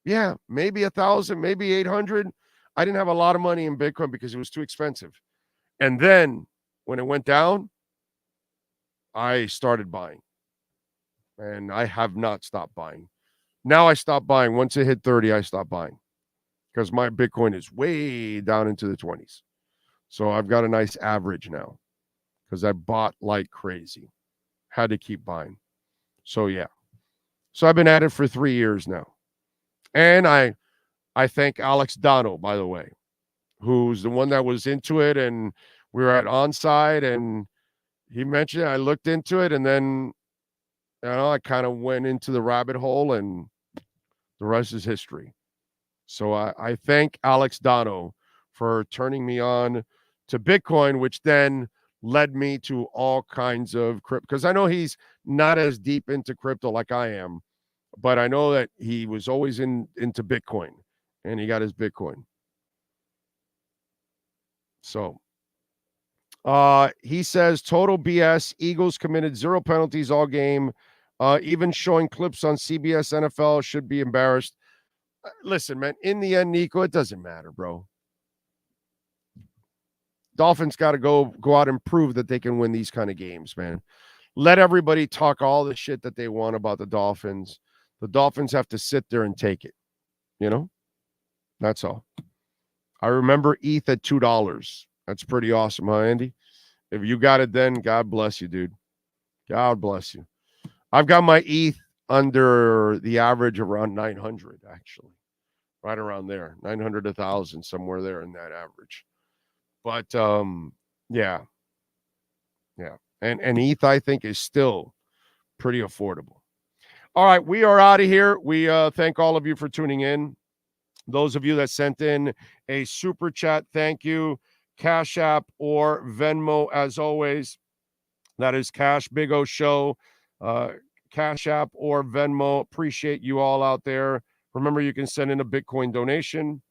Yeah, maybe 1,000, maybe 800. I didn't have a lot of money in Bitcoin because it was too expensive. And then when it went down, I started buying. And I have not stopped buying. Now I stopped buying. Once it hit 30, I stopped buying because my Bitcoin is way down into the 20s. So I've got a nice average now because I bought like crazy. Had to keep buying. So yeah. So I've been at it for 3 years now. And I thank Alex Dono, by the way, who's the one that was into it. And we were at Onside and he mentioned it. I looked into it and then, you know, I kind of went into the rabbit hole and the rest is history. So I thank Alex Dono for turning me on to Bitcoin, which then led me to all kinds of crypto. Because I know he's not as deep into crypto like I am, but I know that he was always into Bitcoin and he got his Bitcoin. So He says total BS. Eagles committed 0 penalties all game. Even showing clips on CBS NFL should be embarrassed. Listen, man, in the end, Nico, it doesn't matter, bro. Dolphins got to go out and prove that they can win these kind of games, man. Let everybody talk all the shit that they want about the Dolphins. The Dolphins have to sit there and take it. You know? That's all. I remember ETH at $2. That's pretty awesome, huh, Andy? If you got it then, God bless you, dude. God bless you. I've got my ETH under the average around 900, actually. Right around there. 900, 1,000, somewhere there in that average. But, yeah. And ETH, I think, is still pretty affordable. All right, we are out of here. We thank all of you for tuning in. Those of you that sent in a super chat, thank you. Cash App or Venmo, as always. That is Cash Big O Show. Cash App or Venmo. Appreciate you all out there. Remember, you can send in a Bitcoin donation,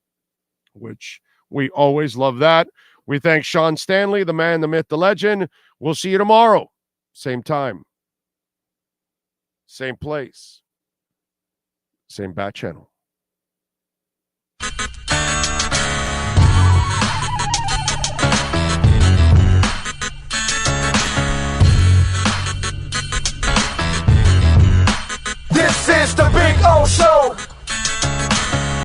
which we always love that. We thank Sean Stanley, the man, the myth, the legend. We'll see you tomorrow. Same time. Same place. Same bat channel.